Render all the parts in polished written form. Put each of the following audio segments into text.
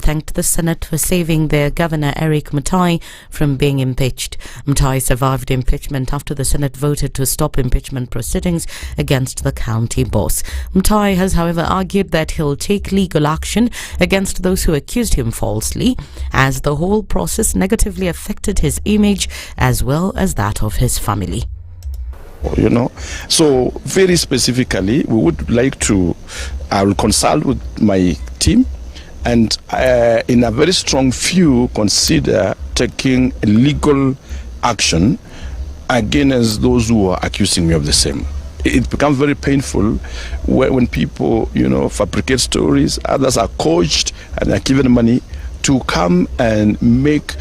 thanked the Senate for saving their governor Eric Mutai from being impeached. Mutai survived impeachment after the Senate voted to stop impeachment proceedings against the county boss. Mutai has, however, argued that he'll take legal action against those who accused him falsely, as the whole process negatively affected his image as well as that of his family. So very specifically, we would like to I will consult with my team and in a very strong view consider taking legal action against those who are accusing me of the same. It becomes very painful when people, fabricate stories. Others are coached and are given money to come and make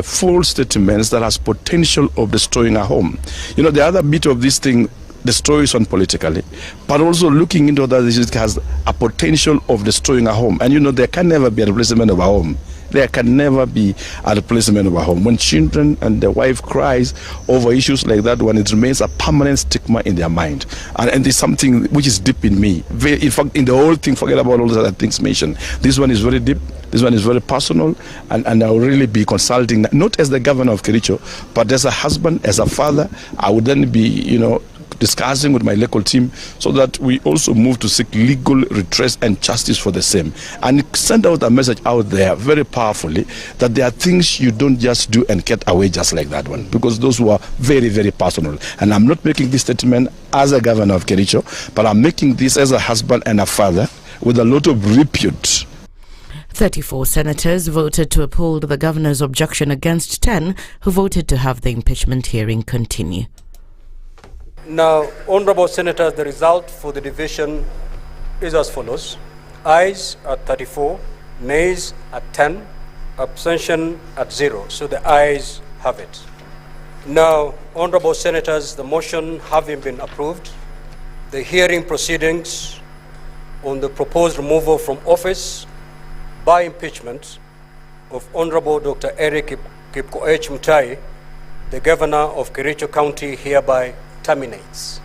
false statements that has potential of destroying a home. The other bit of this thing, the story is on politically, but also looking into that it has a potential of destroying a home. And there can never be a replacement of a home. There can never be a replacement of a home. When children and the wife cries over issues like that one, it remains a permanent stigma in their mind. And it's something which is deep in me. In fact, in the whole thing, forget about all the other things mentioned. This one is very deep. This one is very personal. And I will really be consulting, not as the governor of Kericho, but as a husband, as a father. I would then be, discussing with my local team so that we also move to seek legal redress and justice for the same, and send out a message out there very powerfully that there are things you don't just do and get away just like that one, because those were very, very personal. And I'm not making this statement as a governor of Kericho, but I'm making this as a husband and a father with a lot of repute. 34 senators voted to uphold the governor's objection against 10 who voted to have the impeachment hearing continue. Now, Honourable Senators, the result for the division is as follows. Ayes at 34, nays at 10, abstention at 0. So the ayes have it. Now, Honourable Senators, the motion having been approved, the hearing proceedings on the proposed removal from office by impeachment of Honourable Dr. Eric Kipkoech Mutai, the Governor of Kericho County, hereby terminates.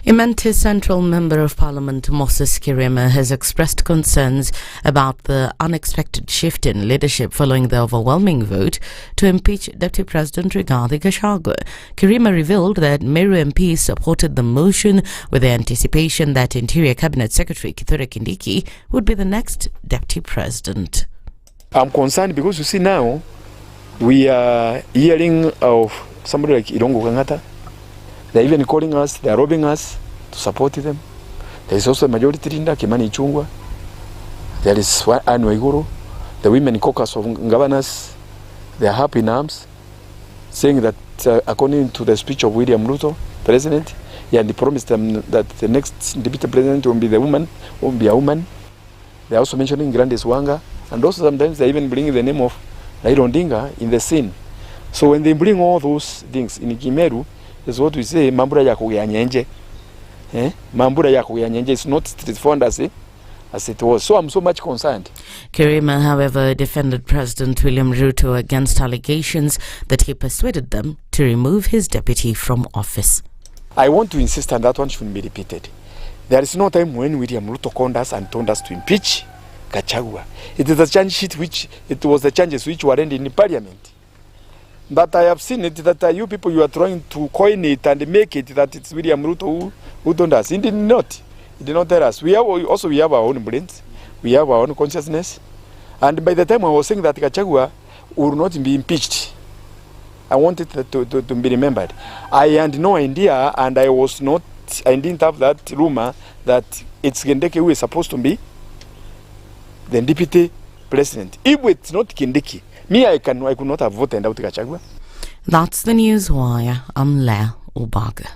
Imenti Central Member of Parliament Moses Kirima has expressed concerns about the unexpected shift in leadership following the overwhelming vote to impeach Deputy President Rigathi Gachagua. Kirima revealed that Meru MPs supported the motion with the anticipation that Interior Cabinet Secretary Kithure Kindiki would be the next Deputy President. I'm concerned because you see now we are hearing of somebody like Irongo Kangata. They're even calling us, they're robbing us to support them. There is also a majority leader, Kimani Ichung'wah. There is Anne Waiguru. The women caucus of governors, they are up in arms, saying that according to the speech of William Ruto, President, he promised them that the next deputy president will be the woman, won't be a woman. They are also mentioning Grandes Wanga, and also sometimes they even bring the name of Raila Odinga in the scene. So when they bring all those things in Kimeru, is what we say, Mambura ya kuyanyenje. Mambura ya kuyanyenje is not straightforward as it was. So I'm so much concerned. Kirima, however, defended President William Ruto against allegations that he persuaded them to remove his deputy from office. I want to insist on that one shouldn't be repeated. There is no time when William Ruto called us and told us to impeach Gachagua. It is a change sheet which, it was the changes which were in Parliament. But I have seen it that you people, you are trying to coin it and make it that it's William Ruto who told us. He did not. He did not tell us. We have our own brains. We have our own consciousness. And by the time I was saying that Gachagua will not be impeached, I wanted to be remembered. I had no idea, and I didn't have that rumor that it's Kindiki who is supposed to be the deputy president. If it's not Kindiki, me, I could not have voted out Gachagua. That's the news wire. I'm Leah Obaga.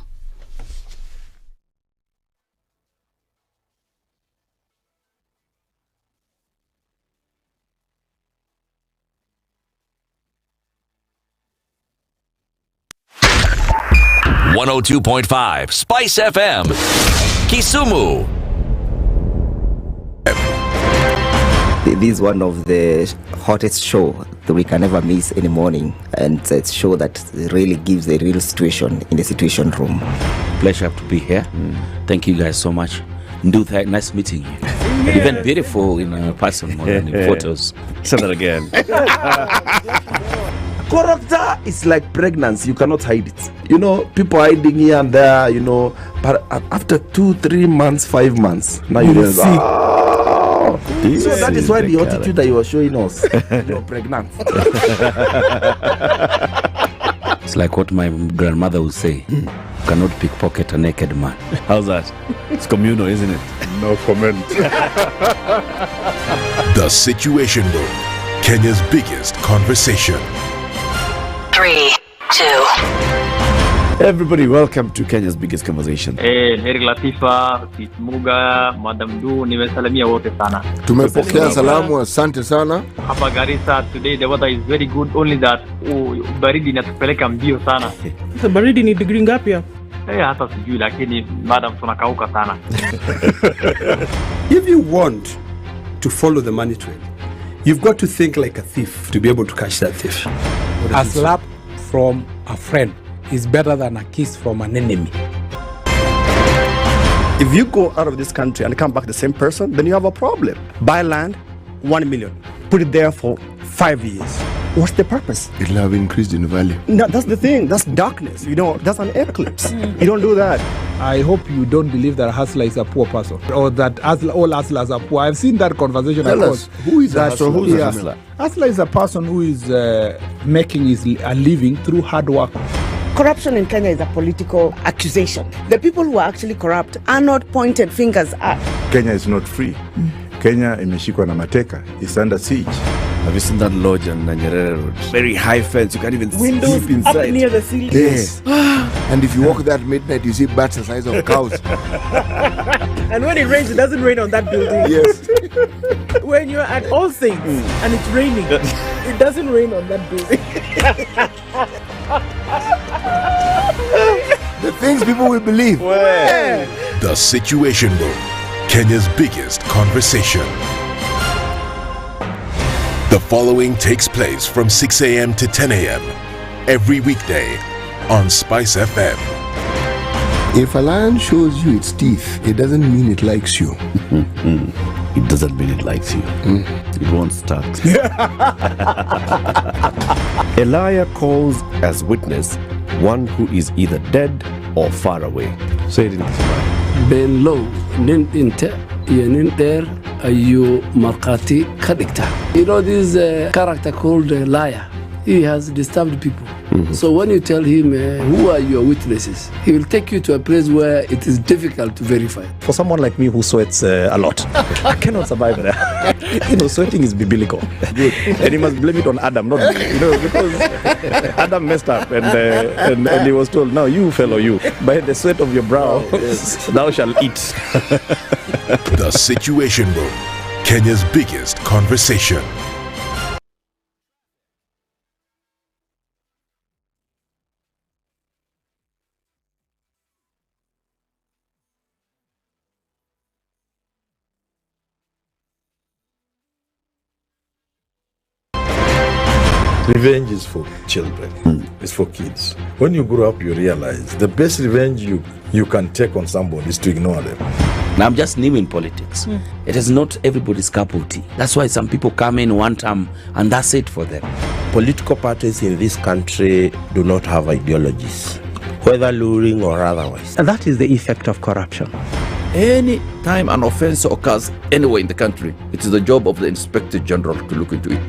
.5 Spice FM, Kisumu. This is one of the hottest show that we can ever miss in the morning, and it's a show that really gives a real situation in the situation room. Pleasure to be here. Thank you guys so much. Nice meeting you. Even beautiful in person more than in photos. Say that again. Character is like pregnancy. You cannot hide it. You know, people hiding here and there, you know, but after 2-3 months, 5 months, now you realize, so that is why the attitude that you were showing us, you're pregnant. It's like what my grandmother would say. You cannot pickpocket a naked man. How's that? It's communal, isn't it? No comment. The Situation Room, Kenya's biggest conversation. 3, 2. Everybody, welcome to Kenya's biggest conversation. Heri Latifa, Muga, Madam Du, nimesalamia wote sana. Tumepokea salamu, asante sana. Hapa Garissa today the weather is very good, only that baridi inatupeleka mbio sana. Sasa baridi ni degree ngapi hapa? Hata sijui lakini madam tunakauka sana. If you want to follow the money trail, you've got to think like a thief to be able to catch that thief. A slap from a friend is better than a kiss from an enemy. If you go out of this country and come back the same person, then you have a problem. Buy land, 1 million. Put it there for 5 years. What's the purpose? It'll have increased in value. No, that's the thing. That's darkness. You know, that's an eclipse. You don't do that. I hope you don't believe that a hustler is a poor person or that all hustlers are poor. I've seen that conversation. Tell us, who is a hustler? Who's a hustler? Hustler is a person who is making a living through hard work. Corruption in Kenya is a political accusation. The people who are actually corrupt are not pointed fingers at. Kenya is not free. Kenya imeshikwa na mateka. It's under siege. Have you seen that lodge on Nyeri Road? Very high fence. You can't even windows sleep inside. Up near the ceiling. Yes. And if you walk there at midnight, you see bats the size of cows. And when it rains, it doesn't rain on that building. Yes. When you're at All Saints and it's raining, it doesn't rain on that building. The things people will believe. The Situation Room, Kenya's biggest conversation. The following takes place from 6 a.m. to 10 a.m. every weekday on SpiceFM. If a lion shows you its teeth, it doesn't mean it likes you. It doesn't mean it likes you. It won't start. A liar calls as witness one who is either dead or far away. Say it in Kiswahili. Ben low, nin inte, yenin there, ayu markati kadikta. You know this character called liar. He has disturbed people. So when you tell him who are your witnesses, he will take you to a place where it is difficult to verify. For someone like me who sweats a lot, I cannot survive there. You know, sweating is biblical. Good. And you must blame it on Adam, not me. You know, because Adam messed up and he was told, now you fellow you, by the sweat of your brow, thou shalt eat. The Situation Room, Kenya's biggest conversation. Revenge is for children. It's for kids. When you grow up, you realize the best revenge you can take on somebody is to ignore them. Now, I'm just new in politics. It is not everybody's cup of tea. That's why some people come in one term and that's it for them. Political parties in this country do not have ideologies, whether luring or otherwise. And that is the effect of corruption. Any time an offense occurs anywhere in the country, it is the job of the Inspector General to look into it.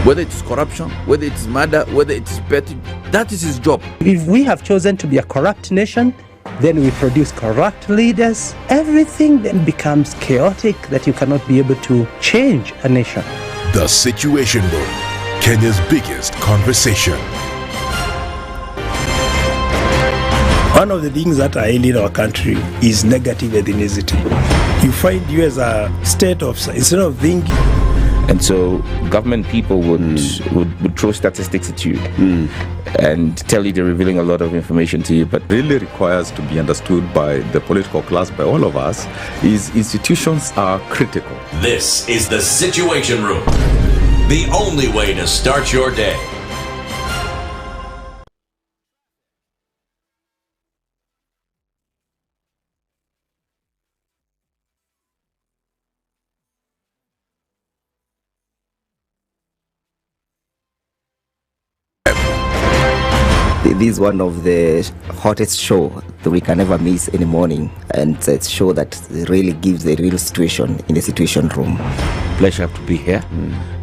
Whether it's corruption, whether it's murder, whether it's petty, that is his job. If we have chosen to be a corrupt nation, then we produce corrupt leaders. Everything then becomes chaotic that you cannot be able to change a nation. The Situation Room, Kenya's biggest conversation. One of the things that are ailing our country is negative ethnicity. You find you as a state officer, instead of thinking. And so government people would throw statistics at you and tell you they're revealing a lot of information to you. But really requires to be understood by the political class, by all of us, is institutions are critical. This is the Situation Room, the only way to start your day. This is one of the hottest show that we can ever miss in the morning, and it's a show that really gives a real situation in the situation room. Pleasure to be here.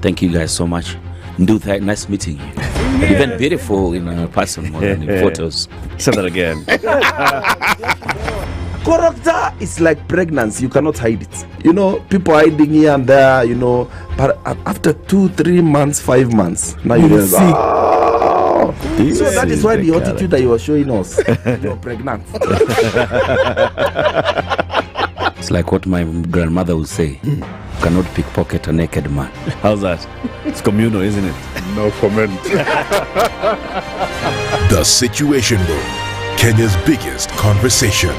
Thank you guys so much. Nduthai, nice meeting you. Even beautiful in person more than in photos. Say that again. Character is like pregnancy. You cannot hide it. You know, people hiding here and there, you know, but after 2-3 months, 5 months, now you realize, so that is why the attitude that you were showing us, you're pregnant. It's like what my grandmother would say. You cannot pickpocket a naked man. How's that? It's communal, isn't it? No comment. The Situation Room, Kenya's biggest conversation.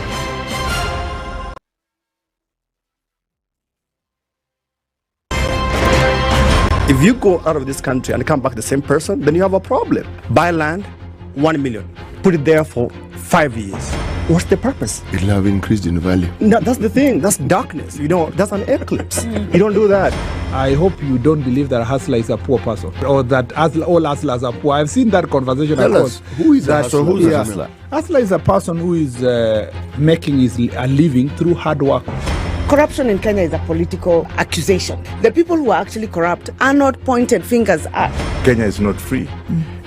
If you go out of this country and come back the same person, then you have a problem. Buy land, 1 million. Put it there for 5 years. What's the purpose? It'll have increased in value. No, that's the thing. That's darkness. You know, that's an eclipse. You don't do that. I hope you don't believe that a hustler is a poor person, or that all hustlers are poor. I've seen that conversation. Tell us, who is a hustler? Who is a hustler? Hustler is a person who is making a living through hard work. Corruption in Kenya is a political accusation. The people who are actually corrupt are not pointed fingers at. Kenya is not free.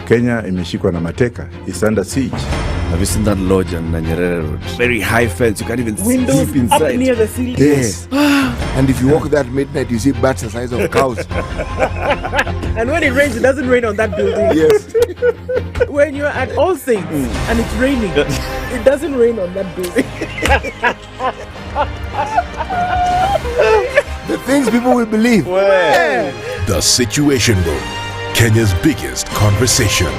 Kenya imeshikwa na mateka. It's under siege. Have you seen that lodge on Nyeri Road? Very high fence. You can't even Windows sleep inside. up near the ceiling. Yes. And if you walk that midnight, you see bats the size of cows. And when it rains, it doesn't rain on that building. Yes. When you're at All Saints and it's raining, it doesn't rain on that building. The things people will believe. The Situation Room, Kenya's biggest conversation.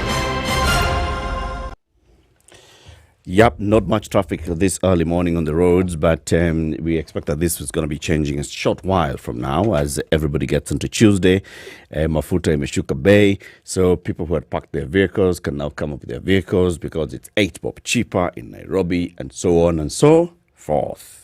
Yep, not much traffic this early morning on the roads, but we expect that this is going to be changing a short while from now as everybody gets into Tuesday. Mafuta imeshuka bei, so people who had parked their vehicles can now come up with their vehicles because it's 8 bob cheaper in Nairobi and so on and so forth.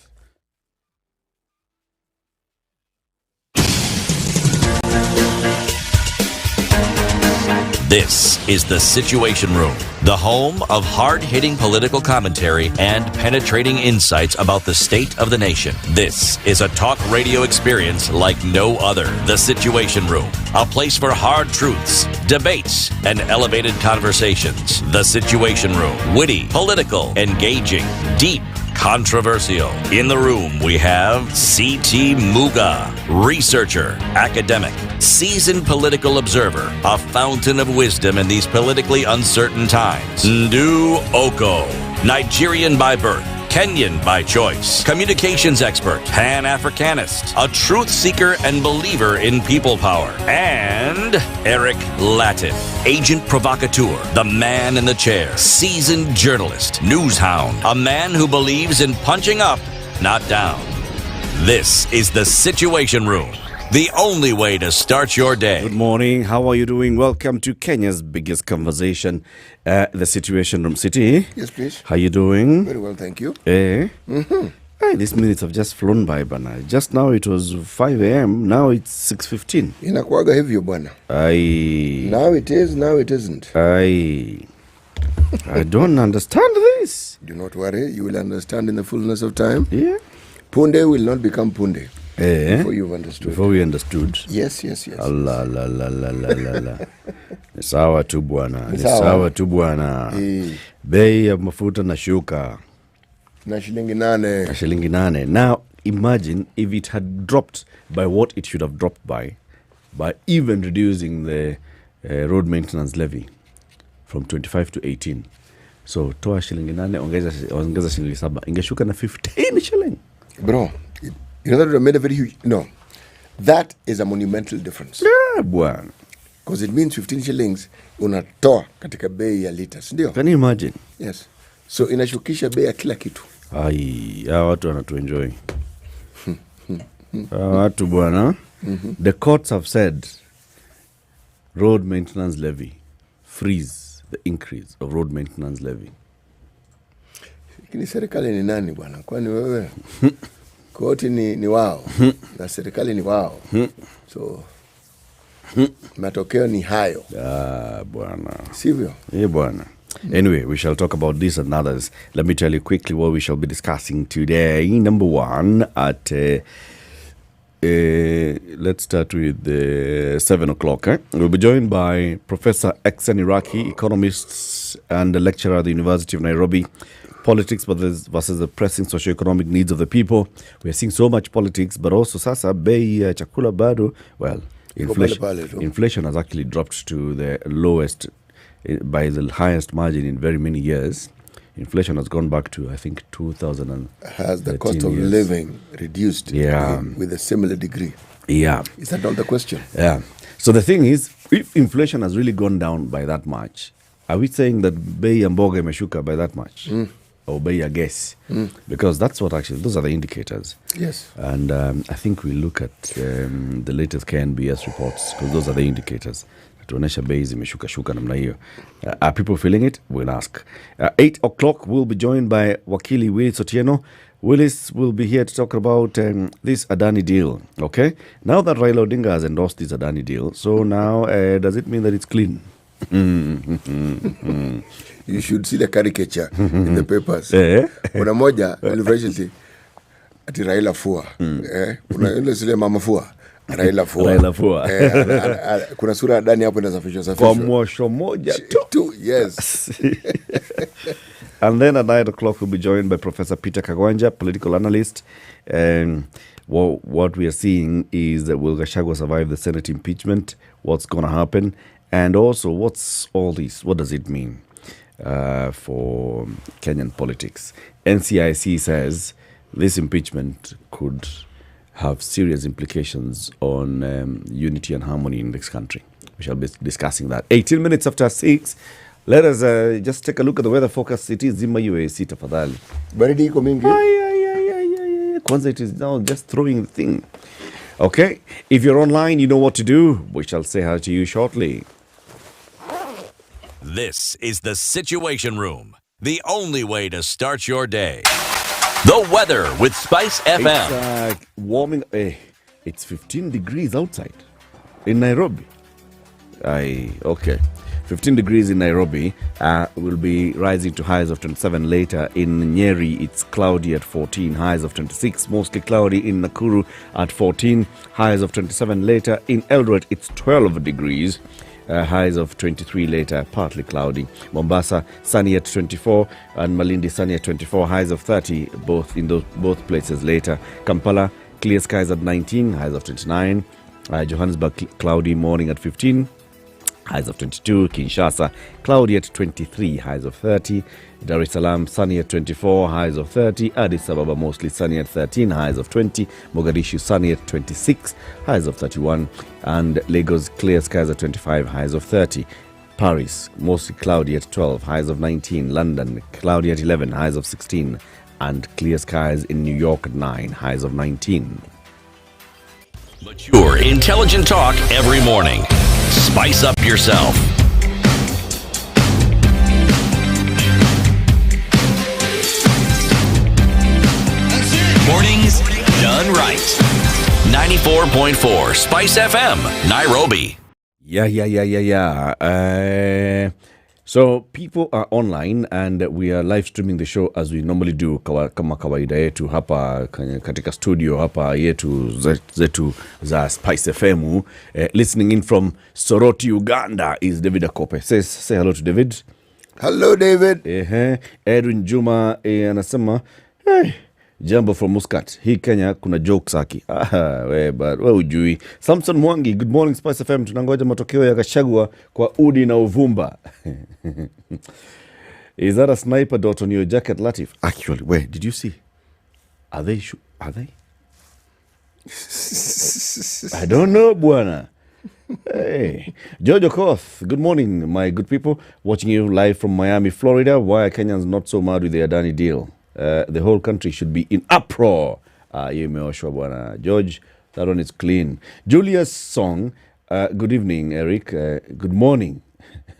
This is The Situation Room, the home of hard-hitting political commentary and penetrating insights about the state of the nation. This is a talk radio experience like no other. The Situation Room, a place for hard truths, debates, and elevated conversations. The Situation Room, witty, political, engaging, deep, controversial. In the room, we have C.T. Muga, researcher, academic, seasoned political observer, a fountain of wisdom in these politically uncertain times. Okoh, Nigerian by birth, Kenyan by choice, communications expert, Pan-Africanist, a truth seeker and believer in people power, and Eric Latiff, agent provocateur, the man in the chair, seasoned journalist, news hound, a man who believes in punching up, not down. This is The Situation Room, the only way to start your day. Good morning. How are you doing? Welcome to Kenya's biggest conversation, The Situation Room. City. Yes, please. How you doing? Very well, thank you. Hey, these minutes have just flown by, bana. Just now it was 5 a.m. Now it's 6:15. Inakuwaga hivyo bwana. Now it is, now it isn't. I don't understand this. Do not worry, you will understand in the fullness of time. Yeah. Punde will not become punde. Before you've understood. Before we understood. Yes. Allah. Ni sawa tu bwana. Ni sawa tu bwana. Bei ya mafuta na shuka. Na shilingi 8. Na shilingi 8. Now imagine if it had dropped by what it should have dropped by even reducing the road maintenance levy from 25 to 18. So toa shilingi 8 ongeza shilingi 7. Ingeshuka na 15 shilling. Bro, you know that would have made a very huge... No. That is a monumental difference. Yeah, bwana. Because it means 15 shillings unatoa katika bei ya liters. Ndio? Can you imagine? Yes. So inashukisha bei ya kila kitu. Watu wanatuenjoy. Watu bwana. The courts have said road maintenance levy freeze the increase of road maintenance levy. Lakini serikali ni nani bwana? Kwani wewe? Koti ni wao. Na serikali ni wao. So matokeo ni hayo. Bwana. Sivyo? Bwana. Anyway, we shall talk about this and others. Let me tell you quickly what we shall be discussing today. Number one, at let's start with 7 o'clock. We'll be joined by Professor Eksan Iraqi, economist and a lecturer at the University of Nairobi. Politics versus the pressing socio-economic needs of the people. We are seeing so much politics, but also sasa bei chakula bado. Well, inflation has actually dropped to the lowest by the highest margin in very many years. Inflation has gone back to, I think, 2000. Has the cost of living reduced with a similar degree? Yeah. Is that not the question? Yeah. So the thing is, if inflation has really gone down by that much, are we saying that bei ya mboga imeshuka by that much? Or bei ya gas? Because that's what actually, those are the indicators. Yes. And I think we look at the latest KNBS reports, because those are the indicators. Tuonesha bei zimeshuka namna hiyo. Are people feeling it? We'll ask. 8 o'clock, we'll be joined by Wakili Willis Otieno. Willis will be here to talk about this Adani deal. Okay? Now that Raila Odinga has endorsed this Adani deal, so now does it mean that it's clean? You should see the caricature in the papers. Kuna moja recently ati Raila Fua. Kuna ile zile mama Fua. Raila Fua. Kuna sura ndani hapo inasafishwa. Kwa mwosho moja tu. Yes. And then at 9 o'clock we'll be joined by Professor Peter Kagwanja, political analyst. And what we are seeing is that will Gachagua survive the Senate impeachment? What's going to happen? And also, what's all this? What does it mean for Kenyan politics? NCIC says this impeachment could have serious implications on unity and harmony in this country. We shall be discussing that. 18 minutes after 6. Let us just take a look at the weather forecast. It is zima UAC tafadhali. Baridi iko mingi. Kwanza, it is now just throwing the thing. Okay, if you're online, you know what to do. We shall say hi to you shortly. This is the Situation Room, the only way to start your day. The weather with SpiceFM. It's warming. It's 15 degrees outside in Nairobi. Okay. 15 degrees in Nairobi. Will be rising to highs of 27 later. In Nyeri, it's cloudy at 14, highs of 26. Mostly cloudy in Nakuru at 14, highs of 27 later. In Eldoret, it's 12 degrees. Highs of 23 later, partly cloudy. Mombasa, sunny at 24, and Malindi, sunny at 24, highs of 30, both in both places later. Kampala, clear skies at 19, highs of 29. Johannesburg, cloudy morning at 15, highs of 22. Kinshasa, cloudy at 23, highs of 30. Dar es Salaam, sunny at 24, highs of 30. Addis Ababa, mostly sunny at 13, highs of 20. Mogadishu, sunny at 26, highs of 31. And Lagos, clear skies at 25, highs of 30. Paris, mostly cloudy at 12, highs of 19. London, cloudy at 11, highs of 16. And clear skies in New York at 9, highs of 19. Mature, intelligent talk every morning. Spice up yourself. Mornings done right. 94.4 Spice FM, Nairobi. Yeah. So people are online and we are live streaming the show as we normally do kama kawaida yetu hapa katika studio hapa yetu zetu za Spice FM. Listening in from Soroti, Uganda is David Akope. Say hello to David. Hello, David. Edwin Juma anasema hey, jambo from Muscat. Hii Kenya kuna jokes haki. We ujui. Samson Mwangi, good morning Spice FM. Tunangoja matokeo ya Gachagua kwa udi na uvumba. Is that a sniper dot on your jacket, Latiff? Actually, wait, did you see? Are they? I don't know, bwana. Hey, Jojo Koth, good morning, my good people. Watching you live from Miami, Florida. Why are Kenyans not so mad with the Adani deal? The whole country should be in uproar. Imeoshwa bwana. George, that one is clean. Julia's song, good evening, Eric. Good morning,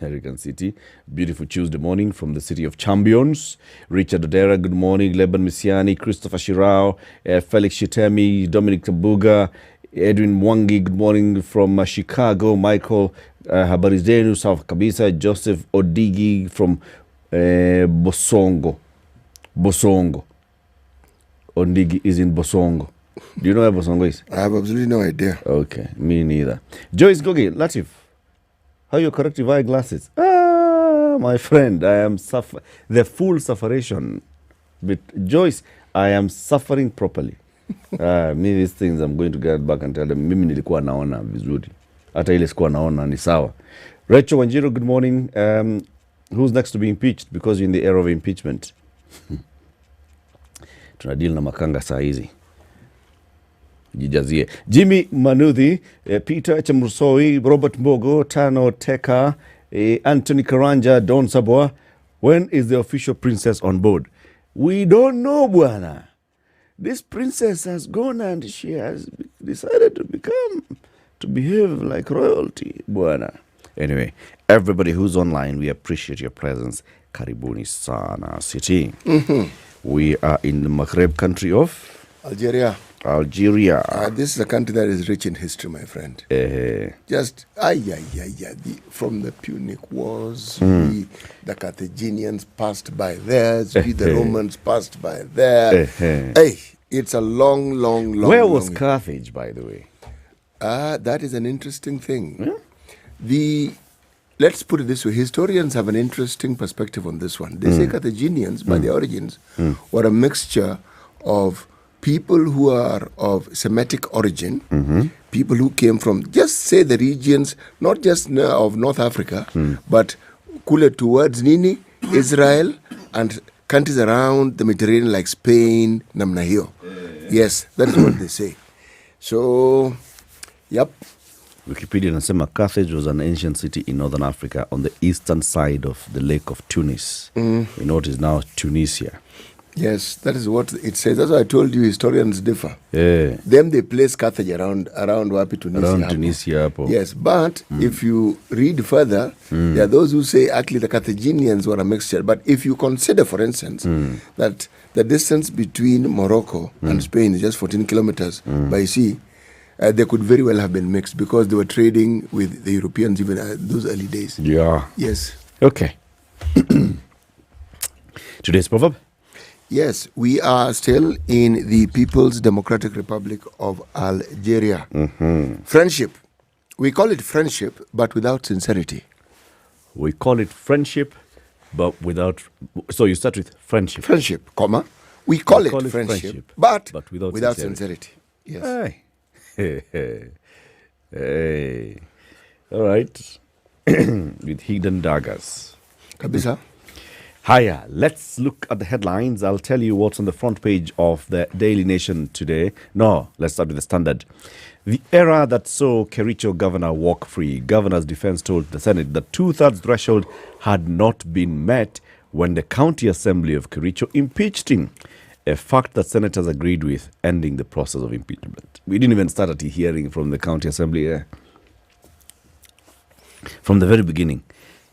Eric and City. Beautiful Tuesday morning from the city of Champions. Richard Odera, good morning. Leban Misiani, Christopher Shirao, Felix Shitemi, Dominic Tabuga, Edwin Mwangi, good morning from Chicago. Michael Habarizenu, South Kabisa. Joseph Odigi from Bosongo. Ondigi is in Bosongo. Do you know where Bosongo is? I have absolutely no idea. Okay, me neither. Joyce Gogi, Latiff, how you corrective eyeglasses? My friend, I am the full sufferation. But Joyce, I am suffering properly. Me these things I'm going to get back and tell them mimi nilikuwa naona vizuri. Hata ile sikuwa naona ni sawa. Rachel Wanjiro, good morning. Who's next to be impeached because you're in the era of impeachment? Tunadeal na makanga saa hizi. Jijazie. Jimmy Manuthi, Peter Chamrusoi, Robert Mbogo, Tano Teka, Anthony Karanja, Don Saboa. When is the official princess on board? We don't know, bwana. This princess has gone and she has decided to behave like royalty, bwana. Anyway, everybody who's online, we appreciate your presence. Karibuni sana city. We are in the Maghreb country of Algeria. This is a country that is rich in history, my friend. Just from the Punic Wars, the Carthaginians passed by there, the Romans passed by there. Hey, it's a long. Where was Carthage, by the way? That is an interesting thing. Let's put it this way. Historians have an interesting perspective on this one. They say Carthaginians, by their origins, were a mixture of people who are of Semitic origin, people who came from, just say the regions, not just of North Africa, but kule towards Nini, Israel, and countries around the Mediterranean like Spain, namna hiyo. Yes, that is what they say. So, yep. Wikipedia nasema Carthage was an ancient city in northern Africa on the eastern side of the Lake of Tunis, in what is now Tunisia. Yes, that is what it says. That's why I told you historians differ. Yeah. Them they place Carthage around Wapi, Tunisia. Around Tunisia. Yes, but if you read further, there are those who say actually the Carthaginians were a mixture. But if you consider, for instance, that the distance between Morocco and Spain is just 14 kilometers by sea, they could very well have been mixed because they were trading with the Europeans even those early days. Yeah. Yes. Okay. Today's proverb? Yes, we are still in the People's Democratic Republic of Algeria. Friendship. We call it friendship, but without sincerity. We call it friendship, but without... So you start with friendship. Friendship, comma. We call it friendship, but without sincerity. Yes. Hey. All right. With hidden daggers. Kabisa. Hiya, let's look at the headlines. I'll tell you what's on the front page of the Daily Nation today. No, let's start with the Standard. The era that saw Kericho governor walk free. Governor's defense told the Senate that 2/3 threshold had not been met when the County Assembly of Kericho impeached him. A fact that senators agreed with, ending the process of impeachment. We didn't even start at the hearing from the County Assembly. From the very beginning.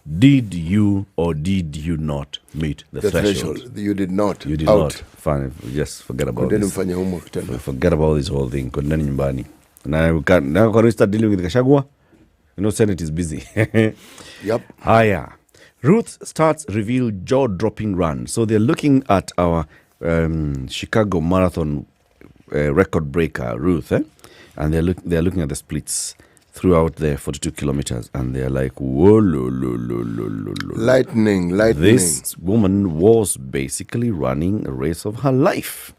Did you or did you not meet the threshold? You did not. You did not. Fine, just forget about this. Forget about this whole thing. Now can we start dealing with Gachagua? You know, Senate is busy. Yep. Hiya. Ruth starts reveal jaw-dropping run. So they're looking at our Chicago Marathon record breaker, Ruth, and they're looking at the splits throughout the 42 kilometers, and they're like, whoa, lightning. This woman was basically running a race of her life.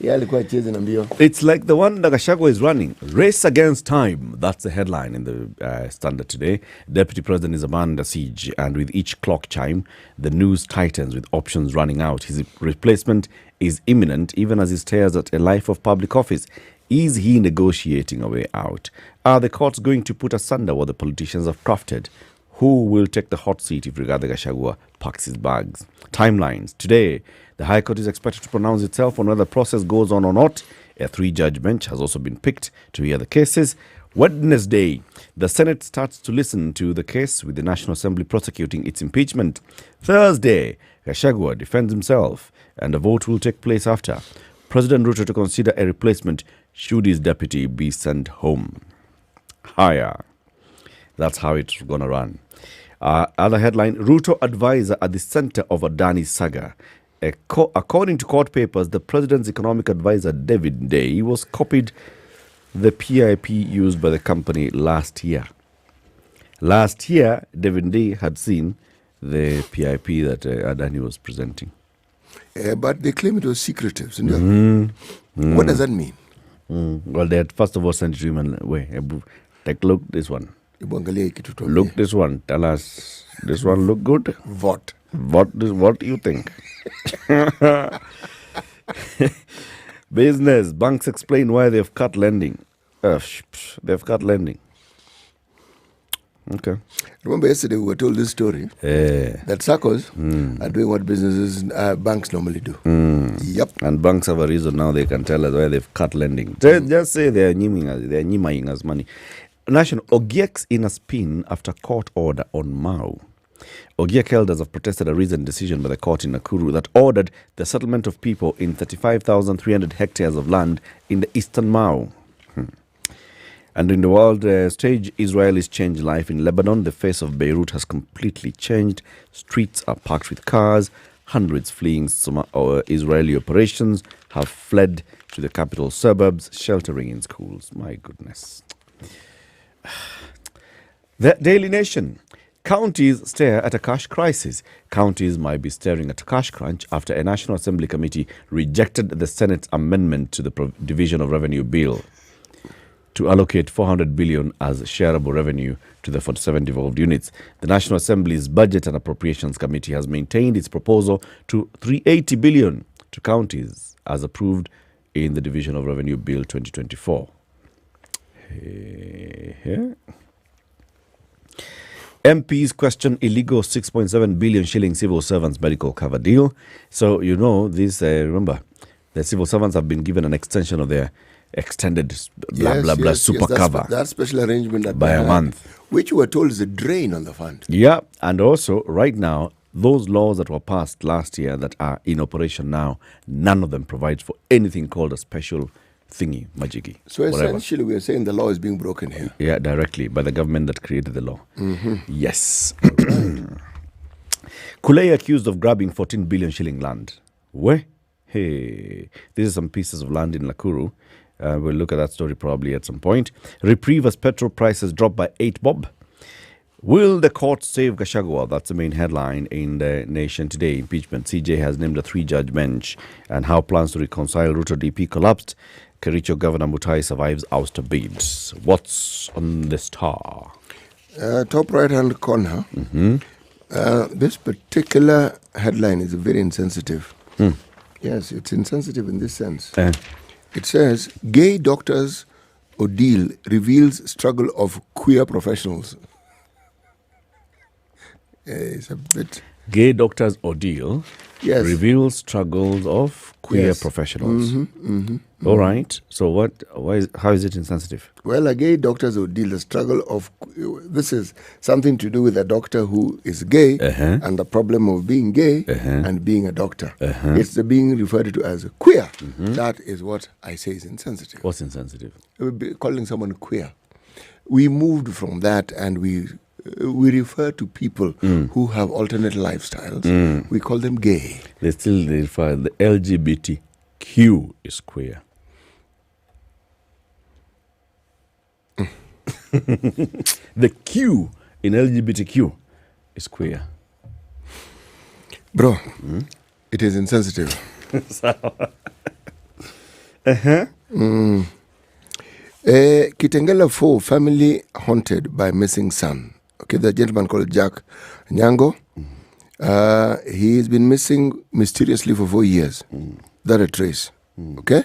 It's like the one that Gachagua is running. Race against time. That's the headline in the Standard today. Deputy President is under siege, and with each clock chime, the news tightens with options running out. His replacement is imminent, even as he stares at a life of public office. Is he negotiating a way out? Are the courts going to put asunder what the politicians have crafted? Who will take the hot seat if Rigathi Gachagua packs his bags? Timelines. Today, the High Court is expected to pronounce itself on whether the process goes on or not. A 3-judge bench has also been picked to hear the cases. Wednesday, the Senate starts to listen to the case with the National Assembly prosecuting its impeachment. Thursday, Gachagua defends himself and a vote will take place after. President Ruto to consider a replacement should his deputy be sent home. Higher. That's how it's going to run. Other headline, Ruto advisor at the center of Adani saga. According to court papers, the president's economic advisor, David Day, was copied the PIP used by the company last year. Last year, David Day had seen the PIP that Adani was presenting. But they claim it was secretive. What does that mean? Well, they had first of all sent it to him and take look this one. Look this one. Tell us, this one look good? What do you think? Business. Banks explain why they've cut lending. They've cut lending. Okay. Remember yesterday we were told this story that SACCOs are doing what businesses, banks normally do. Yep. And banks have a reason now they can tell us why they've cut lending. Just say they're nyimaying us money. National Ogiek's in a spin after court order on Mau. Ogiek elders have protested a recent decision by the court in Nakuru that ordered the settlement of people in 35,300 hectares of land in the eastern Mau. And in the world stage, Israelis change life in Lebanon. The face of Beirut has completely changed. Streets are packed with cars. Hundreds fleeing Israeli operations have fled to the capital suburbs, sheltering in schools. My goodness. The Daily Nation. Counties stare at a cash crisis. Counties might be staring at a cash crunch after a National Assembly committee rejected the Senate's amendment to the Division of Revenue Bill to allocate 400 billion as shareable revenue to the 47 devolved units. The National Assembly's Budget and Appropriations Committee has maintained its proposal to 380 billion to counties as approved in the Division of Revenue Bill 2024. MPs question illegal 6.7 billion shilling civil servants medical cover deal. So, you know, this, remember, the civil servants have been given an extension of their extended super cover. That special arrangement by a month. Which you were told is a drain on the fund. Yeah, and also right now, those laws that were passed last year that are in operation now, none of them provides for anything called a special thingy, majigi. So essentially we are saying the law is being broken here. Yeah, directly by the government that created the law. Yes. Kulei accused of grabbing 14 billion shilling land. Where? Hey, these are some pieces of land in Nakuru. We'll look at that story probably at some point. Reprieve as petrol prices drop by 8 bob. Will the court save Gachagua? That's the main headline in the Nation today. Impeachment. Sigei has named a 3-judge bench. And how plans to reconcile Ruto DP collapsed. Kericho Governor Mutai survives ouster bid. What's on the Star? Top right-hand corner. This particular headline is very insensitive. Yes, it's insensitive in this sense. It says, gay doctors ordeal reveals struggle of queer professionals. It's a bit... Gay doctors ordeal reveals struggles of queer professionals. All right. So how is it insensitive? Well, a gay doctor's ordeal, the struggle of... This is something to do with a doctor who is gay and the problem of being gay and being a doctor. It's the being referred to as queer. That is what I say is insensitive. What's insensitive? Calling someone queer. We moved from that and we refer to people who have alternate lifestyles. We call them gay. They still refer the LGBTQ is queer. The Q in LGBTQ is queer. Bro, it is insensitive. Kitengela 4, family haunted by missing son. Okay, the gentleman called Jack Nyango. He's been missing mysteriously for 4 years. That a trace. Okay?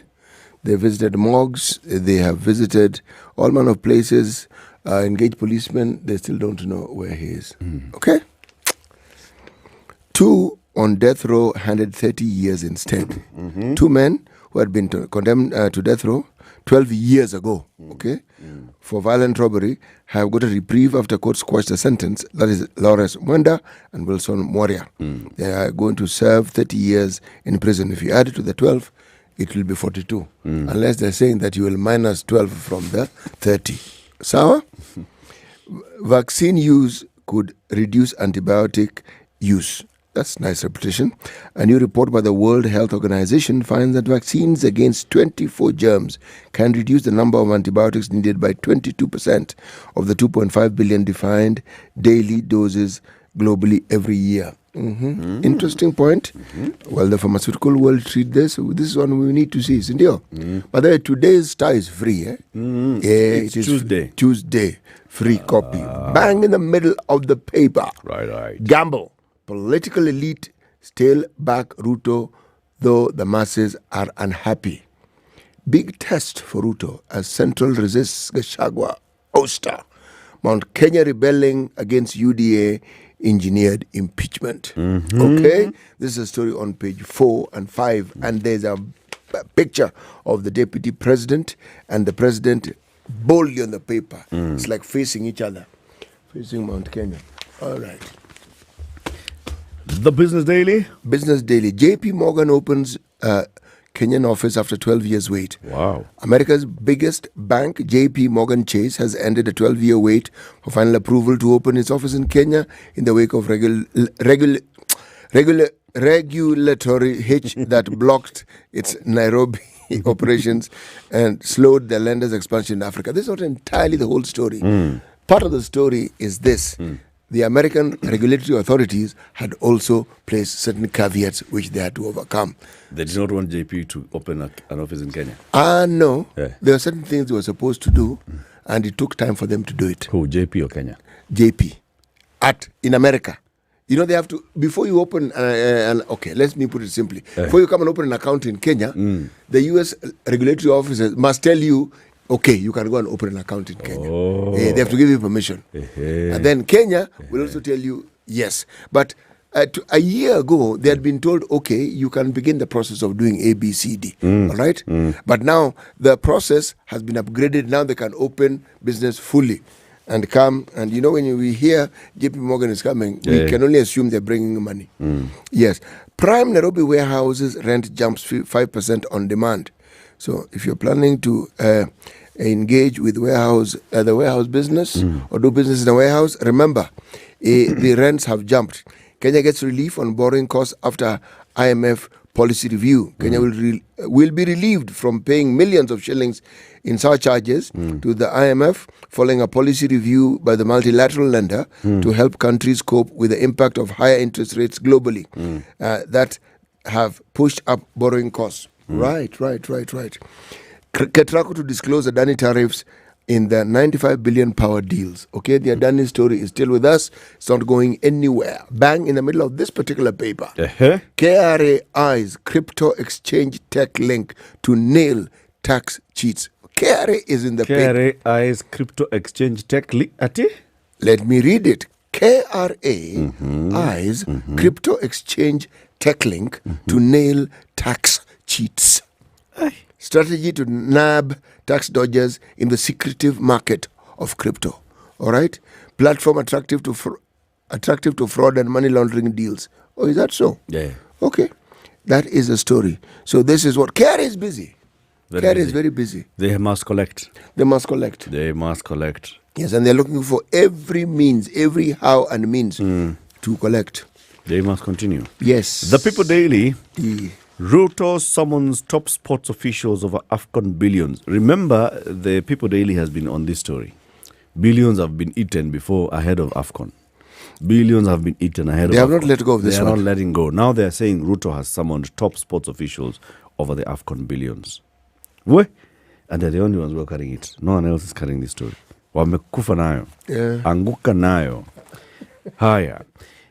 They visited morgues. They have visited all manner of places. Engaged policemen. They still don't know where he is. Okay? 2 on death row handed 30 years instead. 2 men who had been condemned to death row 12 years ago, okay, for violent robbery, have got a reprieve after court squashed the sentence. That is Lawrence Mwenda and Wilson Moria. They are going to serve 30 years in prison. If you add it to the 12, it will be 42. Unless they're saying that you will minus 12 from the 30. Sawa? Vaccine use could reduce antibiotic use. That's nice repetition. A new report by the World Health Organization finds that vaccines against 24 germs can reduce the number of antibiotics needed by 22% of the 2.5 billion defined daily doses globally every year. Interesting point. Well, the pharmaceutical world treat this. This is one we need to see. But today's star is free. Yeah, It's it is Tuesday. Tuesday. Free copy. Bang in the middle of the paper. Right. Gamble. Political elite still back Ruto, though the masses are unhappy. Big test for Ruto as Central resists Gachagua ouster. Mount Kenya rebelling against UDA engineered impeachment. Okay, this is a story on page 4 and 5, and there's a picture of the deputy president and the president boldly on the paper. It's like facing each other, facing Mount Kenya. All right. The Business Daily. Business Daily. JP Morgan opens Kenyan office after 12 years wait. Wow. America's biggest bank, JP Morgan Chase, has ended a 12-year wait for final approval to open its office in Kenya in the wake of regulatory hitch that blocked its Nairobi operations and slowed the lender's expansion in Africa. This is not entirely the whole story. Part of the story is this. The American regulatory authorities had also placed certain caveats which they had to overcome. They did not want JP to open an office in Kenya. No. Yeah. There are certain things they were supposed to do, and it took time for them to do it. Who, JP or Kenya? JP. In America. You know, they have to, before you open, okay, let me put it simply. Before you come and open an account in Kenya, the U.S. regulatory officers must tell you, okay, you can go and open an account in Kenya. They have to give you permission. And then Kenya will also tell you yes. But a year ago, they had been told, okay, you can begin the process of doing A, B, C, D. All right? But now the process has been upgraded. Now they can open business fully and come. And you know, when we hear JP Morgan is coming, we can only assume they're bringing money. Yes. Prime Nairobi warehouses rent jumps 5% on demand. So if you're planning to engage with the warehouse business or do business in a warehouse, remember, the rents have jumped. Kenya gets relief on borrowing costs after IMF policy review. Kenya will be relieved from paying millions of shillings in surcharges to the IMF following a policy review by the multilateral lender to help countries cope with the impact of higher interest rates globally that have pushed up borrowing costs. Right. Ketraco to disclose Adani tariffs in the 95 billion power deals. Okay, the Adani story is still with us. It's not going anywhere. Bang in the middle of this particular paper. KRA eyes crypto exchange tech link to nail tax cheats. KRA is in the paper. KRA eyes crypto exchange tech link. Let me read it. KRA eyes crypto exchange tech link to nail tax cheats. Strategy to nab tax dodgers in the secretive market of crypto. All right? Platform attractive to fraud and money laundering deals. Oh, is that so? Yeah. Okay. That is the story. So this is what KRA is busy. KRA is very busy. They must collect. They must collect. They must collect. Yes, and they're looking for every means, every how and means to collect. They must continue. Yes. The People Daily. Ruto summons top sports officials over AFCON billions. Remember, the People Daily has been on this story. Billions have been eaten before ahead of AFCON. Billions have been eaten ahead of AFCON. They have not let go of this one. They are not letting go. Now they are saying Ruto has summoned top sports officials over the AFCON billions. And they're the only ones who are carrying it. No one else is carrying this story. Wamekufa nayo. Anguka nayo. Haya.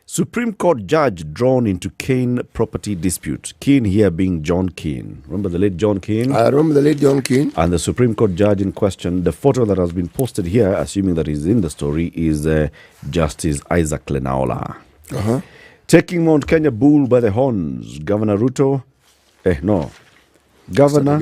Supreme Court judge drawn into Keane property dispute. Keane here being John Keane. Remember the late John Keane? I remember the late John Keane. And the Supreme Court judge in question, the photo that has been posted here, assuming that is in the story, is Justice Isaac Lenaola. Taking Mount Kenya bull by the horns. Governor Ruto, Governor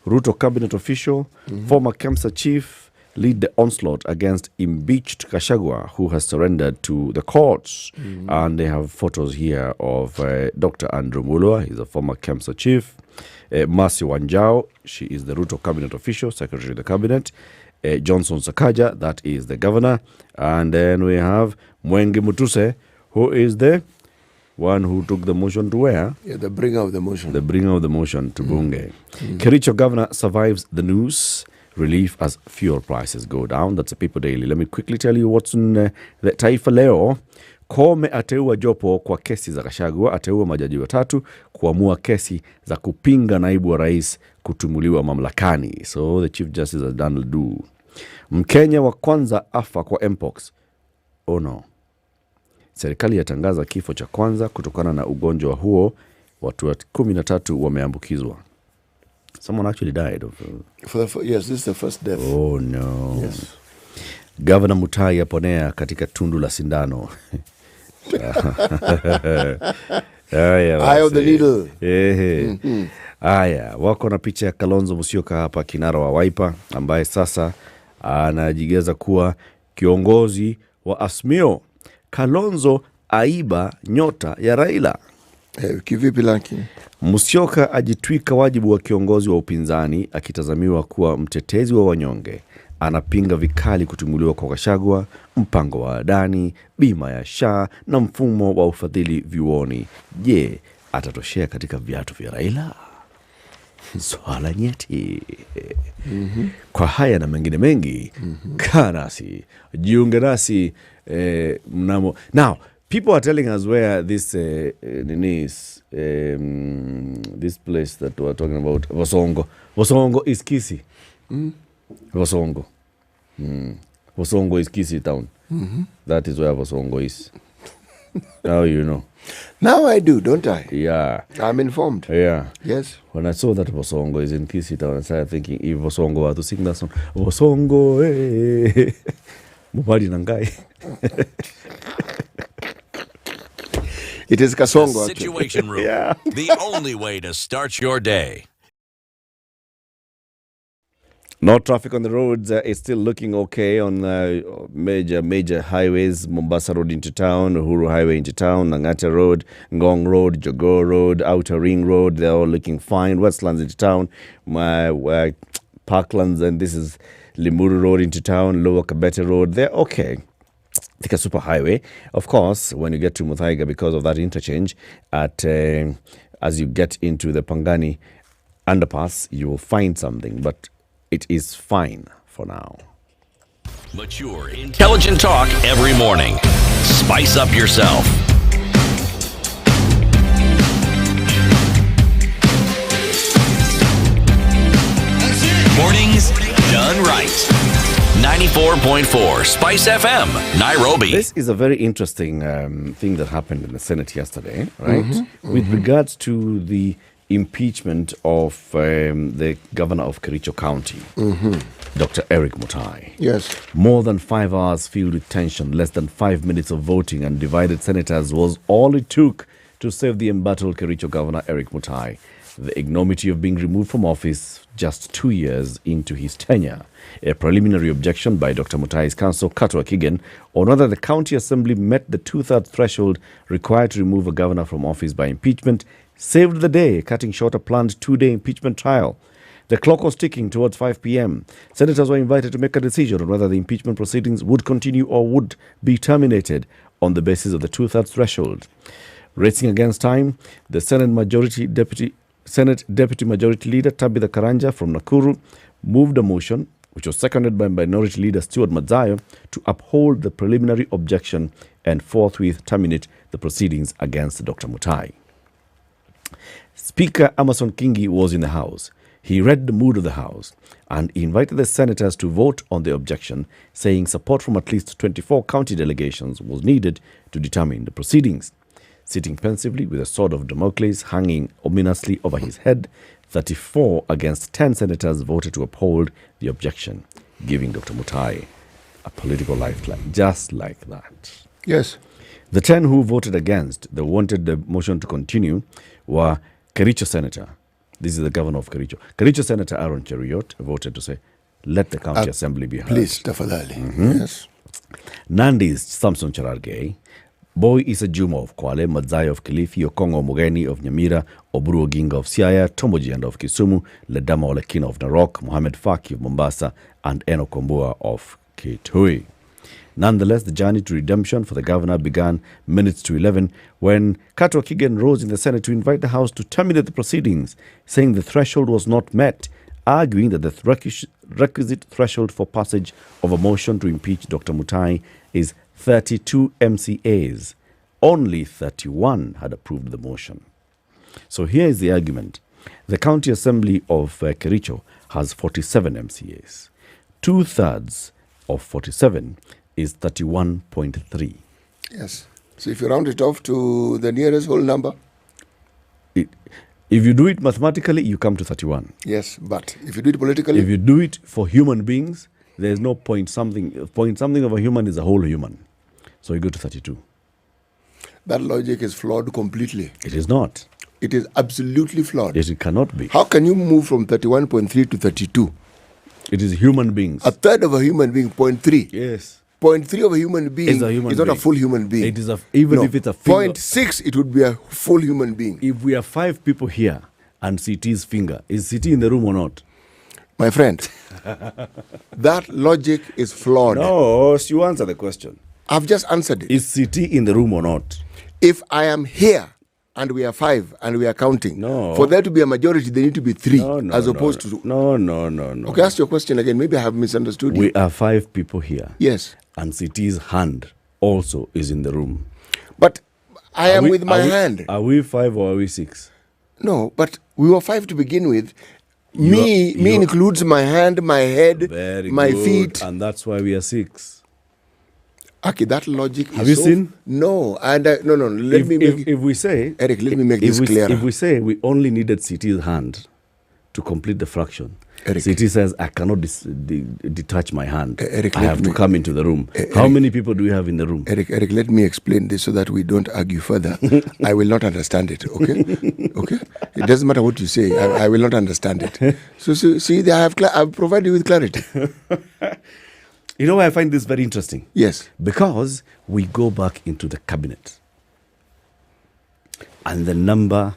Ruto cabinet official, former KEMSA chief, lead the onslaught against impeached Gachagua, who has surrendered to the courts. And they have photos here of Dr. Andrew Mulwa, he's a former KEMSA chief. Mercy Wanjao, she is the Ruto cabinet official, secretary of the cabinet. Johnson Sakaja, that is the governor. And then we have Mwenge Mutuse, who is the one who took the motion to where? Yeah, the bringer of the motion. The bringer of the motion to Bunge. Kericho governor survives the news. Relief as fuel prices go down. That's a People Daily. Let me quickly tell you what's in the Taifa Leo. Kome ateua jopo kwa kesi za Gachagua, ateua majaji watatu kuamua kesi za kupinga naibu wa rais kutumuliwa mamlakani. So the Chief Justice has done do. Mkenya wa kwanza afa kwa Mpox. Oh no. Serikali yatangaza kifo cha kwanza kutokana na ugonjwa huo. Watu 13 wameambukizwa. Someone actually died of yes, this is the first death. Oh no. Yes. Governor Mutai aponea katika tundu la sindano. Eye of the needle. Aya, wako na picha ya Kalonzo Musyoka hapa, kinara wa Wiper, ambaye sasa anajigeza kuwa kiongozi wa Azimio. Kalonzo aiba nyota ya Raila. Kivipi laki? Musyoka ajitwika wajibu wa kiongozi wa upinzani, akitazamiwa kuwa mtetezi wa wanyonge. Anapinga vikali kutumuliwa kwa Gachagua, mpango wa Adani, bima ya SHA na mfumo wa ufadhili vyuoni. Je, atatoshea katika viatu vya Raila? Swala nyeti. Kwa haya na mengine mengi, kaa nasi, jiunge nasi mnamo. Now, people are telling us where this this place that we're talking about, Wasongo is Kisii. Wasongo. Wasongo is Kisii town. That is where Wasongo is. Now you know. Now I do, don't I? Yeah. I'm informed. Yeah. Yes. When I saw that Wasongo is in Kisii town, I started thinking, if Wasongo were to sing that song, Wasongo, eh, Mubadi Nangai. It is Kasongo. Situation Room. Yeah. The only way to start your day. No traffic on the roads. It's still looking okay on major highways. Mombasa Road into town, Uhuru Highway into town, Langata Road, Ngong Road, Jogoo Road, Outer Ring Road. They're all looking fine. Westlands into town, Parklands, and this is Limuru Road into town, Lower Kabete Road. They're okay. Thika Super Highway, of course, when you get to Muthaiga, because of that interchange, as you get into the Pangani underpass, you will find something, but it is fine for now. Mature, intelligent talk every morning. Spice up yourself. Mornings done right. 94.4 SpiceFM, Nairobi. This is a very interesting thing that happened in the Senate yesterday, right? With regards to the impeachment of the governor of Kericho County, Dr. Eric Mutai. Yes. More than 5 hours filled with tension, less than 5 minutes of voting and divided senators was all it took to save the embattled Kericho governor Eric Mutai. The ignominy of being removed from office just 2 years into his tenure. A preliminary objection by Dr. Mutai's counsel, Katwa Kigen, on whether the county assembly met the 2/3 threshold required to remove a governor from office by impeachment, saved the day, cutting short a planned 2-day impeachment trial. The clock was ticking towards 5 p.m. Senators were invited to make a decision on whether the impeachment proceedings would continue or would be terminated on the basis of the 2/3 threshold. Racing against time, the Senate Deputy Majority Leader Tabitha Karanja from Nakuru moved a motion, which was seconded by Minority Leader Stuart Madzayo, to uphold the preliminary objection and forthwith terminate the proceedings against Dr. Mutai. Speaker Amason Kingi was in the House. He read the mood of the House and invited the senators to vote on the objection, saying support from at least 24 county delegations was needed to determine the proceedings. Sitting pensively with a sword of Damocles hanging ominously over his head, 34 against 10 senators voted to uphold the objection, giving Dr. Mutai a political lifeline, just like that. Yes. The 10 who voted against, they wanted the motion to continue, were Kericho Senator. This is the governor of Kericho. Kericho Senator Aaron Cheruiyot voted to say, let the county assembly be heard. Please, tafadhali. Yes. Nandi's Samson Cherargei, Boy Isa Juma of Kwale, Madzai of Kilifi, Okongo Mugeni of Nyamira, Oburu Oginga of Siaya, Tomoji of Kisumu, Ledama Olekina of Narok, Mohamed Faki of Mombasa, and Eno Kombua of Kitui. Nonetheless, the journey to redemption for the governor began minutes to 11 when Kato Kigen rose in the Senate to invite the House to terminate the proceedings, saying the threshold was not met, arguing that the requisite threshold for passage of a motion to impeach Dr. Mutai is 32 MCAs. Only 31 had approved the motion. So here is the argument. The County Assembly of Kericho has 47 MCAs. 2/3 of 47 is 31.3. Yes. So if you round it off to the nearest whole number? If you do it mathematically, you come to 31. Yes, but if you do it politically? If you do it for human beings, there is no point something. Point something of a human is a whole human. So you go to 32. That logic is flawed completely. It is not. It is absolutely flawed. Yes, it cannot be. How can you move from 31.3 to 32? It is human beings. A third of a human being, 0.3. Yes. 0.3 of a human being is not a full human being. It is even if it's a finger. 0.6, it would be a full human being. If we are 5 people here and CT's finger, is CT in the room or not? My friend, that logic is flawed. No, you answer the question. I've just answered it. Is CT in the room or not? If I am here and we are 5 and we are counting, for there to be a majority, there need to be 3 as opposed to... No. Okay, ask your question again. Maybe I have misunderstood you. We are 5 people here. Yes. And CT's hand also is in the room. But I am with my hand. Are we 5 or are we 6? No, but we were 5 to begin with. Me includes my hand, my head, my feet. And that's why we are 6. Okay, that logic is... Have you seen? No, no. If we say... Eric, let me make this clearer. If we say we only needed CT's hand to complete the fraction, Eric, CT says, I cannot detach my hand. Eric, I have to come into the room. How many people do we have in the room? Eric, let me explain this so that we don't argue further. I will not understand it, okay? Okay? It doesn't matter what you say. I will not understand it. So see, I've provided you with clarity. You know why I find this very interesting? Yes. Because we go back into the cabinet. And the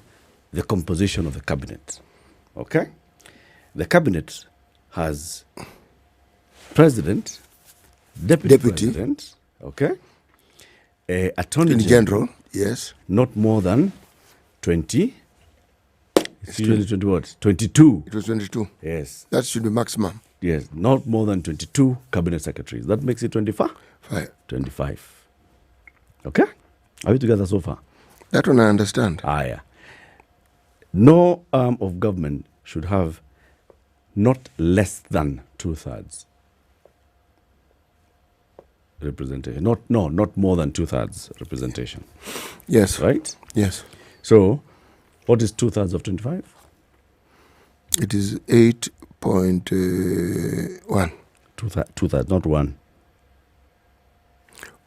composition of the cabinet. Okay? The cabinet has president, deputy president, okay? Attorney General, yes. Not more than 20. It's usually 20 what? 22. It was 22. Yes. That should be maximum. Yes, not more than 22 cabinet secretaries. That makes it 25. 25. Okay? Are we together so far? That one I understand. Yeah. No arm of government should have not less than 2/3 representation. Not more than 2/3 representation. Yes. Right? Yes. So, what is 2/3 of 25? It is 8.1. 2/3, not 1.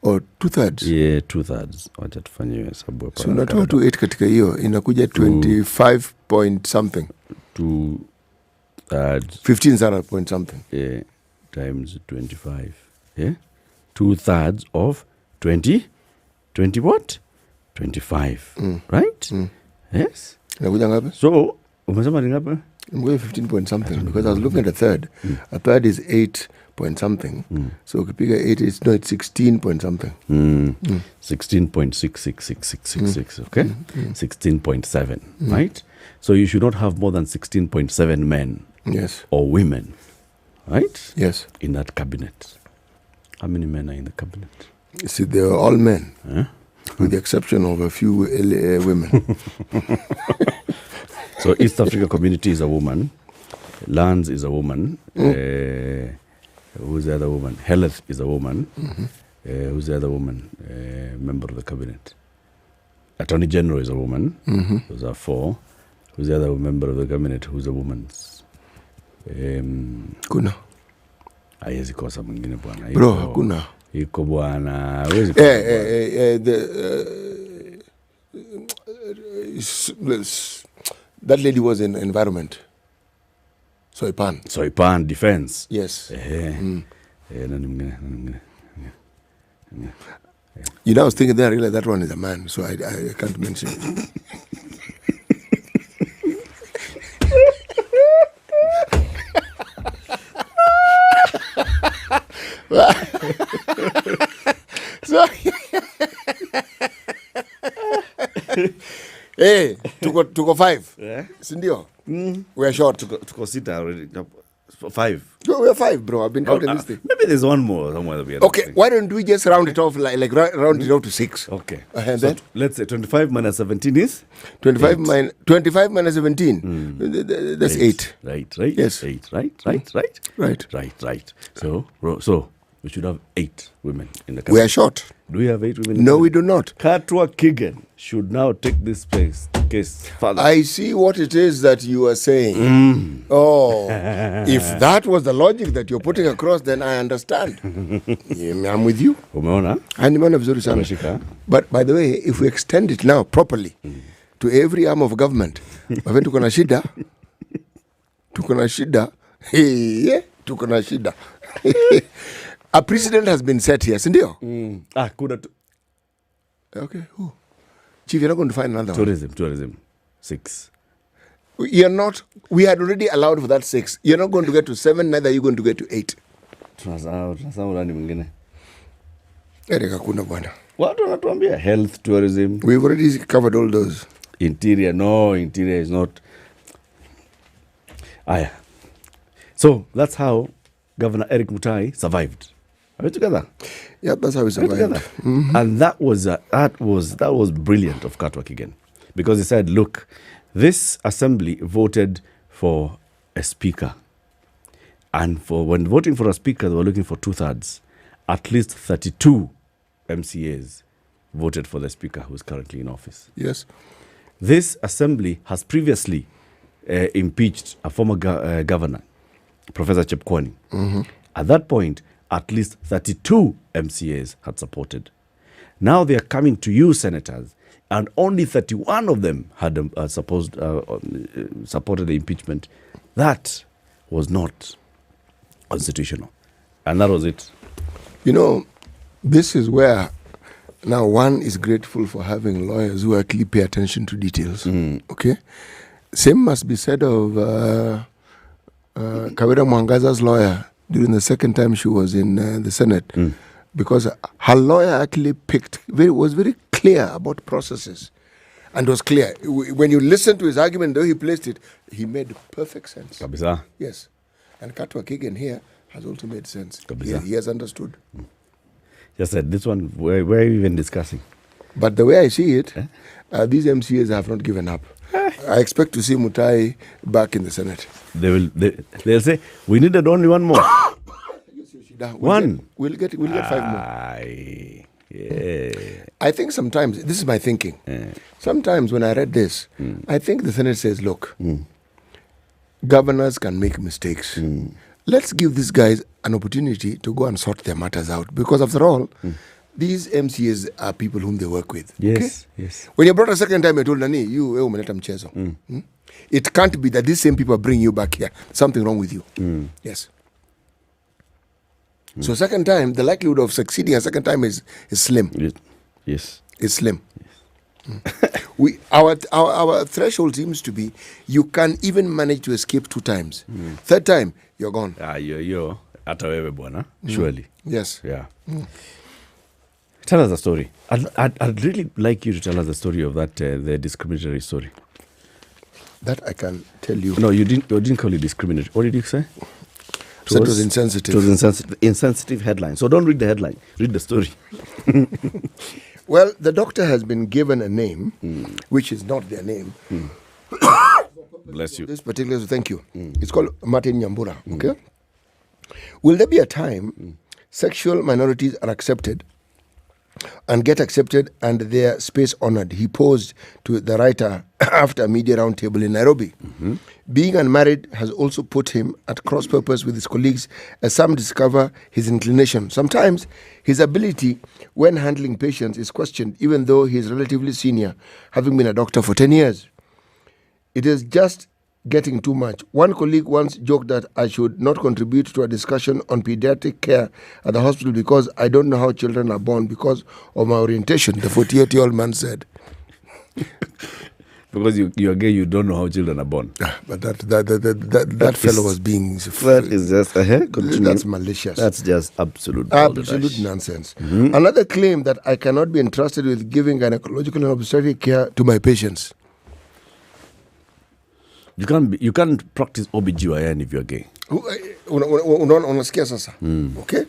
Or 2/3? Yeah, 2/3. Wacha tufanye hesabu hapa. So unatoa tu 8 katika hiyo inakuja 25 point something. 15 zara point something. Yeah, times 25. Yeah? 2/3 of 20 what? 25. Right? Yes. Inakuja ngapi? So, umesema ni ngapi? I'm going 15 point something because I was looking at a third. A third is 8 point something. So ukipiga 8, it's 16 point something. 16.66666, okay? 16.7, right? So you should not have more than 16.7 men. Yes. Or women, right? Yes. In that cabinet. How many men are in the cabinet? You see, they are all men, with the exception of a few women. So East Africa Community is a woman. Lands is a woman. Who's the other woman? Health is a woman. Who's the other woman? Member of the cabinet. Attorney General is a woman. Those are 4. Who's the other member of the cabinet? Who's a woman? Kuna. Haiwezi kosa mwingine bwana. Bro, hakuna. Iko bwana. Haiwezi that lady was in environment. Soipan defense. Yes. You know, I was thinking then I realized that one is a man, so I can't mention it. So, hey, tuko 5. Yeah. Sindio? We are short. Tuko sita already. 5. No, we are 5, bro. I've been counting this thing. Maybe there's one more somewhere that we are Okay, why don't we just round it off round it off to 6? Okay. And So then let's say 25 minus 17 is 25 minus 17. That's 8. Right. Yes. 8. Right. So we should have 8 women in the country. We are short. Do we have 8 women? In No, the we do not. Katwa Kigen should now take this case further. I see what it is that you are saying. Oh, if that was the logic that you're putting across, then I understand. I'm with you. Umeona? Nimeona vizuri sana. But by the way, if we extend it now properly to every arm of government, maana tuko na shida. Tuko na shida. A precedent has been set here, sindio? Okay, who? Chief, you're not going to find another Tourism. 6. We had already allowed for that 6. You're not going to get to 7, neither are you going to get to 8. Tunasahau nani mwingine? Erika kuna bwana. Watu wanatuambia health, tourism. We've already covered all those. Interior is not. Aya. So that's how Governor Eric Mutai survived. Are we together? Yeah, that's how we survived. Mm-hmm. And that was brilliant of Katwa Kigen, because he said, look, this assembly voted for a speaker, and when voting for a speaker, they were looking for 2/3. At least 32 MCAs voted for the speaker who's currently in office. Yes. This assembly has previously impeached a former governor, Professor Chepkwony. Mm-hmm. At that point, at least 32 MCAs had supported. Now they are coming to you, senators, and only 31 of them had supported the impeachment. That was not constitutional. And that was it. You know, this is where now one is grateful for having lawyers who actually pay attention to details. Okay? Same must be said of Kawira Mwangaza's lawyer during the second time she was in the Senate, because her lawyer actually was very clear about processes, and was clear. When you listen to his argument, though he placed it, he made perfect sense. Kabisa. Yes. And Katwa Kigen here has also made sense. Kabisa. He has understood. Just said, this one, where are we even discussing? But the way I see it, these MCAs have not given up. I expect to see Mutai back in the Senate. They'll say, we needed only one more. We'll get 5 more. Yeah. I think sometimes, this is my thinking. Sometimes when I read this, I think the Senate says, look, governors can make mistakes. Let's give these guys an opportunity to go and sort their matters out. Because after all, these MCAs are people whom they work with. Yes, okay? yes. When you brought a second time, I told Nani, you umeleta mchezo. It can't be that these same people bring you back here. Something wrong with you. Yes. So second time, the likelihood of succeeding a second time is slim. Yes. It's slim. Yes. Our threshold seems to be you can even manage to escape 2 times. Third time, you're gone. You're hata wewe bwana. Surely. Yes. Yeah. Tell us a story. I'd really like you to tell us the story of that the discriminatory story. That I can tell you. No, you didn't call it discriminatory. What did you say? It was insensitive. It was insensitive headline. So don't read the headline. Read the story. Well, the doctor has been given a name, which is not their name. Bless you. This particular, thank you. It's called Martin Nyambura. Okay. Will there be a time sexual minorities are accepted and get accepted and their space honored? He posed to the writer after a media roundtable in Nairobi. Being unmarried has also put him at cross purpose with his colleagues as some discover his inclination. Sometimes his ability when handling patients is questioned, even though he is relatively senior, having been a doctor for 10 years. It is just getting too much. One colleague once joked that I should not contribute to a discussion on pediatric care at the hospital because I don't know how children are born because of my orientation, the 48-year-old man said. Because you're gay, you don't know how children are born. But that fellow was being... That is just... That's malicious. That's just absolute nonsense. Mm-hmm. Another claim that I cannot be entrusted with giving gynecological and obstetric care to my patients. You can't practice OBGYN if you're gay. Unasikia sasa. Okay?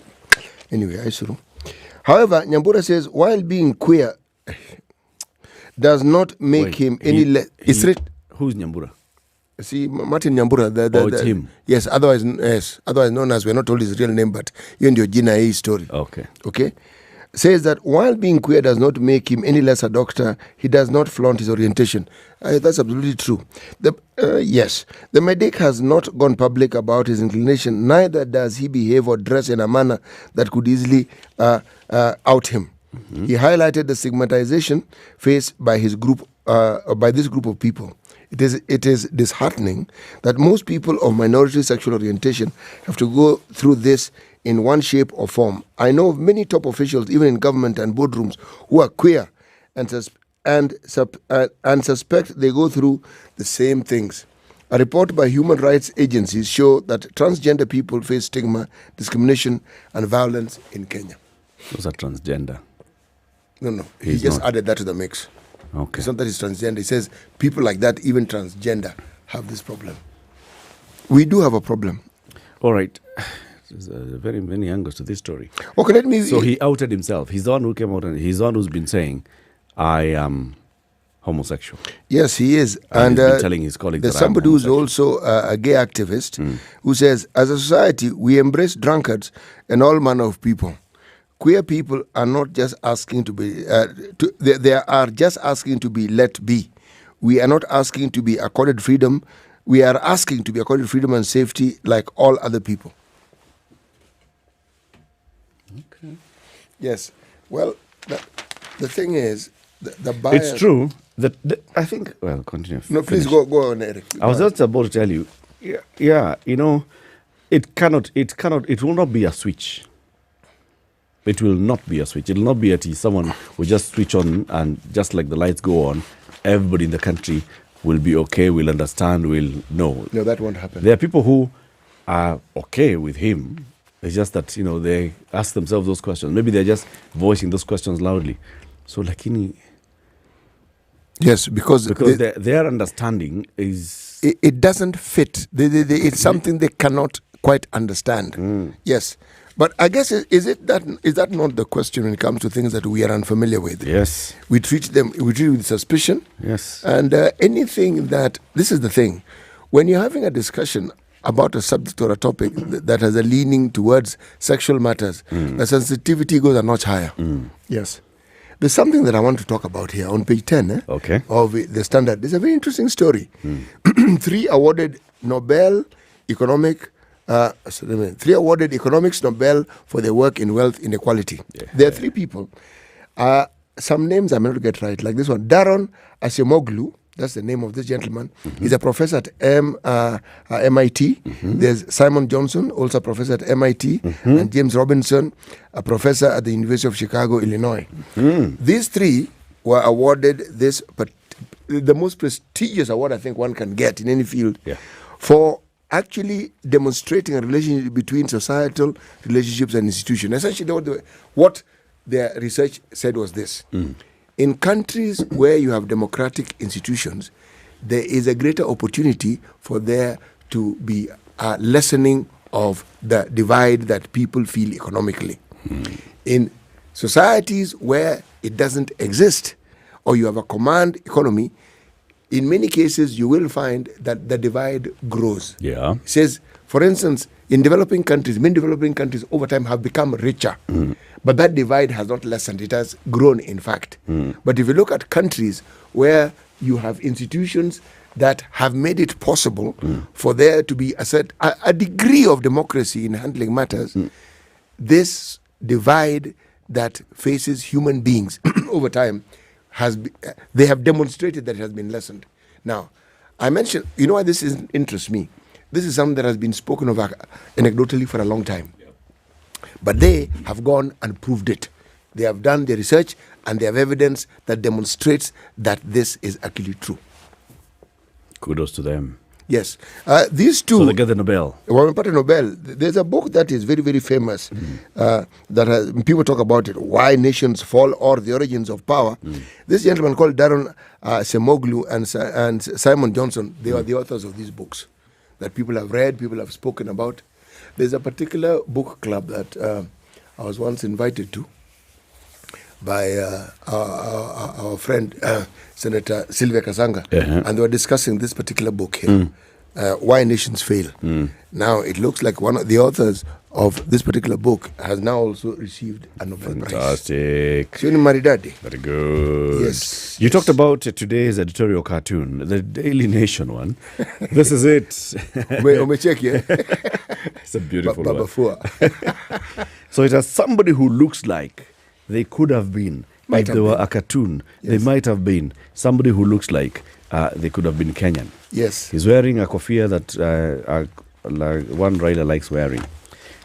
Anyway, Aisuru. However, Nyambura says, while being queer does not make him any less... Who's Nyambura? See, Martin Nyambura. It's him. Yes, otherwise known as, we're not told his real name, but you and your Gina A story. Okay? Says that while being queer does not make him any less a doctor, he does not flaunt his orientation. That's absolutely true. Yes, the medic has not gone public about his inclination, neither does he behave or dress in a manner that could easily out him. Mm-hmm. He highlighted the stigmatization faced by his group, by this group of people. It is disheartening that most people of minority sexual orientation have to go through this in one shape or form. I know of many top officials, even in government and boardrooms, who are queer and suspect they go through the same things. A report by human rights agencies show that transgender people face stigma, discrimination, and violence in Kenya. Those are transgender. No. He just added that to the mix. Okay. It's not that he's transgender. He says people like that, even transgender, have this problem. We do have a problem. All right. There's very many angles to this story. Okay, let me... So he outed himself. He's the one who came out and he's the one who's been saying, I am homosexual. Yes, he is. And he's been telling his colleagues there's somebody who's also a gay activist who says, as a society, we embrace drunkards and all manner of people. Queer people are not just asking to be, they are just asking to be let be. We are not asking to be accorded freedom. We are asking to be accorded freedom and safety like all other people. Okay. Yes. Well, the thing is, the bias... It's true that I think... Well, continue. No, please go on, Eric. I was just about to tell you, it will not be a switch. It will not be a switch. It will not be someone will just switch on and just like the lights go on, everybody in the country will be okay, will understand, will know. No, that won't happen. There are people who are okay with him. It's just that, they ask themselves those questions. Maybe they're just voicing those questions loudly. So, yes, because their understanding is... It doesn't fit. It's something they cannot quite understand. Yes. But I guess, is that not the question when it comes to things that we are unfamiliar with? Yes. We treat with suspicion. Yes. And anything that... This is the thing. When you're having a discussion about a subject or a topic that has a leaning towards sexual matters, the sensitivity goes a notch higher. Yes. There's something that I want to talk about here on page 10 of the Standard. There's a very interesting story. 3 awarded Nobel Economics Nobel for their work in wealth inequality. Yeah. There are 3 people. Some names I'm not to get right, like this one. Daron Acemoglu, that's the name of this gentleman. He's a professor at MIT. There's Simon Johnson, also a professor at MIT, and James Robinson, a professor at the University of Chicago, Illinois. These 3 were awarded the most prestigious award I think one can get in any field for actually demonstrating a relationship between societal relationships and institutions. Essentially, what their research said was this. In countries where you have democratic institutions, there is a greater opportunity for there to be a lessening of the divide that people feel economically. In societies where it doesn't exist, or you have a command economy, in many cases, you will find that the divide grows. Yeah. It says, for instance, in developing countries, many developing countries over time have become richer. But that divide has not lessened. It has grown, in fact. But if you look at countries where you have institutions that have made it possible for there to be a degree of democracy in handling matters, this divide that faces human beings over time, they have demonstrated that it has been lessened. Now, I mentioned, you know why this interests me? This is something that has been spoken of anecdotally for a long time. But they have gone and proved it. They have done the research and they have evidence that demonstrates that this is actually true. Kudos to them. Yes. These two... So they get the Nobel. Well, we got a Nobel. There's a book that is very, very famous that people talk about it, Why Nations Fall or the Origins of Power. This gentleman called Darren Semoglu and Simon Johnson, they are the authors of these books that people have read, people have spoken about. There's a particular book club that I was once invited to by our friend Senator Sylvia Kasanga, and they were discussing this particular book here, Why Nations Fail. Now, it looks like one of the authors of this particular book has now also received a Nobel Prize. Fantastic. Maridadi. Very good. Yes. You talked about today's editorial cartoon, the Daily Nation one. This is it. It's a beautiful one. So it has somebody who looks like they could have been, if they were a cartoon, they might have been somebody who looks like they could have been Kenyan. Yes. He's wearing a kofia that like one Raila likes wearing.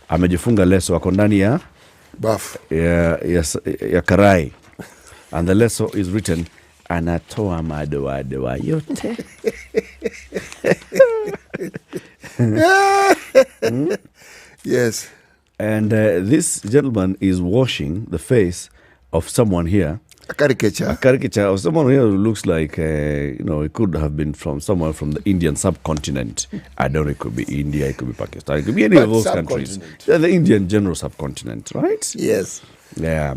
Amejifunga leso, ako ndani ya buff ya karai. And the leso is written, anatoa madoa yote. Yes. And this gentleman is washing the face of someone here. A caricature. A caricature of someone here who looks like, it could have been from someone from the Indian subcontinent. I don't know, it could be India, it could be Pakistan, it could be any of those countries. Yeah, the Indian general subcontinent, right? Yes. Yeah.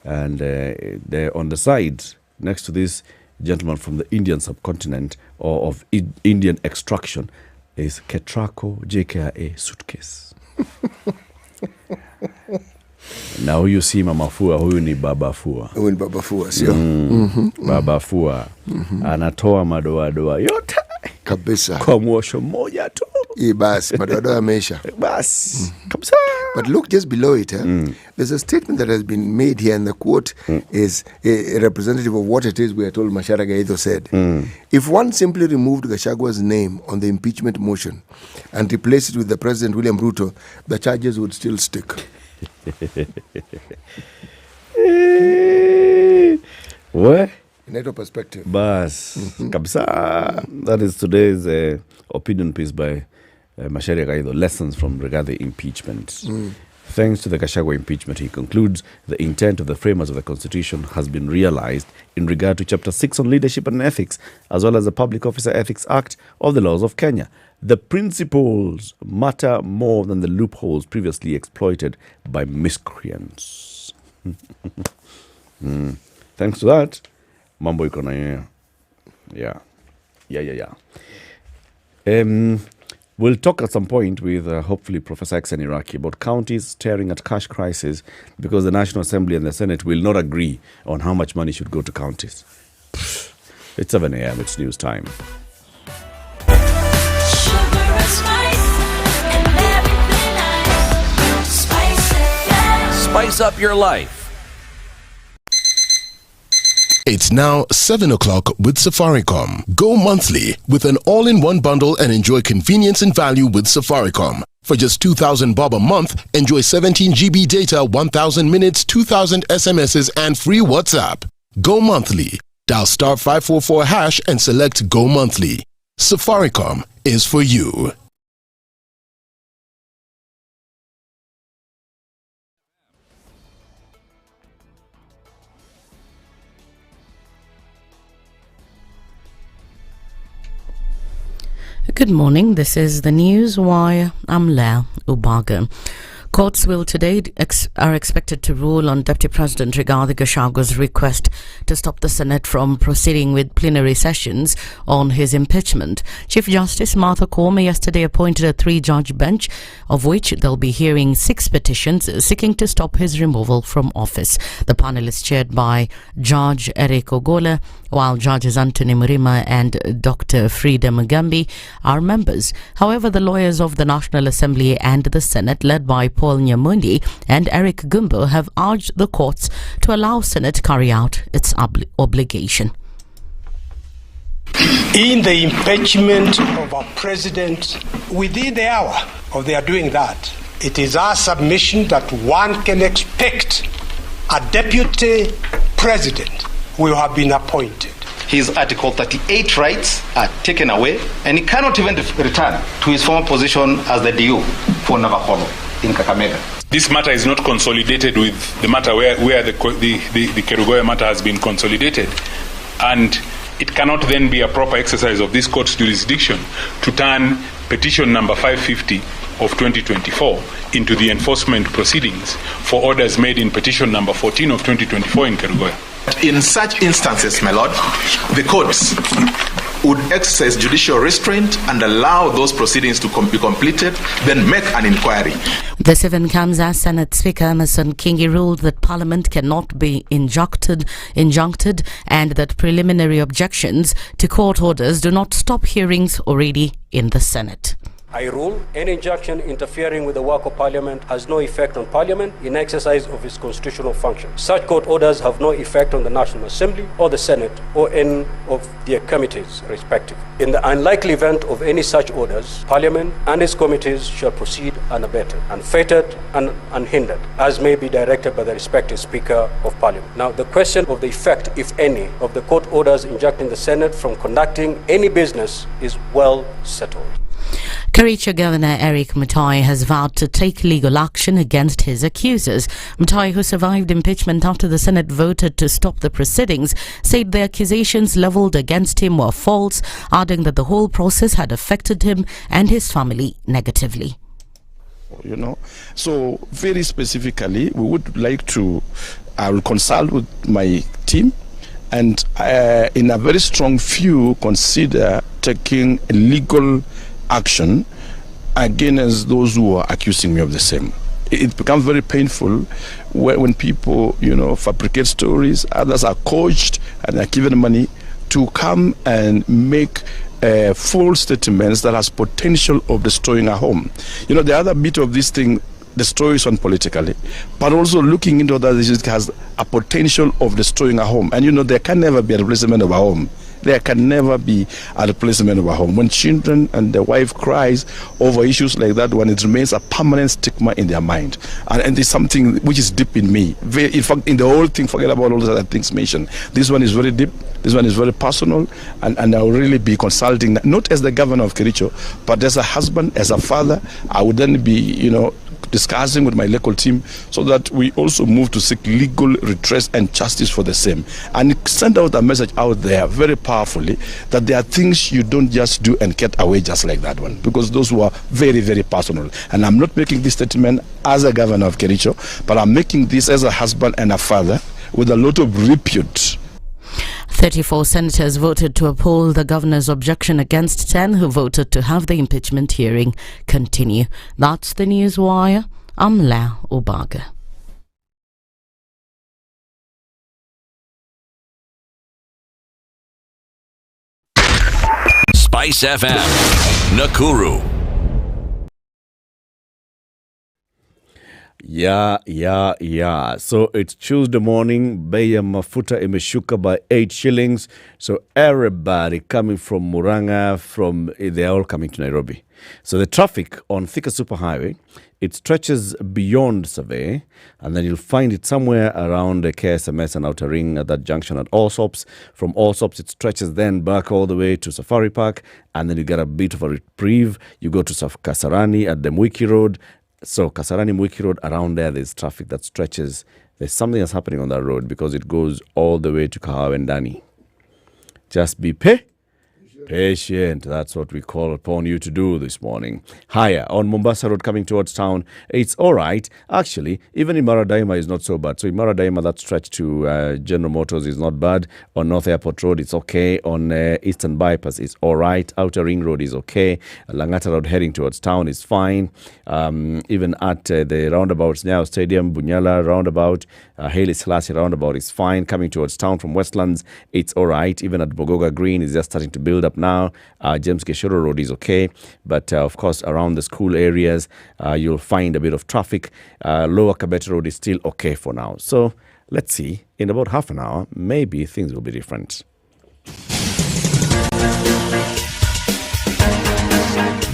And there on the side, next to this gentleman from the Indian subcontinent or of Indian extraction, is Ketraco JKA suitcase. Now you see Mama Fua, huyu ni Baba Fua. Huyu ni Baba Fua, sio? Baba Fua. Anatoa madoa yote. Kabisa. Kwa mwosho moja tu. Basi, madoa yameisha. Basi. Kabisa. But look just below it. There's a statement that has been made here, and the quote is a representative of what it is we are told Mashara Gaido said. If one simply removed Gachagwa's name on the impeachment motion and replaced it with the President William Ruto, the charges would still stick. What? Inaitwa perspective. Bas. Kabisa. That is today's opinion piece by Macharia Gaido, Lessons from Regarding Impeachment. Thanks to the Gachagua impeachment, he concludes, the intent of the framers of the Constitution has been realized in regard to Chapter 6 on leadership and ethics, as well as the Public Officer Ethics Act of the laws of Kenya. The principles matter more than the loopholes previously exploited by miscreants. Thanks to that, mambo iko na yeah. We'll talk at some point with hopefully Professor X and Iraqi about counties staring at cash crisis because the National Assembly and the Senate will not agree on how much money should go to counties. It's 7 a.m. It's news time. Spice up your life. It's now 7 o'clock with Safaricom. Go monthly with an all-in-one bundle and enjoy convenience and value with Safaricom. For just 2,000 bob a month, enjoy 17 GB data, 1,000 minutes, 2,000 SMSs, and free WhatsApp. Go monthly. Dial *544# and select Go monthly. Safaricom is for you. Good morning. This is the News Wire. I'm Lea Ubaga. Courts will today are expected to rule on Deputy President Rigathi Gachagwa's request to stop the Senate from proceeding with plenary sessions on his impeachment. Chief Justice Martha Koome yesterday appointed a 3-judge bench, of which they'll be hearing 6 petitions seeking to stop his removal from office. The panel is chaired by Judge Eric Ogola, while Judges Anthony Murima and Dr. Frida Mugambi are members. However, the lawyers of the National Assembly and the Senate, led by Paul Nyamundi and Eric Gumbo, have urged the courts to allow Senate carry out its obligation. in the impeachment of our president within the hour of their doing that. It is our submission that one can expect a deputy president will have been appointed. His Article 38 rights are taken away, and he cannot even return to his former position as the DU for Navakholo in Kakamega. This matter is not consolidated with the matter where the Kerugoya matter has been consolidated, and it cannot then be a proper exercise of this court's jurisdiction to turn petition number 550 of 2024 into the enforcement proceedings for orders made in petition number 14 of 2024 in Kerugoya. In such instances, my lord, the courts would exercise judicial restraint and allow those proceedings to be completed, then make an inquiry. This event comes as Senate Speaker Emerson Kingi ruled that Parliament cannot be injuncted and that preliminary objections to court orders do not stop hearings already in the Senate. I rule any injunction interfering with the work of Parliament has no effect on Parliament in exercise of its constitutional function. Such court orders have no effect on the National Assembly or the Senate or any of their committees respectively. In the unlikely event of any such orders, Parliament and its committees shall proceed unabated, unfettered and unhindered, as may be directed by the respective Speaker of Parliament. Now, the question of the effect, if any, of the court orders injuncting the Senate from conducting any business is well settled. Kericho Governor Eric Mutai has vowed to take legal action against his accusers. Mutai, who survived impeachment after the Senate voted to stop the proceedings, said the accusations levelled against him were false, adding that the whole process had affected him and his family negatively. So very specifically, we would like to I will consult with my team and in a very strong view consider taking legal action against those who are accusing me of the same. It becomes very painful when people, fabricate stories. Others are coached and are given money to come and make false statements that has potential of destroying a home. The other bit of this thing destroys one politically, but also looking into that it has a potential of destroying a home. And there can never be a replacement of a home. There can never be a replacement of a home. When children and the wife cries over issues like that, when it remains a permanent stigma in their mind. And it's something which is deep in me. In fact, in the whole thing, forget about all the other things mentioned. This one is very deep. This one is very personal. And I will really be consulting, not as the governor of Kericho, but as a husband, as a father. I would then be, discussing with my local team so that we also move to seek legal redress and justice for the same, and send out a message out there very powerfully that there are things you don't just do and get away just like that one, because those were very, very personal. And I'm not making this statement as a governor of Kericho, but I'm making this as a husband and a father with a lot of repute. 34 senators voted to uphold the governor's objection against 10 who voted to have the impeachment hearing continue. That's the news wire. I'm La Ubaga. SpiceFM, Nakuru. Yeah. So it's Tuesday morning. Bei ya mafuta imeshuka by 8 shillings. So everybody coming from Muranga, they're all coming to Nairobi. So the traffic on Thika Superhighway, it stretches beyond Survey, and then you'll find it somewhere around the KSMS and Outer Ring at that junction at Allsops. From Allsops, it stretches then back all the way to Safari Park, and then you get a bit of a reprieve. You go to Kasarani at the Mwiki Road. So Kasarani Mwiki Road, around there's traffic that stretches. There's something that's happening on that road because it goes all the way to Kahawendani. Just be patient. That's what we call upon you to do this morning. Higher on Mombasa Road coming towards town, it's all right. Actually, even in Maradaima is not so bad. So in Maradaima, that stretch to General Motors is not bad. On North Airport Road, it's okay. On Eastern Bypass, it's all right. Outer Ring Road is okay. Langata Road heading towards town is fine. Even at the roundabouts now, Stadium, Bunyala roundabout, Haile Selassie roundabout is fine. Coming towards town from Westlands, it's all right. Even at Bogoga Green, it's just starting to build up now. James Geshoro Road is okay, but of course around the school areas you'll find a bit of traffic. Lower Kabete Road is still okay for now. So let's see, in about half an hour maybe things will be different.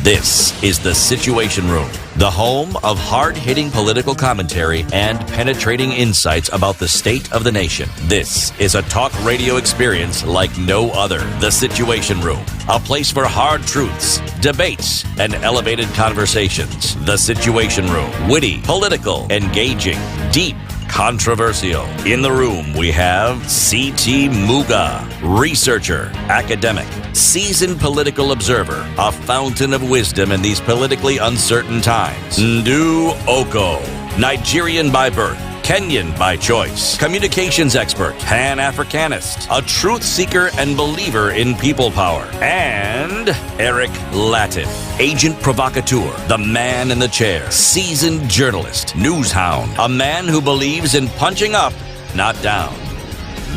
This is The Situation Room, the home of hard-hitting political commentary and penetrating insights about the state of the nation. This is a talk radio experience like no other. The Situation Room, a place for hard truths, debates, and elevated conversations. The Situation Room, witty, political, engaging, deep, controversial. In the room, we have C.T. Muga, researcher, academic, seasoned political observer, a fountain of wisdom in these politically uncertain times. Ndu Okoh, Nigerian by birth, Kenyan by choice, communications expert, Pan-Africanist, a truth seeker and believer in people power, and Eric Latiff, agent provocateur, the man in the chair, seasoned journalist, news hound, a man who believes in punching up, not down.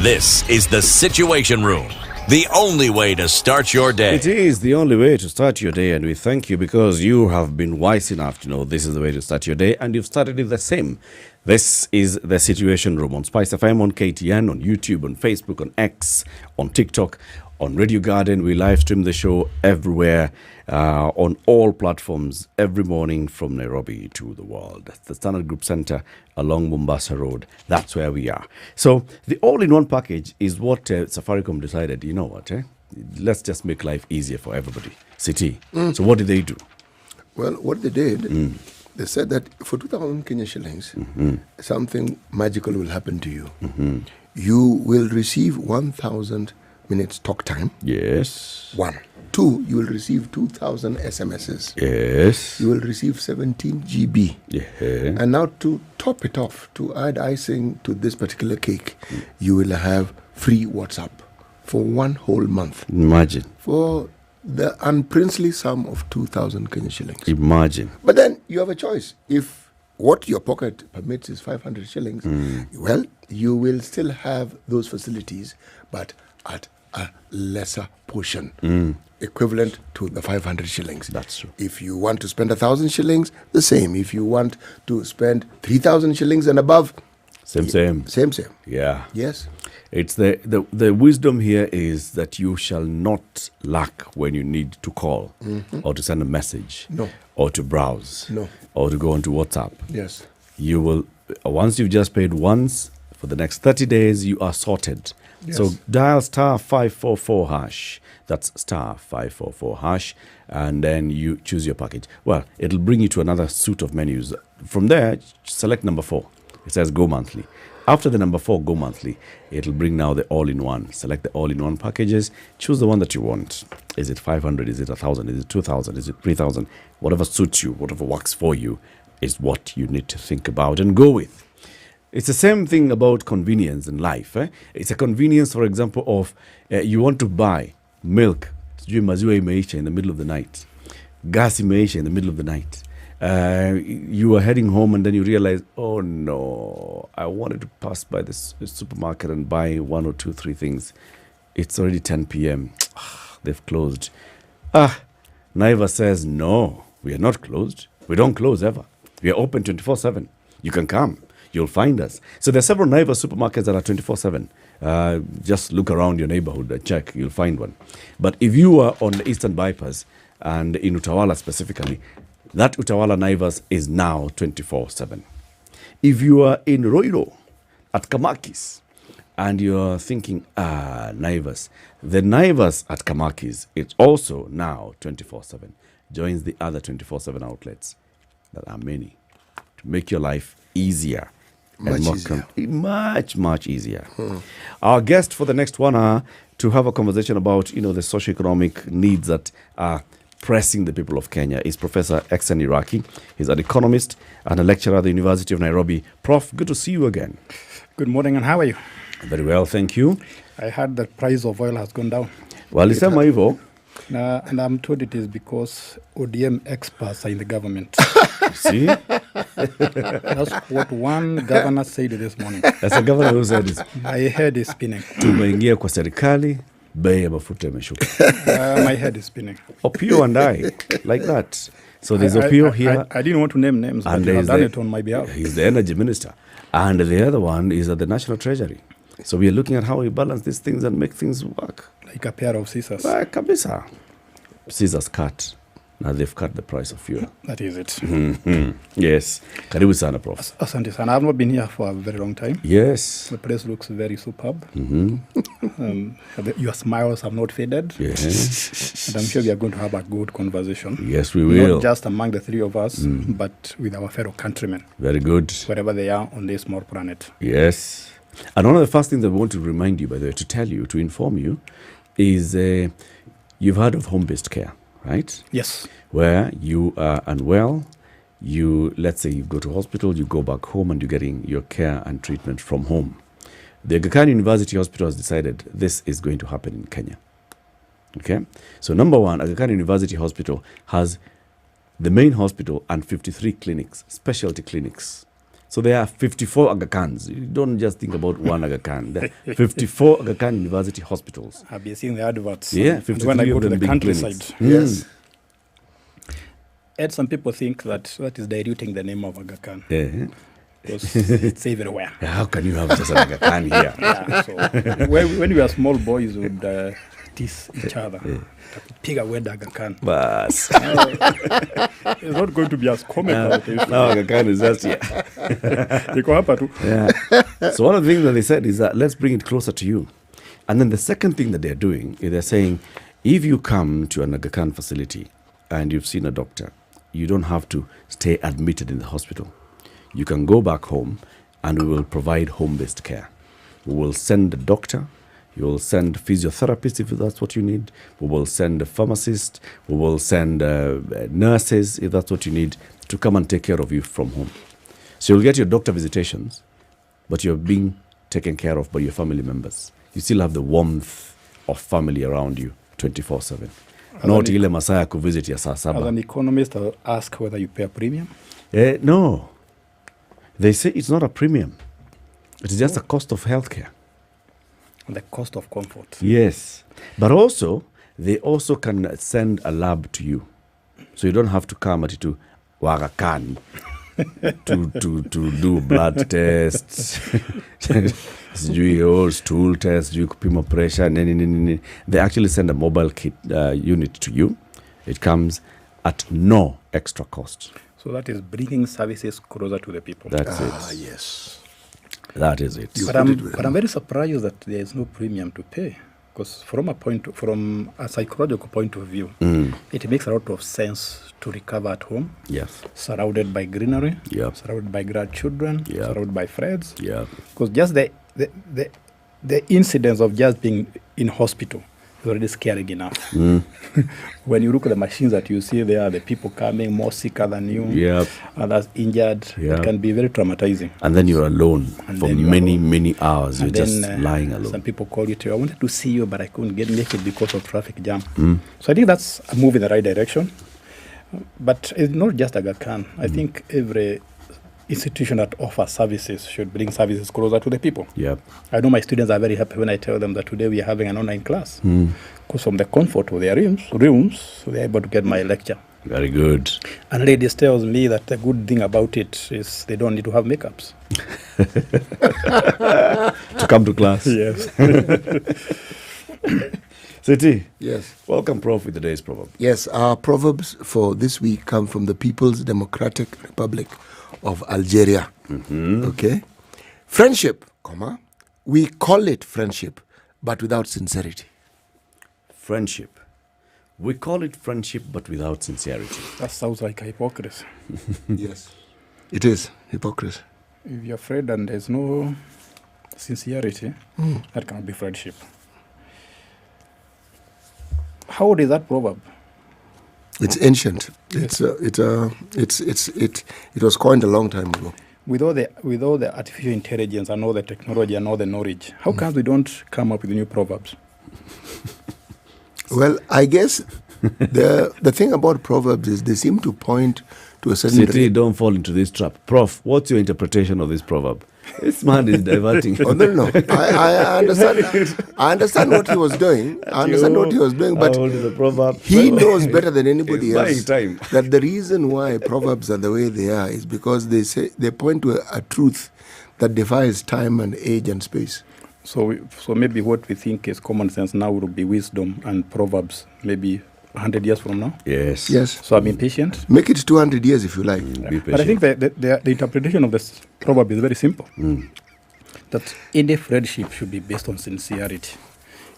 This is The Situation Room, the only way to start your day. It is the only way to start your day, and we thank you because you have been wise enough to know this is the way to start your day, and you've started it the same. This is The Situation Room on SpiceFM, on KTN, on YouTube, on Facebook, on X, on TikTok, on Radio Garden. We live stream the show everywhere, on all platforms, every morning from Nairobi to the world. That's the Standard Group Center along Mombasa Road. That's where we are. So the all-in-one package is what Safaricom decided. You know what? Let's just make life easier for everybody. City. So what did they do? Well, what they did... They said that for 2,000 Kenya shillings, something magical will happen to you. You will receive 1,000 minutes talk time. Yes. 1. 2, you will receive 2,000 SMSs. Yes. You will receive 17 GB. Yeah. And now to top it off, to add icing to this particular cake, you will have free WhatsApp for 1 whole month. Imagine. For the unprincely sum of 2,000 Kenya shillings. Imagine. But then you have a choice. If what your pocket permits is 500 shillings, well, you will still have those facilities, but at a lesser portion, equivalent to the 500 shillings. That's true. If you want to spend 1,000 shillings, the same. If you want to spend 3,000 shillings and above, Same. Yeah. Yes. It's the wisdom here is that you shall not lack when you need to call or to send a message or to browse or to go onto WhatsApp. Yes. You will, once you've just paid once, for the next 30 days, you are sorted. Yes. So dial *544#. That's *544#, and then you choose your package. Well, it'll bring you to another suite of menus. From there, select number 4. It says go monthly. After the number 4, go monthly, it'll bring now the all-in-one. Select the all-in-one packages. Choose the one that you want. Is it 500? Is it 1,000? Is it 2,000? Is it 3,000? Whatever suits you, whatever works for you is what you need to think about and go with. It's the same thing about convenience in life. It's a convenience, for example, of you want to buy milk. Maziwa imeisha in the middle of the night. Gas imeisha in the middle of the night. You are heading home and then you realize, oh no, I wanted to pass by this supermarket and buy 1 or 2, 3 things. It's already 10 p.m. They've closed. Naiva says, no, we are not closed. We don't close ever. We are open 24/7. You can come. You'll find us. So there are several Naiva supermarkets that are 24/7. Just look around your neighborhood and check. You'll find one. But if you are on the Eastern Bypass and in Utawala specifically, that Utawala Naivas is now 24/7. If you are in Roiro at Kamakis and you're thinking, Naivas, the Naivas at Kamakis, it's also now 24/7. Joins the other 24/7 outlets that are many to make your life easier. Much easier. Our guest for the next 1 hour to have a conversation about, the socioeconomic needs that are pressing the people of Kenya is Professor Exen Iraqi. He's an economist and a lecturer at the University of Nairobi. Prof, good to see you again. Good morning, and how are you? Very well, thank you. I heard the price of oil has gone down. Well, it's hivyo. And I'm told it is because ODM experts are in the government. See? That's what one governor said this morning. That's a governor who said this. My head is spinning. Tumeingia kwa serikali, bei ya mafuta imeshuka. My head is spinning. Opio and I, like that. So there's Opio here. I didn't want to name names, but you have done it on my behalf. He's the energy minister. And the other one is at the National Treasury. So we are looking at how we balance these things and make things work. Like a pair of scissors. Kabisa. Scissors cut. Now they've cut the price of fuel. That is it. Yes. Karibu sana, Prof. Asante sana. I've not been here for a very long time. Yes. The place looks very superb. Your smiles have not faded. Yes. And I'm sure we are going to have a good conversation. Yes, we will. Not just among the three of us, but with our fellow countrymen. Very good. Wherever they are on this small planet. Yes. And one of the first things I want to remind you, by the way, to tell you, to inform you, is you've heard of home-based care, right? Yes. Where you are unwell, let's say you go to hospital, you go back home and you're getting your care and treatment from home. The Aga Khan University Hospital has decided this is going to happen in Kenya. Okay? So number one, Aga Khan University Hospital has the main hospital and 53 clinics, specialty clinics. So there are 54 Aga Khans. You don't just think about one Aga Khan. There are 54 Aga Khan University hospitals. I've been seeing the adverts. Yeah, 53 when I go to the countryside. Yes. And some people think that is diluting the name of Aga Khan. Yeah. Because it's everywhere. How can you have just an Aga Khan here? Yeah, so when we were small boys, we would tease each other. Piga word Aga Khan. Bas. It's not going to be as comical as it is. No, Aga Khan is just here. Yeah. So one of the things that they said is that let's bring it closer to you. And then the second thing that they're doing is they're saying, if you come to an Aga Khan facility and you've seen a doctor, you don't have to stay admitted in the hospital. You can go back home and we will provide home-based care. We will send the doctor. You will send physiotherapists if that's what you need. We will send a pharmacist. We will send nurses if that's what you need to come and take care of you from home. So you'll get your doctor visitations, but you're being taken care of by your family members. You still have the warmth of family around you 24/7. Not ile masaa ya kuvisit ya saa saba. As an economist, I'll ask whether you pay a premium. No. They say it's not a premium. It's just a cost of healthcare. The cost of comfort. Yes. But also, they also can send a lab to you. So you don't have to come at it to Wagakani to do blood tests, stool tests, kupima pressure. They actually send a mobile kit unit to you. It comes at no extra cost. So that is bringing services closer to the people. That's it. Yes. That is it. But I'm very surprised that there is no premium to pay. Because from a psychological point of view, it makes a lot of sense to recover at home. Yes. Surrounded by greenery. Yep. Surrounded by grandchildren. Yep. Surrounded by friends. Yeah. Because just the incidence of just being in hospital is already scary enough. When you look at the machines that you see there, the people coming more sicker than you, others injured, it can be very traumatizing. And then you're alone for many hours. You're just lying alone. Some people call you, I wanted to see you, but I couldn't make it because of traffic jam. So I think that's a move in the right direction. But it's not just Aga Khan. I think every institution that offers services should bring services closer to the people. Yep. I know my students are very happy when I tell them that today we are having an online class. Because from the comfort of their rooms, they're able to get my lecture. Very good. And ladies tells me that the good thing about it is they don't need to have makeups. To come to class. Yes. City. Yes. Welcome, Prof, with today's proverb. Yes, our proverbs for this week come from the People's Democratic Republic of Algeria. Okay? Friendship, we call it friendship, but without sincerity. Friendship. We call it friendship, but without sincerity. That sounds like hypocrisy. Yes. It is hypocrisy. If you're afraid and there's no sincerity, that cannot be friendship. How old is that proverb? It's ancient. Yes. It was coined a long time ago. With all the artificial intelligence and all the technology and all the knowledge, how come we don't come up with new proverbs? Well, I guess the thing about proverbs is they seem to point to a certain... City, don't fall into this trap. Prof, what's your interpretation of this proverb? This man is diverting. Oh, no. I understand. I understand what he was doing. But he knows better than anybody else that the reason why proverbs are the way they are is because they point to a truth that defies time and age and space. So maybe what we think is common sense now would be wisdom, and proverbs maybe 100 years from now? Yes. Yes. So I'm impatient. Make it 200 years if you like. But I think the interpretation of this proverb is very simple. That any friendship should be based on sincerity.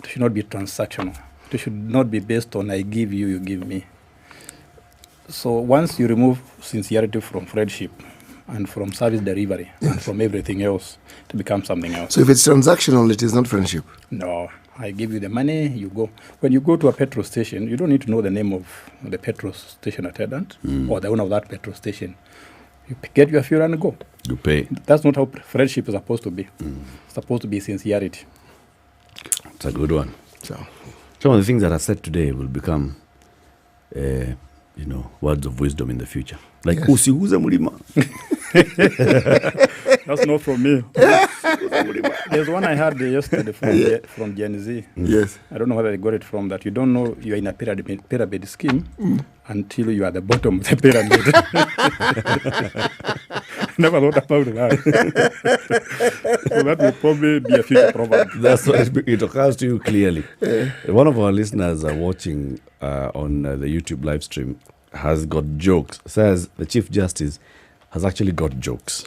It should not be transactional. It should not be based on I give you, you give me. So once you remove sincerity from friendship and from service delivery and from everything else, it becomes something else. So if it's transactional, it is not friendship. No, I give you the money, you go. When you go to a petrol station, you don't need to know the name of the petrol station attendant or the owner of that petrol station. You get your fuel and go. You pay. That's not how friendship is supposed to be. It's supposed to be sincerity. It's a good one. So some of the things that are said today will become, words of wisdom in the future. Like, usiuze mulima. That's not from me. There's one I heard yesterday from Gen Z. Yes. I don't know whether they got it from that. You don't know you're in a pyramid scheme until you are at the bottom of the pyramid. Never thought about that. So that will probably be a future proverb. That's what it occurs to you clearly. One of our listeners watching on the YouTube live stream has got jokes. Says the Chief Justice has actually got jokes.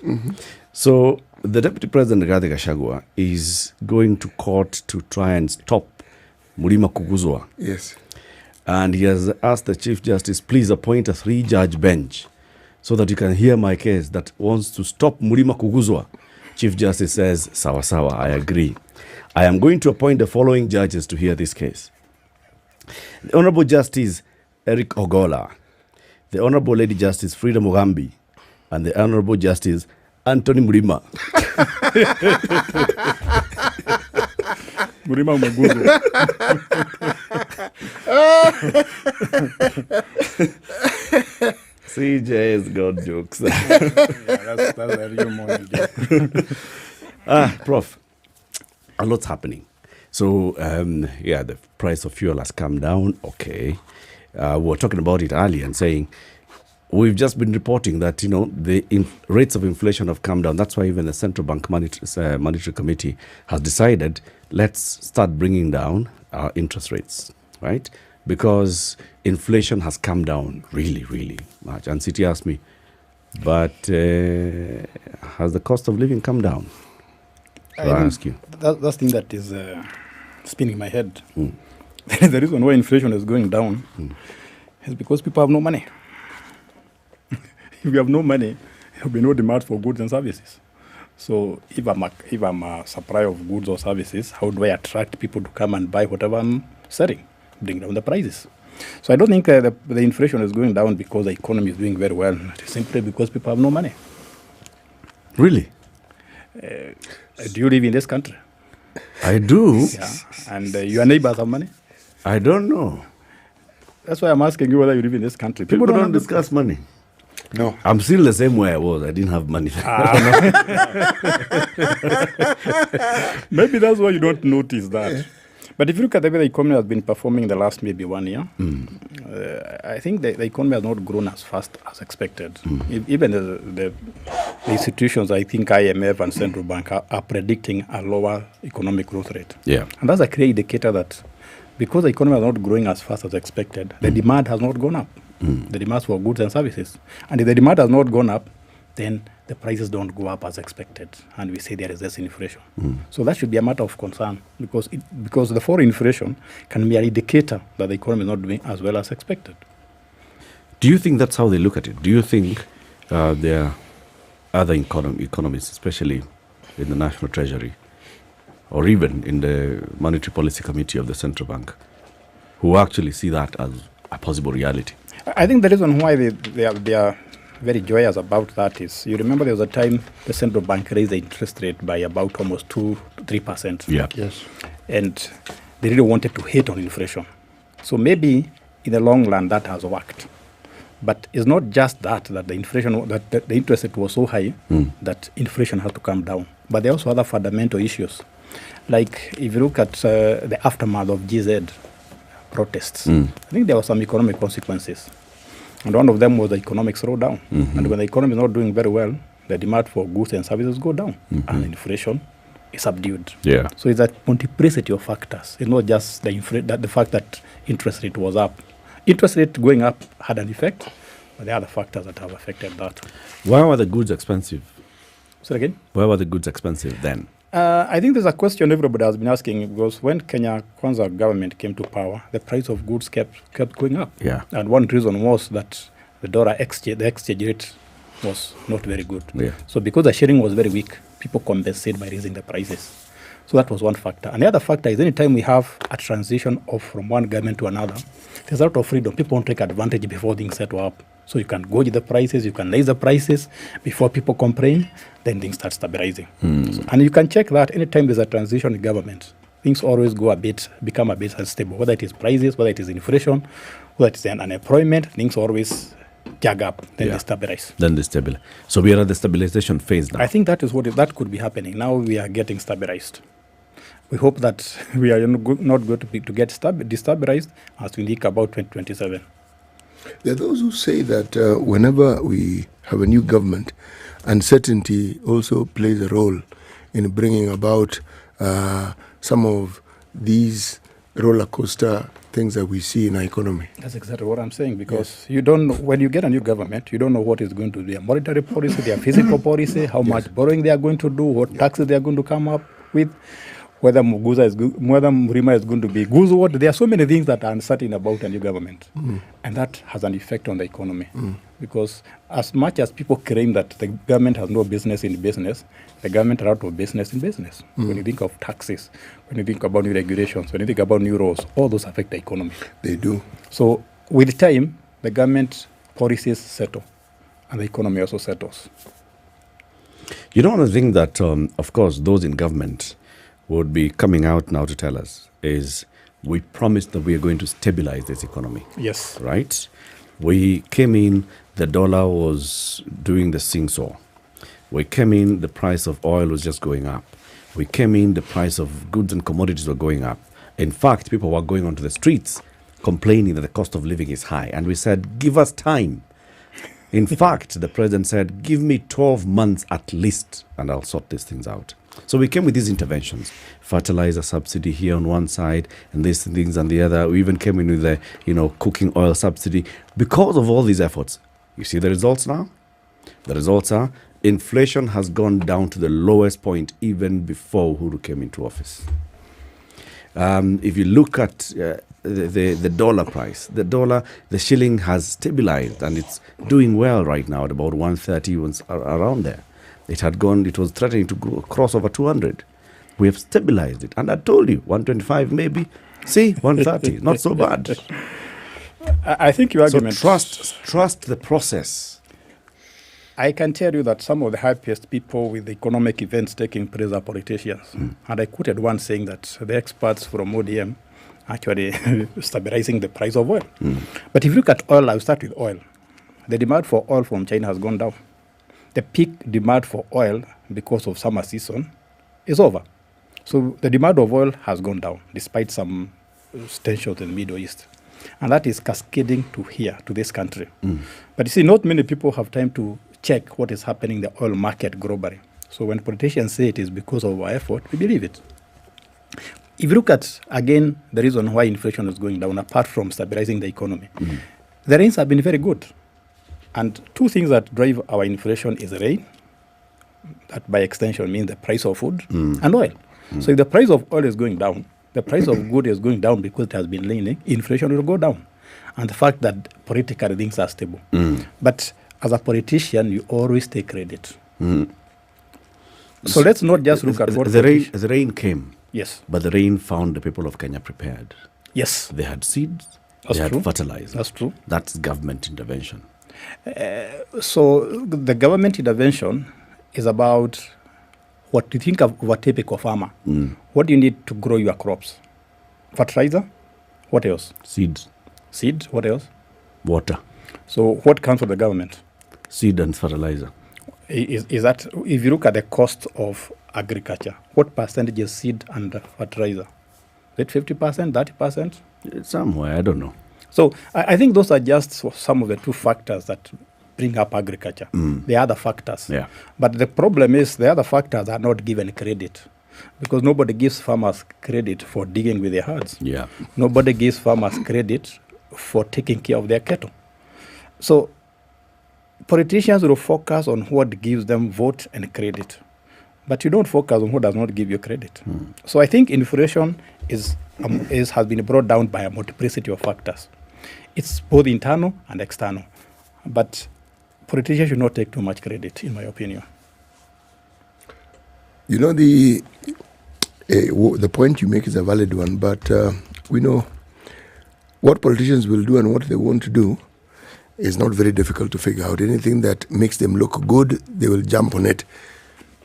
So the Deputy President Rigathi Gachagua is going to court to try and stop Mulima kuguzwa. Yes. And he has asked the Chief Justice, please appoint a 3-judge bench so that you can hear my case that wants to stop Mulima kuguzwa. Chief Justice says, sawa sawa, I agree. I am going to appoint the following judges to hear this case. The Honorable Justice Eric Ogola, the Honorable Lady Justice Frida Mugambi, and the Honorable Justice Anthony Mulima. Mulima umeguzwa. CJ's got jokes. That's a real money joke. Prof, a lot's happening. So, the price of fuel has come down. Okay. We were talking about it earlier and saying, we've just been reporting that, the rates of inflation have come down. That's why even the Central Bank Monetary Committee has decided, let's start bringing down our interest rates, right? Because inflation has come down really, really much. And City asked me, but has the cost of living come down? So I ask you. That's the thing that is spinning my head. The reason why inflation is going down is because people have no money. If you have no money, there will be no demand for goods and services. So if I'm a supplier of goods or services, how do I attract people to come and buy whatever I'm selling? Bring down the prices. So I don't think the inflation is going down because the economy is doing very well. It's simply because people have no money. Really? Do you live in this country? I do. Yeah. And your neighbors have money? I don't know. That's why I'm asking you whether you live in this country. People don't discuss money. No. I'm still the same way I was. I didn't have money. Maybe that's why you don't notice that. But if you look at the way the economy has been performing the last maybe 1 year, I think the economy has not grown as fast as expected. Even the institutions, I think IMF and Central Bank are predicting a lower economic growth rate. Yeah. And that's a clear indicator that because the economy is not growing as fast as expected, the demand has not gone up. The demand for goods and services. And if the demand has not gone up, then the prices don't go up as expected. And we say there is less inflation. So that should be a matter of concern because the foreign inflation can be an indicator that the economy is not doing as well as expected. Do you think that's how they look at it? Do you think there are other economists, especially in the National Treasury, or even in the Monetary Policy Committee of the Central Bank, who actually see that as a possible reality? I think the reason why they are very joyous about that is, you remember there was a time the Central Bank raised the interest rate by about almost 2-3%. Yeah. Yes. And they really wanted to hit on inflation. So maybe in the long run that has worked. But it's not just that the inflation, that the interest rate was so high that inflation had to come down. But there are also other fundamental issues. Like if you look at the aftermath of GZ protests, I think there were some economic consequences. And one of them was the economic slowdown. And when the economy is not doing very well, the demand for goods and services go down. And inflation is subdued. Yeah. So it's a multiplicity of factors. It's not just the fact that interest rate was up. interest rate going up had an effect, but there are other factors that have affected that. Why were the goods expensive? Say again? Why were the goods expensive then? I think there's a question everybody has been asking, because when Kenya Kwanza government came to power, the price of goods kept going up. Yeah. And one reason was that the exchange rate was not very good. Yeah. So because the sharing was very weak, people compensate by raising the prices. So that was one factor. And the other factor is anytime we have a transition from one government to another, there's a lot of freedom. People won't take advantage before things settle up. So you can gauge the prices, you can raise the prices before people complain, then things start stabilizing. So, and you can check that anytime there's a transition in government, things always become a bit unstable. Whether it is prices, whether it is inflation, whether it is unemployment, things always jag up, then they stabilize. Then they stabilize. So we are at the stabilization phase now. I think that is that could be happening. Now we are getting stabilized. We hope that we are not going to get destabilized as we think about 2027. There are those who say that whenever we have a new government, uncertainty also plays a role in bringing about some of these roller coaster things that we see in our economy. That's exactly what I'm saying, because you don't know, when you get a new government, you don't know what is going to be a monetary policy, their fiscal policy, how much borrowing they are going to do, what taxes they are going to come up with, whether Murima is going to be Guzuward. There are so many things that are uncertain about a new government. And that has an effect on the economy. Because as much as people claim that the government has no business in business, the government are out of business in business. When you think of taxes, when you think about new regulations, when you think about new laws, all those affect the economy. They do. So with time, the government policies settle and the economy also settles. You know, one of the things that, of course, those in government would be coming out now to tell us is we promised that we are going to stabilize this economy. Yes. Right? We came in, the dollar was doing the sing-saw. We came in, the price of oil was just going up. We came in, the price of goods and commodities were going up. In fact, people were going onto the streets complaining that the cost of living is high. And we said, give us time. In fact, the president said, give me 12 months at least, and I'll sort these things out. So we came with these interventions, fertilizer subsidy here on one side and these things on the other. We even came in with the, cooking oil subsidy. Because of all these efforts, you see the results now? The results are inflation has gone down to the lowest point even before Uhuru came into office. If you look at the dollar price, the shilling has stabilized and it's doing well right now at about 130, around there. It was threatening to cross over 200. We have stabilized it. And I told you, 125 maybe. See, 130, not so bad. I think your argument... So trust the process. I can tell you that some of the happiest people with economic events taking place are politicians. And I quoted one saying that the experts from ODM actually stabilizing the price of oil. But if you look at oil, I'll start with oil. The demand for oil from China has gone down. The peak demand for oil because of summer season is over. So the demand of oil has gone down despite some tensions in the Middle East. And that is cascading to here, to this country. But you see, not many people have time to check what is happening in the oil market globally. So when politicians say it is because of our effort, we believe it. If you look at, again, the reason why inflation is going down, apart from stabilizing the economy, the rains have been very good. And two things that drive our inflation is rain, that by extension means the price of food, and oil. So if the price of oil is going down, the price of good is going down because it has been leaning, inflation will go down. And the fact that politically things are stable. But as a politician, you always take credit. So let's not just look at what... The rain came. Yes. But the rain found the people of Kenya prepared. Yes. They had seeds. That's they true. had fertilizer. That's true. That's government intervention. So the government intervention is about what you think of a typical farmer. What do you need to grow your crops? Fertilizer? What else? Seeds. Seed? What else? Water. So what comes from the government? Seed and fertilizer. Is that, if you look at the cost of agriculture, what percentage is seed and fertilizer? Is it 50%, 30%? Somewhere, I don't know. So I think those are just some of the two factors that bring up agriculture. The other factors. Yeah. But the problem is the other factors are not given credit because nobody gives farmers credit for digging with their hands. Yeah. Nobody gives farmers credit for taking care of their cattle. So politicians will focus on what gives them vote and credit, but you don't focus on what does not give you credit. So I think inflation has been brought down by a multiplicity of factors. It's both internal and external, but politicians should not take too much credit, in my opinion. You know, the point you make is a valid one, but we know what politicians will do and what they won't do is not very difficult to figure out. Anything that makes them look good, they will jump on it.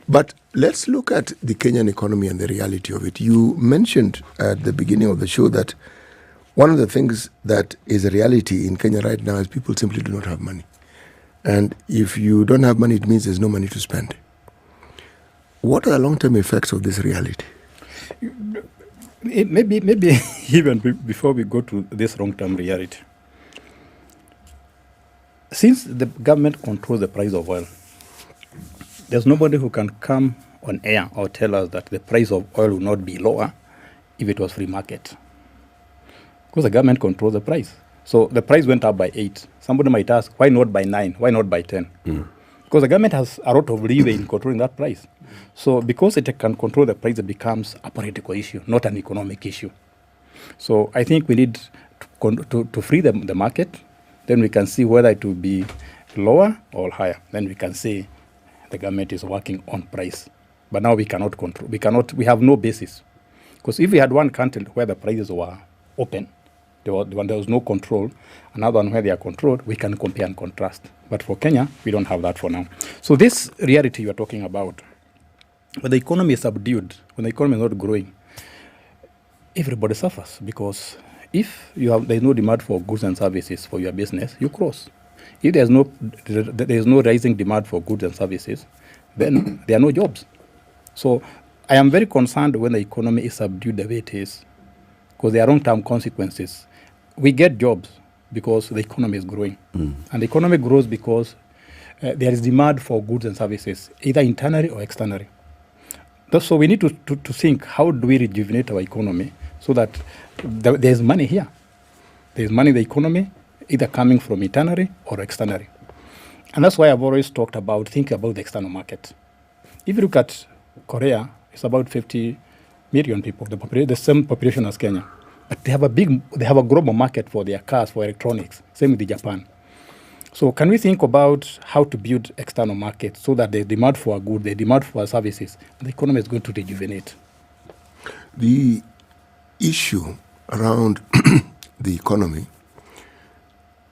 But let's look at the Kenyan economy and the reality of it. You mentioned at the beginning of the show that one of the things that is a reality in Kenya right now is people simply do not have money. And if you don't have money, it means there's no money to spend. What are the long-term effects of this reality? Maybe even before we go to this long-term reality, since the government controls the price of oil, there's nobody who can come on air or tell us that the price of oil will not be lower if it was free market. Because the government controls the price. So the price went up by 8. Somebody might ask, why not by 9? Why not by 10? Because the government has a lot of leeway in controlling that price. So because it can control the price, it becomes a political issue, not an economic issue. So I think we need to free the market. Then we can see whether it will be lower or higher. Then we can say the government is working on price. But now we cannot control. We have no basis. Because if we had one country where the prices were open, there was no control, another one where they are controlled, we can compare and contrast. But for Kenya, we don't have that for now. So this reality you are talking about, when the economy is subdued, when the economy is not growing, everybody suffers, because if there is no demand for goods and services for your business, you close. If there is no rising demand for goods and services, then there are no jobs. So I am very concerned when the economy is subdued the way it is, because there are long-term consequences. We get jobs because the economy is growing. And the economy grows because there is demand for goods and services, either internally or externally. So we need to think, how do we rejuvenate our economy so that there is money here? There is money in the economy, either coming from internally or externally. And that's why I've always talked about thinking about the external market. If you look at Korea, it's about 50 million people, the same population as Kenya. But they have a global market for their cars, for electronics, same with Japan. So can we think about how to build external markets so that the demand for goods, the demand for services, the economy is going to rejuvenate? The issue around the economy,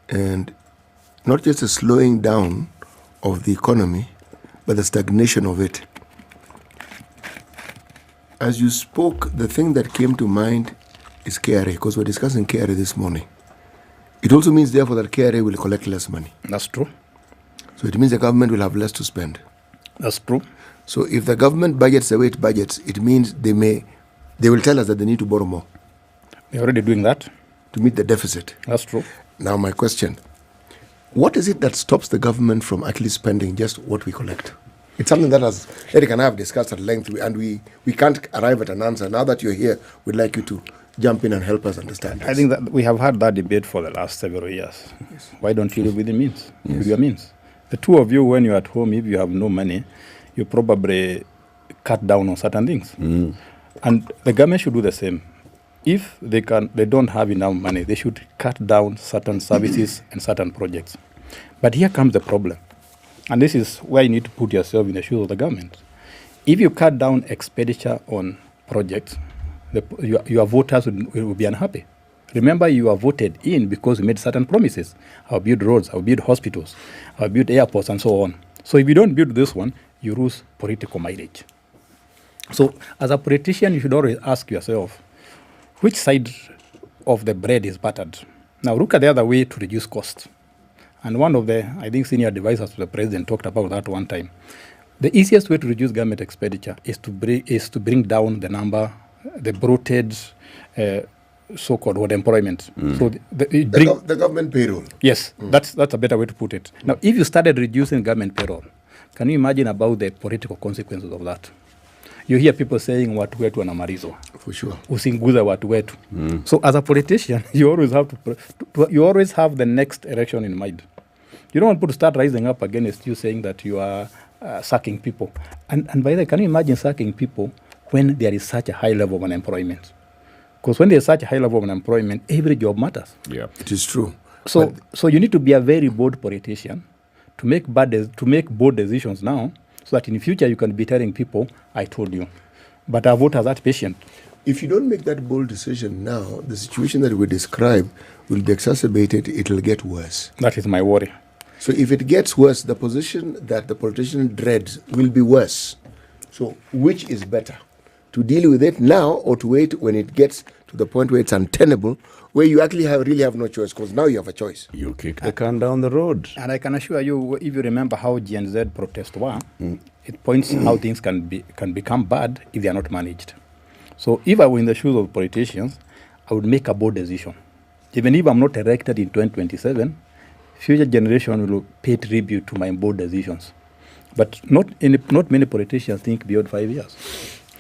and not just a slowing down of the economy, but the stagnation of it. As you spoke, the thing that came to mind is KRA, because we're discussing KRA this morning. It also means, therefore, that KRA will collect less money. That's true. So it means the government will have less to spend. That's true. So if the government budgets the way it budgets, it means they will tell us that they need to borrow more. They're already doing that. To meet the deficit. That's true. Now my question, what is it that stops the government from actually spending just what we collect? It's something that Eric and I have discussed at length, and we can't arrive at an answer. Now that you're here, we'd like you to jump in and help us understand this. I think that we have had that debate for the last several years. Yes. Why don't you live with the means? Yes. With your means. The two of you, when you're at home, if you have no money, you probably cut down on certain things. And the government should do the same. If they don't have enough money, they should cut down certain services and certain projects. But here comes the problem. And this is where you need to put yourself in the shoes of the government. If you cut down expenditure on projects, your voters will be unhappy. Remember, you are voted in because you made certain promises. I'll build roads, I'll build hospitals, I'll build airports, and so on. So if you don't build this one, you lose political mileage. So as a politician, you should always ask yourself, which side of the bread is buttered? Now look at the other way to reduce cost. And one of the, I think, senior advisors to the president talked about that one time. The easiest way to reduce government expenditure is to bring down the bloated so-called word employment. So the government payroll. Yes, that's a better way to put it. Now, if you started reducing government payroll, can you imagine about the political consequences of that? you hear people saying watu wetu wanamalizwa. For sure. Usinguza watu wetu. So as a politician, you always have the next election in mind. You don't want people to start rising up against you saying that you are sucking people. And by the way, can you imagine sucking people when there is such a high level of unemployment? Because when there is such a high level of unemployment, every job matters. Yeah, it is true. So you need to be a very bold politician to make bold decisions now, so that in the future you can be telling people, I told you. But our voters are patient. If you don't make that bold decision now, the situation that we describe will be exacerbated. It will get worse. That is my worry. So if it gets worse, the position that the politician dreads will be worse. So which is better? To deal with it now, or to wait when it gets to the point where it's untenable, where you actually really have no choice, because now you have a choice. You kick the can down the road. And I can assure you, if you remember how Gen Z protests were, it points how things can become bad if they are not managed. So if I were in the shoes of politicians, I would make a bold decision. Even if I'm not elected in 2027, future generation will pay tribute to my bold decisions. But not many politicians think beyond 5 years.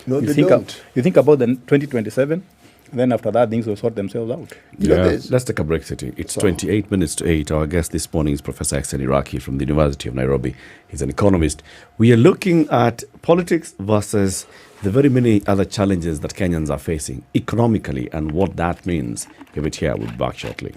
No, they don't. You think about the 2027, and then after that, things will sort themselves out. Yeah, let's take a break, City. It's 28 minutes to 8. Our guest this morning is Professor Exen Iraqi from the University of Nairobi. He's an economist. We are looking at politics versus the very many other challenges that Kenyans are facing economically and what that means. Give it here. We'll be back shortly.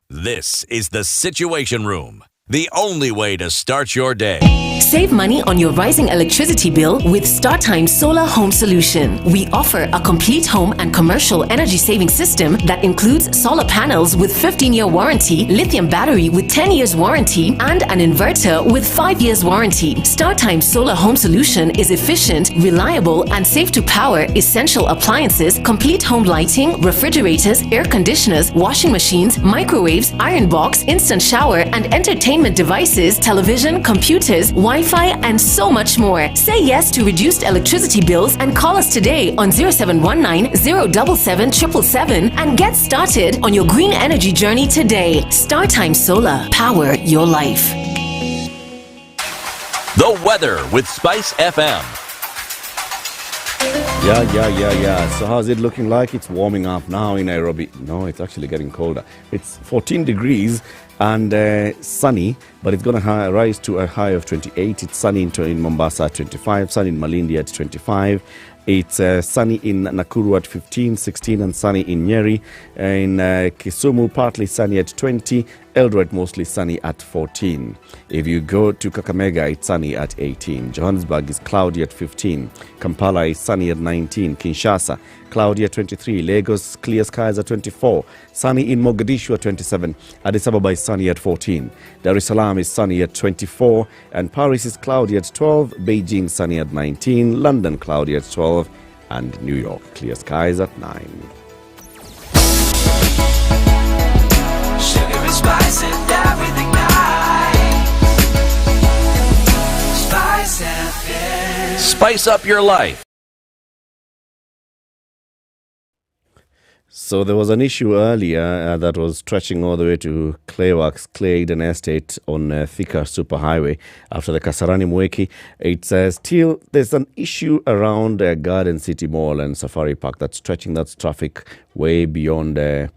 This is the Situation Room, the only way to start your day. Save money on your rising electricity bill with StarTime Solar Home Solution. We offer a complete home and commercial energy saving system that includes solar panels with 15-year warranty, lithium battery with 10 years warranty, and an inverter with 5 years warranty. StarTime Solar Home Solution is efficient, reliable, and safe to power essential appliances, complete home lighting, refrigerators, air conditioners, washing machines, microwaves, iron box, instant shower, and entertainment devices, television, computers, Wi-Fi, and so much more. Say yes to reduced electricity bills and call us today on 0719 077 777 and get started on your green energy journey today. StarTime Solar. Power your life. The weather with SpiceFM. Yeah. So how's it looking like? It's warming up now in Nairobi. No, it's actually getting colder. It's 14 degrees and sunny, but it's going to rise to a high of 28. It's sunny in Mombasa at 25, sunny in Malindi at 25. It's sunny in Nakuru at 15, 16, and sunny in Nyeri. In Kisumu, partly sunny at 20. Eldoret, mostly sunny at 14. If you go to Kakamega, it's sunny at 18. Johannesburg is cloudy at 15. Kampala is sunny at 19. Kinshasa, cloudy at 23. Lagos, clear skies at 24. Sunny in Mogadishu at 27. Addis Ababa is sunny at 14. Dar es Salaam is sunny at 24. And Paris is cloudy at 12. Beijing, sunny at 19. London, cloudy at 12. And New York, clear skies at 9. Sugar and spice and everything nice. SpiceFM. Spice up your life. So there was an issue earlier that was stretching all the way to Clayworks, Clay Eden Estate on Thika Superhighway after the Kasarani Mweki. It's still, there's an issue around Garden City Mall and Safari Park that's stretching that traffic way beyond the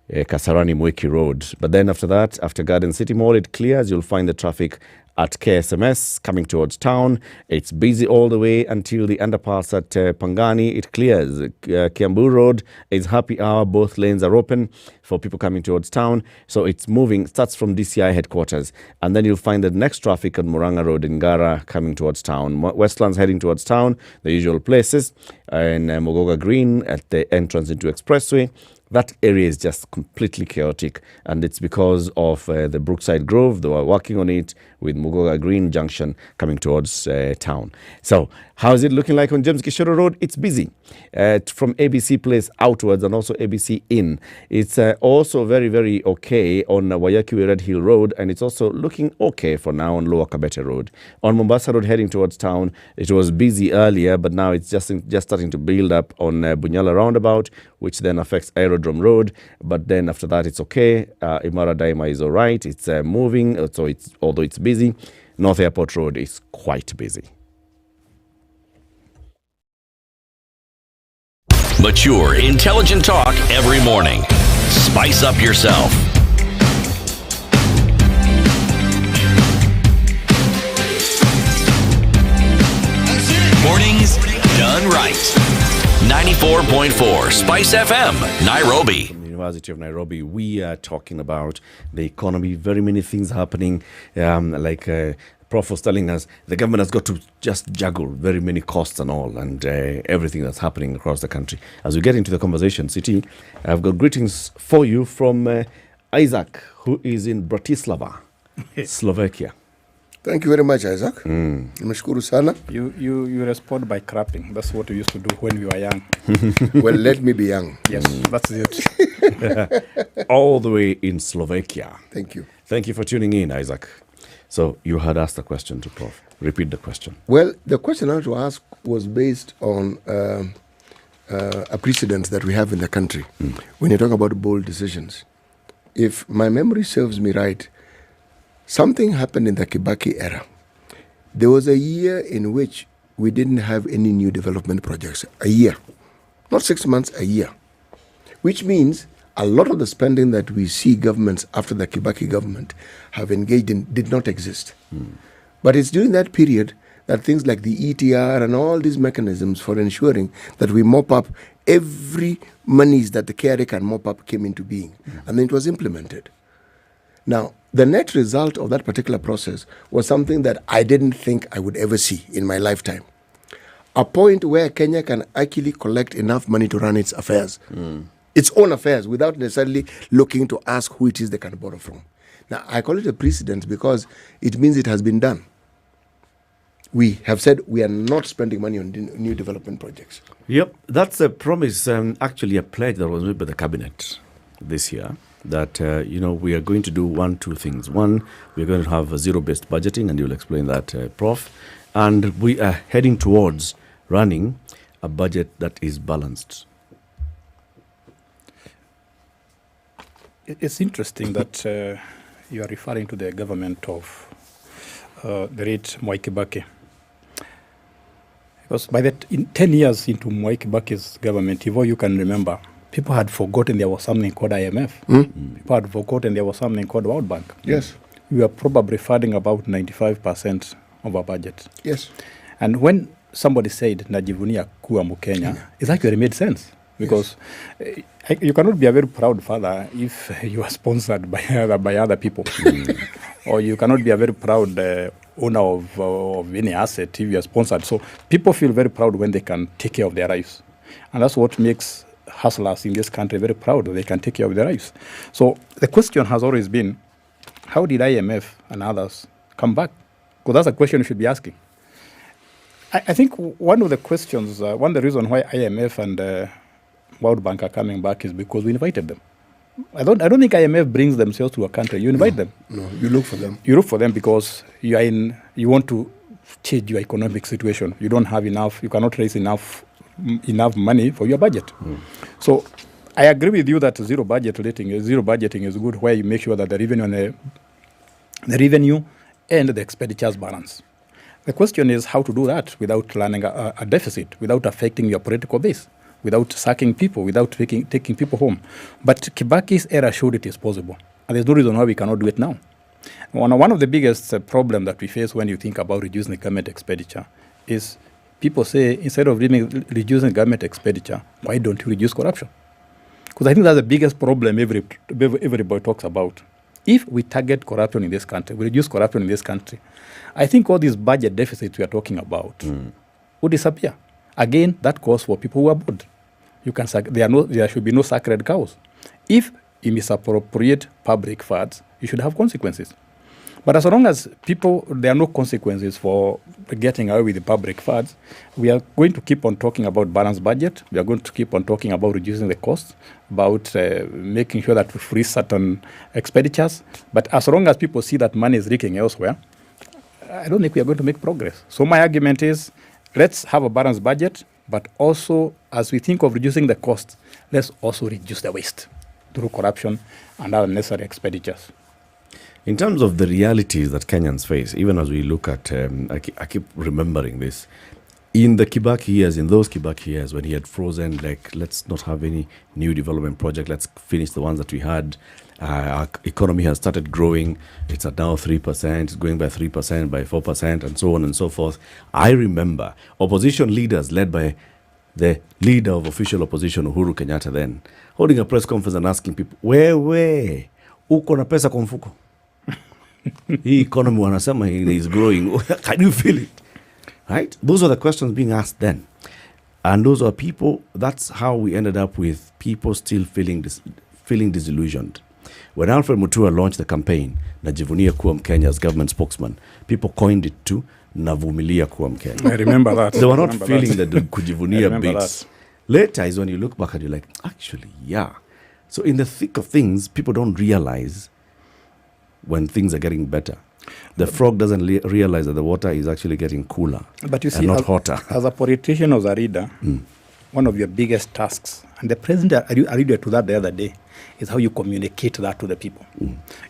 Kasarani Mweki Road. But then after that, after Garden City Mall, it clears. You'll find the traffic at KSMS coming towards town. It's busy all the way until the underpass at Pangani. It clears. Kiambu Road is happy hour. Both lanes are open for people coming towards town. So it's moving. Starts from DCI headquarters. And then you'll find the next traffic on Muranga Road in Ngara coming towards town. Westlands heading towards town, the usual places. And Mogoga Green at the entrance into Expressway. That area is just completely chaotic, and it's because of the Brookside Grove. They were working on it with Muga Green Junction coming towards town. So how is it looking like on James Gishoro Road? It's busy from ABC Place outwards and also ABC Inn. It's also very, very okay on Wayakiwe Red Hill Road, and it's also looking okay for now on Lower Kabete Road. On Mombasa Road heading towards town, it was busy earlier, but now it's just starting to build up on Bunyala Roundabout, which then affects Aerodrome Road. But then after that, it's okay. Imara Daima is all right. It's moving, so although it's busy. North Airport Road is quite busy. Mature, intelligent talk every morning. Spice up yourself. Mornings done right. 94.4 Spice FM, Nairobi. From the University of Nairobi, we are talking about the economy. Very many things happening. Prof was telling us, the government has got to just juggle very many costs and all, and everything that's happening across the country. As we get into the conversation, CT, I've got greetings for you from Isaac, who is in Bratislava, Slovakia. Thank you very much, Isaac. Nimeshukuru sana. You respond by clapping. That's what we used to do when we were young. Well, let me be young. Yes, that's it. All the way in Slovakia. Thank you. Thank you for tuning in, Isaac. So you had asked a question to Prof. Repeat the question. Well, the question I had to ask was based on a precedent that we have in the country. When you talk about bold decisions, if my memory serves me right, something happened in the Kibaki era. There was a year in which we didn't have any new development projects. A year. Not 6 months, a year. Which means a lot of the spending that we see governments after the Kibaki government have engaged in did not exist. But it's during that period that things like the ETR and all these mechanisms for ensuring that we mop up every monies that the KRA can mop up came into being. And then it was implemented. Now, the net result of that particular process was something that I didn't think I would ever see in my lifetime. A point where Kenya can actually collect enough money to run its affairs, its own affairs, without necessarily looking to ask who it is they can borrow from. Now, I call it a precedent because it means it has been done. We have said we are not spending money on new development projects. Yep, that's a promise, actually a pledge that was made by the cabinet this year. That, we are going to do two things. One, we're going to have a zero-based budgeting, and you'll explain that, Prof. And we are heading towards running a budget that is balanced. It's interesting that you are referring to the government of the late Mwai Kibaki. Because in 10 years into Mwai Kibaki's government, if all you can remember, people had forgotten there was something called IMF. People had forgotten there was something called World Bank. Yes. We were probably funding about 95% of our budget. Yes. And when somebody said, Najivunia kuwa Mukenya, it actually made sense. Because you cannot be a very proud father if you are sponsored by other people. Or you cannot be a very proud owner of any asset if you are sponsored. So people feel very proud when they can take care of their lives. And that's what makes hustlers in this country very proud that they can take care of their lives. So the question has always been, how did IMF and others come back? Because that's a question you should be asking. I think one of the questions, one of the reasons why IMF and World Bank are coming back is because we invited them. I don't think IMF brings themselves to a country. You invite them. No, you look for them. You look for them because you want to change your economic situation. You don't have enough, you cannot raise enough money for your budget. So I agree with you that zero budgeting is good, where you make sure that the revenue and the expenditures balance. The question is how to do that without running a deficit, without affecting your political base, without sacking people, without taking people home. But Kibaki's era showed it is possible. And there's no reason why we cannot do it now. One of the biggest problems that we face when you think about reducing the government expenditure is people say, instead of reducing government expenditure, why don't you reduce corruption? Because I think that's the biggest problem everybody talks about. If we target corruption in this country, we reduce corruption in this country, I think all these budget deficits we are talking about would disappear. Again, that calls for people who are bored. There should be no sacred cows. If you misappropriate public funds, you should have consequences. But as long as there are no consequences for getting away with the public funds, we are going to keep on talking about balanced budget. We are going to keep on talking about reducing the costs, about making sure that we freeze certain expenditures. But as long as people see that money is leaking elsewhere, I don't think we are going to make progress. So my argument is, let's have a balanced budget, but also, as we think of reducing the costs, let's also reduce the waste through corruption and unnecessary expenditures. In terms of the realities that Kenyans face, even as we look at, I keep remembering this, In the Kibaki years, in those Kibaki years, when he had frozen, like, let's not have any new development project, let's finish the ones that we had. Our economy has started growing. It's at now 3%, it's going by 3%, by 4%, and so on and so forth. I remember opposition leaders led by the leader of official opposition, Uhuru Kenyatta, then, holding a press conference and asking people, wewe, uko na pesa kwa mfuko? Hii economy wanasema is growing. Can you feel it? Right? Those are the questions being asked then. And those are people, that's how we ended up with people still feeling disillusioned. When Alfred Mutua launched the campaign, Najivunia kuwa Mkenya as government spokesman, people coined it to Navumilia kuwa Mkenya. I remember that. They were not feeling the kujivunia bits. Later is when you look back and you're like, actually, yeah. So in the thick of things, people don't realize when things are getting better. The frog doesn't realize that the water is actually getting cooler, but you see, and not hotter. As a politician, as a leader, one of your biggest tasks, and the president alluded to that the other day, is how you communicate that to the people.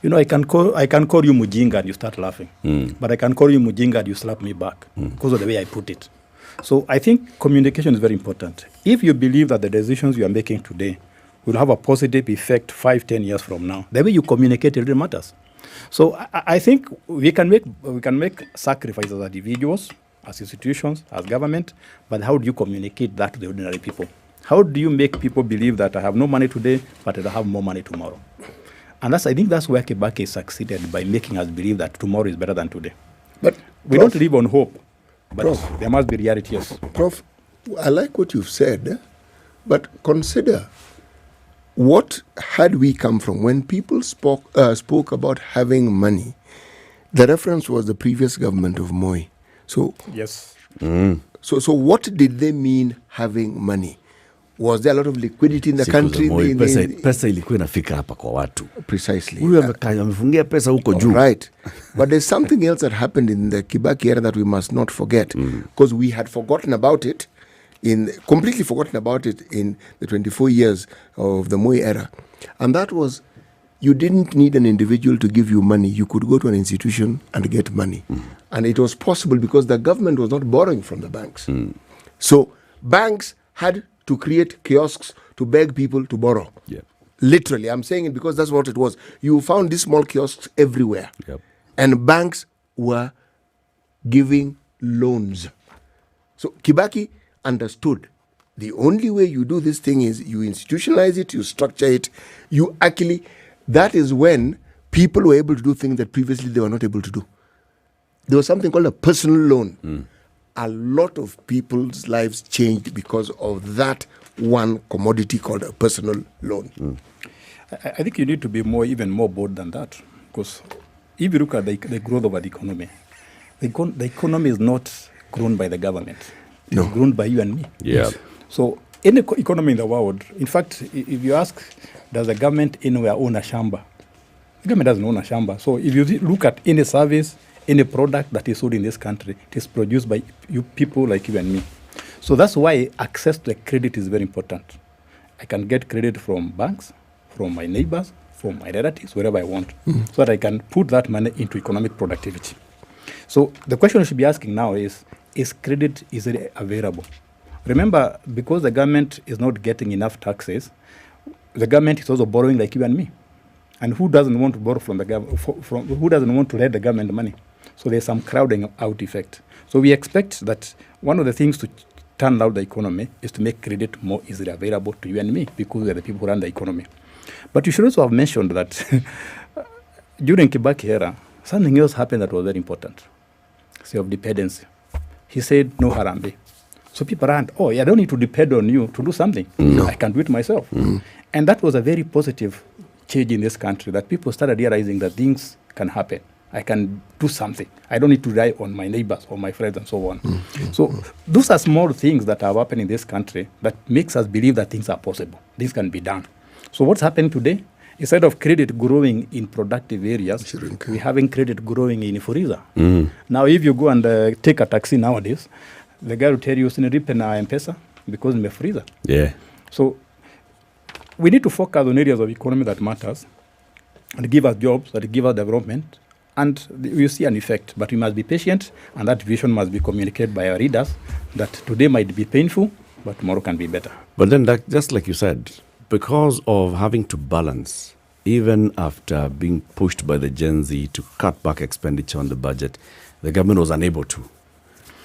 You know, I can call you Mujinga and you start laughing, but I can call you Mujinga and you slap me back because of the way I put it. So I think communication is very important. If you believe that the decisions you are making today will have a positive effect 5-10 years from now, the way you communicate really matters. So I think we can make sacrifices as individuals, as institutions, as government, but how do you communicate that to the ordinary people? How do you make people believe that I have no money today, but I'll have more money tomorrow? And I think that's where Kibaki succeeded, by making us believe that tomorrow is better than today. But we don't live on hope, but there must be reality, yes. Prof, I like what you've said, but consider, what had we come from? When people spoke about having money, the reference was the previous government of Moi. So yes. So what did they mean having money? Was there a lot of liquidity in the country? Pesa ilikuwa inafika hapa kwa watu. Precisely. Huyu amefungia pesa huko juu. Right. But there's something else that happened in the Kibaki era that we must not forget, because we had forgotten about it, completely forgotten about it in the 24 years of the Moi era. And that was, you didn't need an individual to give you money. You could go to an institution and get money. And it was possible because the government was not borrowing from the banks. So banks had to create kiosks to beg people to borrow. Yeah. Literally, I'm saying it because that's what it was. You found these small kiosks everywhere. Yep. And banks were giving loans. So Kibaki understood the only way you do this thing is you institutionalize it, you structure it, that is when people were able to do things that previously they were not able to do. There was something called a personal loan. A lot of people's lives changed because of that one commodity called a personal loan. I think you need to be even more bold than that, because if you look at the growth of the economy, the economy is not grown by the government. It's grown by you and me. Yeah. So any economy in the world, in fact, if you ask, does the government anywhere own a shamba? The government doesn't own a shamba. So if you look at any service, any product that is sold in this country, it is produced by you people like you and me. So that's why access to credit is very important. I can get credit from banks, from my neighbors, from my relatives, wherever I want, so that I can put that money into economic productivity. So the question you should be asking now is credit easily available? Remember, because the government is not getting enough taxes, the government is also borrowing like you and me. And who doesn't want to borrow from the government? Who doesn't want to lend the government money? So there's some crowding out effect. So we expect that one of the things to turn out the economy is to make credit more easily available to you and me, because we are the people who run the economy. But you should also have mentioned that during Kibaki era, something else happened that was very important. Self-dependency. He said, no Harambee. So people aren't, I don't need to depend on you to do something. I can do it myself. And that was a very positive change in this country, that people started realizing that things can happen. I can do something. I don't need to rely on my neighbors or my friends and so on. So those are small things that have happened in this country that makes us believe that things are possible. This can be done. So what's happening today? Instead of credit growing in productive areas, we're having credit growing in Furiza. Now, if you go and take a taxi nowadays, the guy will tell you, "Sinilipe na M-Pesa because I'm a Furiza." Yeah. So we need to focus on areas of economy that matters and give us jobs, that give us development, And you see an effect, but we must be patient, and that vision must be communicated by our readers that today might be painful, but tomorrow can be better. But then, just like you said, because of having to balance, even after being pushed by the Gen Z to cut back expenditure on the budget, the government was unable to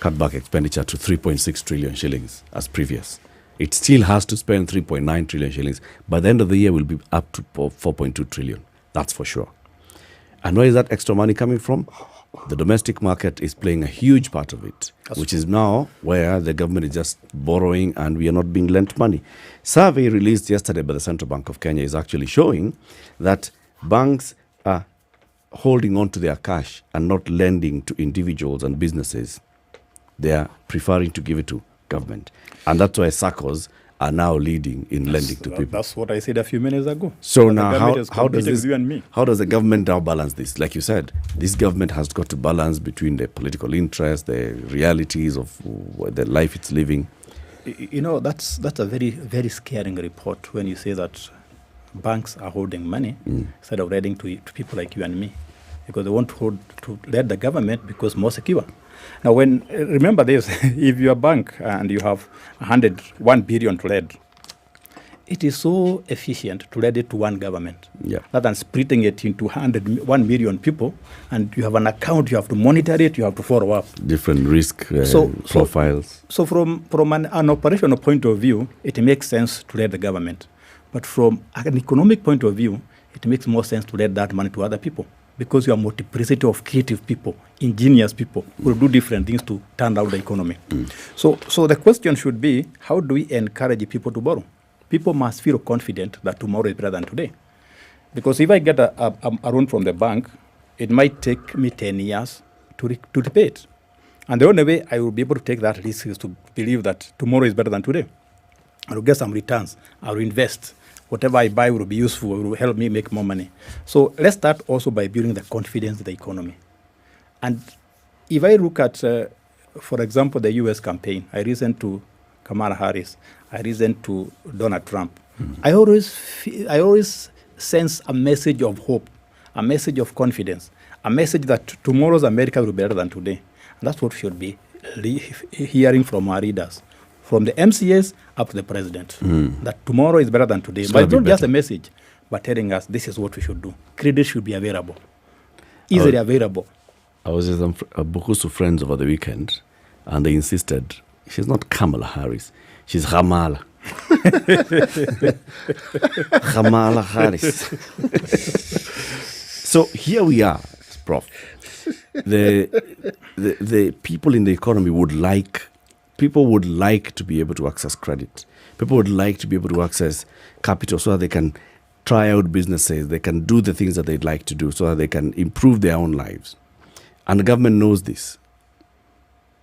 cut back expenditure to 3.6 trillion shillings as previous. It still has to spend 3.9 trillion shillings. By the end of the year, we'll be up to 4.2 trillion. That's for sure. And where is that extra money coming from? The domestic market is playing a huge part of it, which is now where the government is just borrowing and we are not being lent money. Survey released yesterday by the Central Bank of Kenya is actually showing that banks are holding on to their cash and not lending to individuals and businesses. They are preferring to give it to government. And that's why SACCOs are now leading in lending to people. That's what I said a few minutes ago. So now how does the government now balance this? Like you said, this government has got to balance between the political interests, the realities of the life it's living. You know, that's a very, very scaring report when you say that banks are holding money instead of lending to people like you and me, because they want to let the government because more secure. Now, remember this, if you're a bank and you have 1 billion to lend, it is so efficient to lend it to one government rather than splitting it into 1 million people, and you have an account, you have to monitor it, you have to follow up. Different risk profiles. So from an operational point of view, it makes sense to lend the government. But from an economic point of view, it makes more sense to lend that money to other people, because you are multiplicity of creative people, ingenious people who will do different things to turn out the economy. So the question should be, how do we encourage people to borrow? People must feel confident that tomorrow is better than today. Because if I get a loan from the bank, it might take me 10 years to repay it. And the only way I will be able to take that risk is to believe that tomorrow is better than today. I will get some returns. I will invest. Whatever I buy will be useful, will help me make more money. So let's start also by building the confidence in the economy. And if I look at, for example, the US campaign, I listened to Kamala Harris, I listened to Donald Trump. I always sense a message of hope, a message of confidence, a message that tomorrow's America will be better than today. And that's what we should be hearing from our readers, from the MCAs up to the president, that tomorrow is better than today. But it's not just a message, but telling us this is what we should do. Credit should be available, easily available. I was with a Bokusu friends over the weekend, and they insisted, she's not Kamala Harris, she's Kamala. Kamala Harris. So here we are, Prof. The people in the economy would like to be able to access credit. People would like to be able to access capital so that they can try out businesses, they can do the things that they'd like to do so that they can improve their own lives. And the government knows this.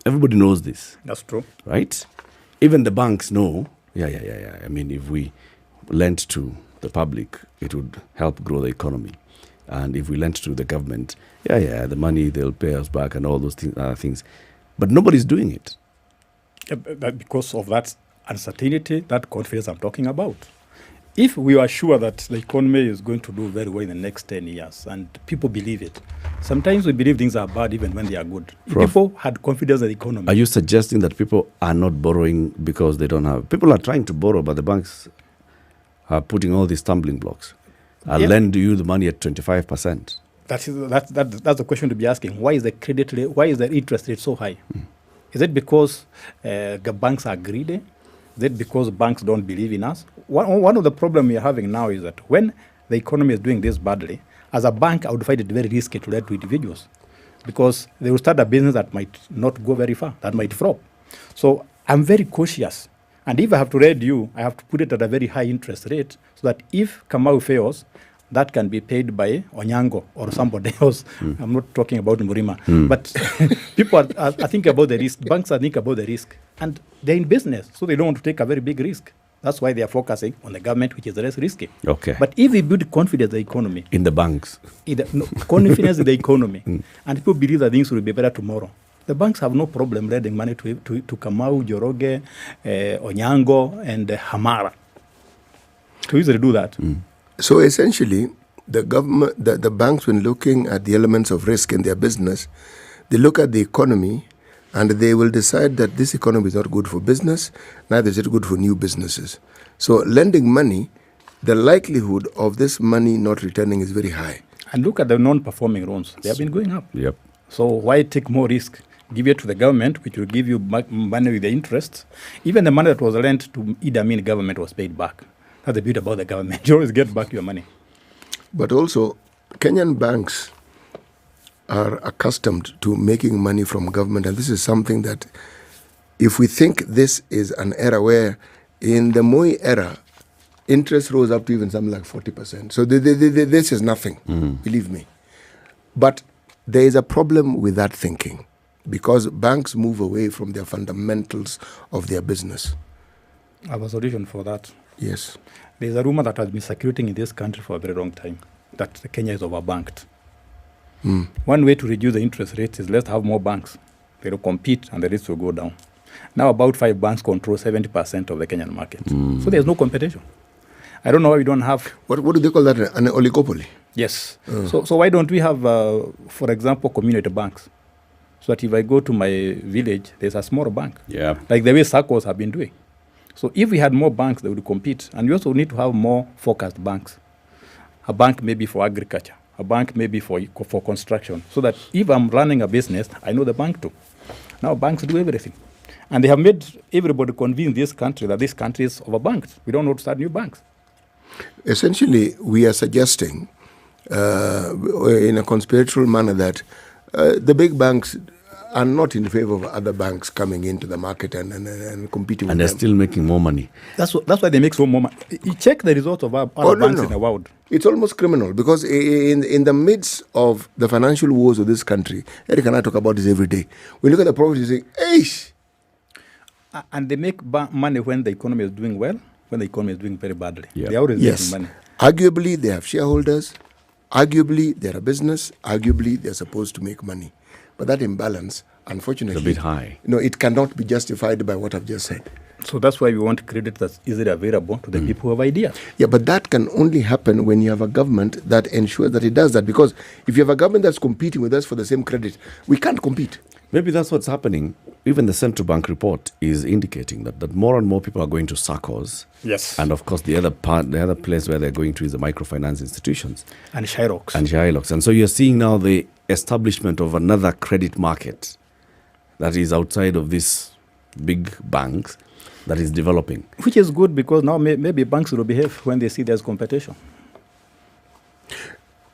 Everybody knows this. That's true. Right? Even the banks know, I mean, if we lent to the public, it would help grow the economy. And if we lent to the government, the money, they'll pay us back and all those things. But nobody's doing it. Because of that uncertainty, that confidence I'm talking about. If we are sure that the economy is going to do very well in the next 10 years and people believe it, sometimes we believe things are bad even when they are good. If people had confidence in the economy. Are you suggesting that people are not borrowing because they don't have? People are trying to borrow, but the banks are putting all these stumbling blocks. I'll lend you the money at 25%. That's the question to be asking. Why is the interest rate so high? Is it because the banks are greedy? Is it because banks don't believe in us? One of the problems we are having now is that when the economy is doing this badly, as a bank, I would find it very risky to lend to individuals because they will start a business that might not go very far, that might flop. So I'm very cautious. And if I have to lend you, I have to put it at a very high interest rate so that if Kamau fails, that can be paid by Onyango or somebody else. I'm not talking about Murima. But people are thinking about the risk. Banks are thinking about the risk. And they're in business, so they don't want to take a very big risk. That's why they are focusing on the government, which is less risky. Okay. But if we build confidence in the economy. In the banks. Confidence in the economy. And people believe that things will be better tomorrow. The banks have no problem lending money to Kamau, Joroge, Onyango, and Hamara. To easily do that. So essentially, the government, the banks, when looking at the elements of risk in their business, they look at the economy and they will decide that this economy is not good for business, neither is it good for new businesses. So lending money, the likelihood of this money not returning is very high. And look at the non-performing loans. They have been going up. Yep. So why take more risk? Give it to the government, which will give you money with the interest. Even the money that was lent to Idi Amin government was paid back. That's the beauty about the government. You always get back your money. But also, Kenyan banks are accustomed to making money from government. And this is something that, if we think this is an era where, in the Moi era, interest rose up to even something like 40%. So this is nothing, believe me. But there is a problem with that thinking, because banks move away from their fundamentals of their business. I have a solution for that. Yes. There's a rumor that has been circulating in this country for a very long time, that Kenya is overbanked. One way to reduce the interest rates is let's have more banks. They will compete and the rates will go down. Now about 5 banks control 70% of the Kenyan market. So there's no competition. I don't know why we don't have... What do they call that? An oligopoly? Yes. So why don't we have, for example, community banks? So that if I go to my village, there's a small bank. Yeah. Like the way SACCOs have been doing. So if we had more banks, they would compete. And we also need to have more focused banks. A bank maybe for agriculture. A bank maybe for construction. So that if I'm running a business, I know the bank too. Now banks do everything. And they have made everybody convince this country that this country is overbanked. We don't know to start new banks. Essentially, we are suggesting in a conspiratorial manner that the big banks are not in favor of other banks coming into the market and competing with them. And they're still making more money. That's why they make so more money. You check the results of other banks in the world. It's almost criminal, because in the midst of the financial woes of this country, Eric and I talk about this every day. We look at the profits, you say, "Eish!" And they make money when the economy is doing well, when the economy is doing very badly. Yeah. They are always making money. Arguably, they have shareholders. Arguably, they're a business. Arguably, they're supposed to make money. But that imbalance, unfortunately, it's a bit high. No, it cannot be justified by what I've just said. So that's why we want credit that's easily available to the people who have ideas. Yeah, but that can only happen when you have a government that ensures that it does that. Because if you have a government that's competing with us for the same credit, we can't compete. Maybe that's what's happening. Even the central bank report is indicating that more and more people are going to SACCOs. Yes. And of course, the other place where they're going to is the microfinance institutions. And Shyrocks. And so you're seeing now the establishment of another credit market that is outside of these big banks that is developing. Which is good, because now maybe banks will behave when they see there's competition.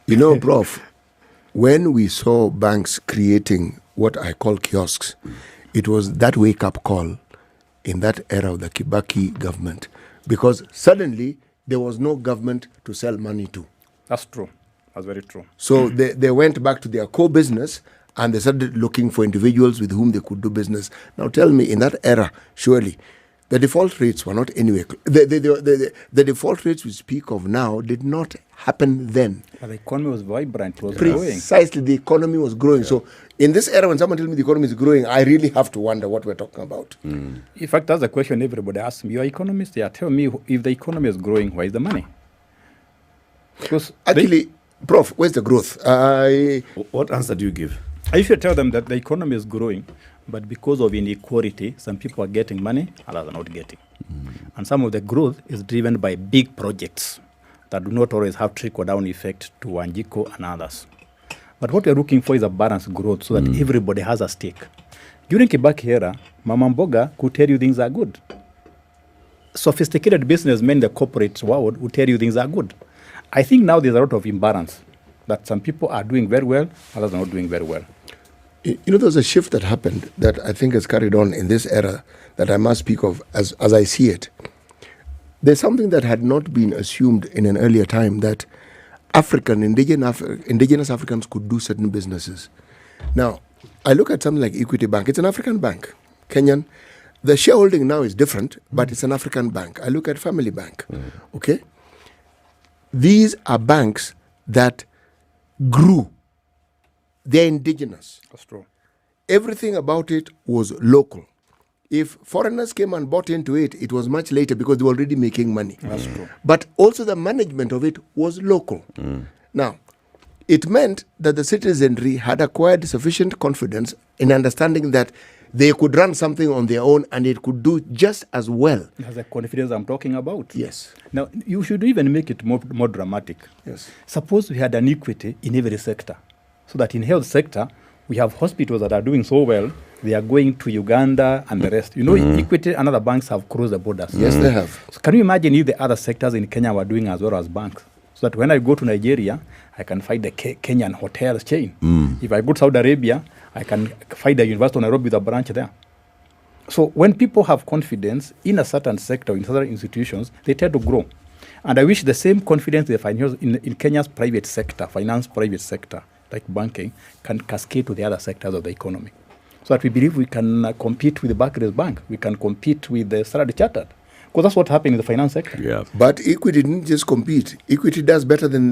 You know, Prof, when we saw banks creating what I call kiosks, it was that wake-up call in that era of the Kibaki government, because suddenly there was no government to sell money to. That's true. That's very true. So they went back to their core business and they started looking for individuals with whom they could do business. Now tell me, in that era, surely, the default rates were not anywhere. The default rates we speak of now did not happen then. But the economy was vibrant, it was growing. Precisely, the economy was growing. Yeah. So in this era, when someone tells me the economy is growing, I really have to wonder what we're talking about. In fact, that's the question everybody asks me. You're an economist, tell me, if the economy is growing, where is the money? Because actually, Prof, where's the growth? What answer do you give? I should tell them that the economy is growing, but because of inequality, some people are getting money, others are not getting. And some of the growth is driven by big projects that do not always have trickle-down effect to Wanjiko and others. But what we're looking for is a balanced growth so that everybody has a stake. During Kibaki era, Mama Mboga could tell you things are good. Sophisticated businessmen in the corporate world would tell you things are good. I think now there's a lot of imbalance, that some people are doing very well, others are not doing very well. You know, there's a shift that happened that I think has carried on in this era that I must speak of as I see it. There's something that had not been assumed in an earlier time, that indigenous Africans could do certain businesses. Now, I look at something like Equity Bank. It's an African bank, Kenyan. The shareholding now is different, but it's an African bank. I look at Family Bank, okay? These are banks that grew. They're indigenous. That's true. Everything about it was local. If foreigners came and bought into it, it was much later because they were already making money. That's true. But also the management of it was local. Now, it meant that the citizenry had acquired sufficient confidence in understanding that they could run something on their own and it could do just as well. That's the confidence I'm talking about. Yes. Now, you should even make it more dramatic. Yes. Suppose we had an equity in every sector, so that in health sector, we have hospitals that are doing so well, they are going to Uganda and the rest. You know, Equity and other banks have crossed the borders. Yes, they have. So can you imagine if the other sectors in Kenya were doing as well as banks? So that when I go to Nigeria, I can find the Kenyan hotels chain. If I go to Saudi Arabia, I can find the University of Nairobi with a branch there. So when people have confidence in a certain sector, in certain institutions, they tend to grow. And I wish the same confidence they find in Kenya's private sector, finance private sector, like banking, can cascade to the other sectors of the economy. So that we believe we can compete with the Barclays Bank, we can compete with the Standard Chartered. Because that's what happened in the finance sector. Yeah. But Equity didn't just compete. Equity does better than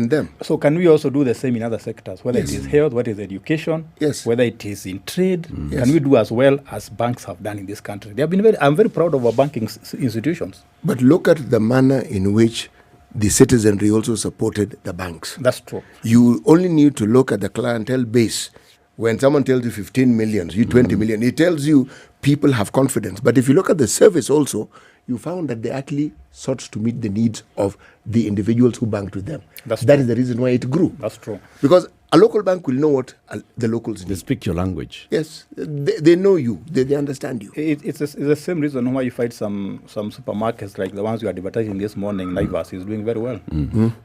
them. So can we also do the same in other sectors, whether Yes. it is health, whether it is education, yes, whether it is in trade? Yes. Can we do as well as banks have done in this country? They have been I'm very proud of our banking institutions. But look at the manner in which the citizenry also supported the banks. That's true. You only need to look at the clientele base. When someone tells you 15 million, you 20 million, it tells you people have confidence. But if you look at the service also, you found that they actually sought to meet the needs of the individuals who banked with them. That is the reason why it grew. That's true. Because a local bank will know what the locals need. They speak your language. Yes, they know you. They understand you. It's the same reason why you find some supermarkets like the ones you are advertising this morning. Naivas is doing very well.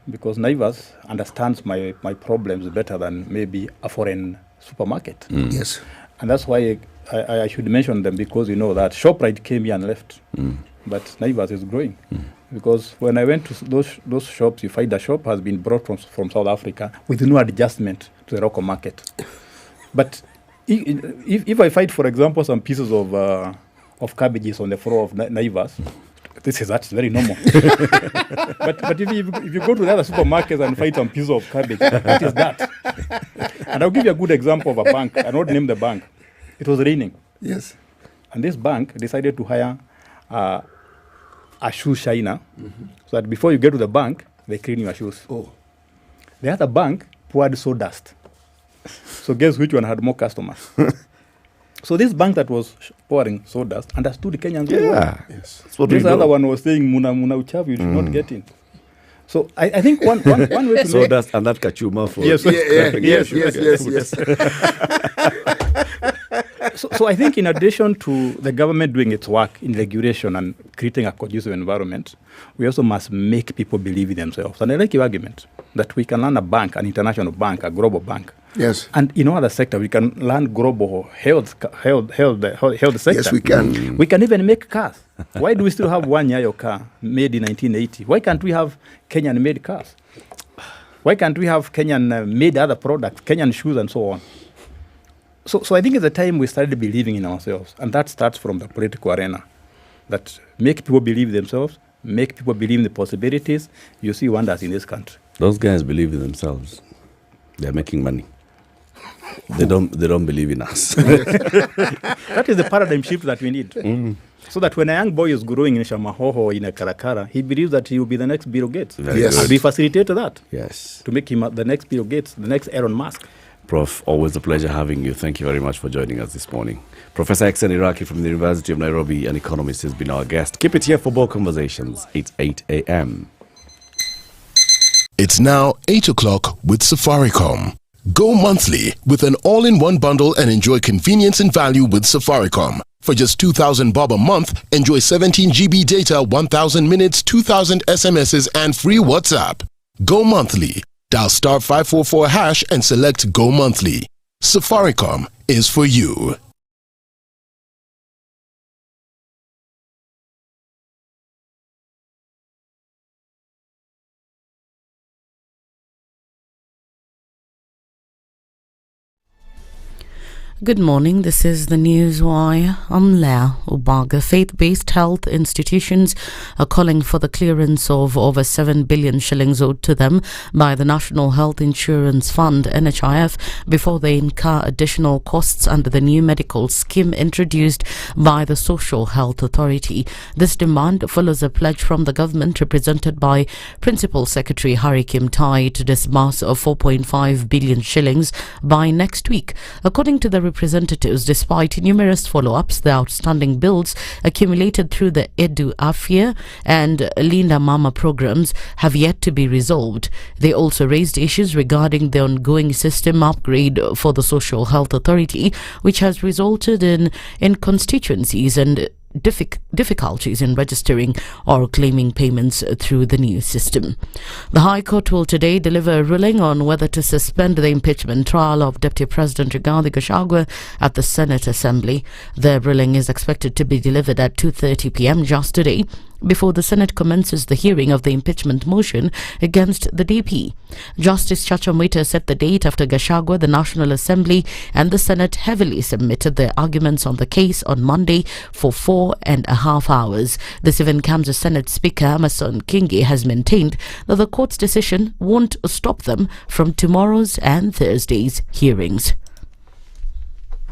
Because Naivas understands my problems better than maybe a foreign supermarket. Yes. And that's why I should mention them, because you know that ShopRite came here and left. But Naivas is growing. Because when I went to those shops, you find the shop has been brought from South Africa with no adjustment to the local market. But if I find, for example, some pieces of cabbages on the floor of Naivas, that's very normal. but if you go to the other supermarkets and find some piece of cabbage, what is that? And I'll give you a good example of a bank. I won't name the bank. It was raining. Yes. And this bank decided to hire a shoe shiner, so that before you get to the bank, they clean your shoes. Oh. The other bank poured sawdust. So guess which one had more customers? So this bank that was pouring sawdust understood the Kenyans very well. Yes. This other one was saying, Muna uchafu, you should not get in. So I think one way to sawdust and that kachuma for yes. So I think in addition to the government doing its work in regulation and creating a conducive environment, we also must make people believe in themselves. And I like your argument that we can learn a bank, an international bank, a global bank. Yes. And in other sector, we can learn global health sector. Yes, we can. We can even make cars. Why do we still have one Nyayo car made in 1980? Why can't we have Kenyan-made cars? Why can't we have Kenyan-made other products, Kenyan shoes and so on? So I think it's a time we started believing in ourselves. And that starts from the political arena. That make people believe themselves, make people believe in the possibilities. You see wonders in this country. Those guys believe in themselves. They're making money. They don't believe in us. That is the paradigm shift that we need. So that when a young boy is growing in Shamahoho or in a Karakara, he believes that he will be the next Bill Gates. Yes. And we facilitate that. Yes. To make him the next Bill Gates, the next Elon Musk. Prof, always a pleasure having you. Thank you very much for joining us this morning. Professor Exen Iraqi from the University of Nairobi, an economist, has been our guest. Keep it here for more conversations. It's 8 a.m. It's now 8 o'clock with Safaricom. Go monthly with an all-in-one bundle and enjoy convenience and value with Safaricom. For just 2,000 bob a month, enjoy 17 GB data, 1,000 minutes, 2,000 SMSs, and free WhatsApp. Go monthly. Dial star 544 hash and select Go monthly. Safaricom is for you. Good morning. This is the Newswire. I'm Lydiah Ubaga. Faith-based health institutions are calling for the clearance of over 7 billion shillings owed to them by the National Health Insurance Fund (NHIF) before they incur additional costs under the new medical scheme introduced by the Social Health Authority. This demand follows a pledge from the government represented by Principal Secretary Harry Kimtai to disburse of 4.5 billion shillings by next week. According to the representatives, despite numerous follow-ups, the outstanding bills accumulated through the Edu Afia and Linda Mama programs have yet to be resolved. They also raised issues regarding the ongoing system upgrade for the Social Health Authority, which has resulted in inconsistencies and difficulties in registering or claiming payments through the new system. The High Court will today deliver a ruling on whether to suspend the impeachment trial of Deputy President Rigathi Gachagua at the Senate Assembly. The ruling is expected to be delivered at 2:30 p.m. just today, before the Senate commences the hearing of the impeachment motion against the DP. Justice Chacha Mwita set the date after Gachagua, the National Assembly and the Senate heavily submitted their arguments on the case on Monday for 4.5 hours. This even comes as Senate Speaker Amason Kingi has maintained that the court's decision won't stop them from tomorrow's and Thursday's hearings.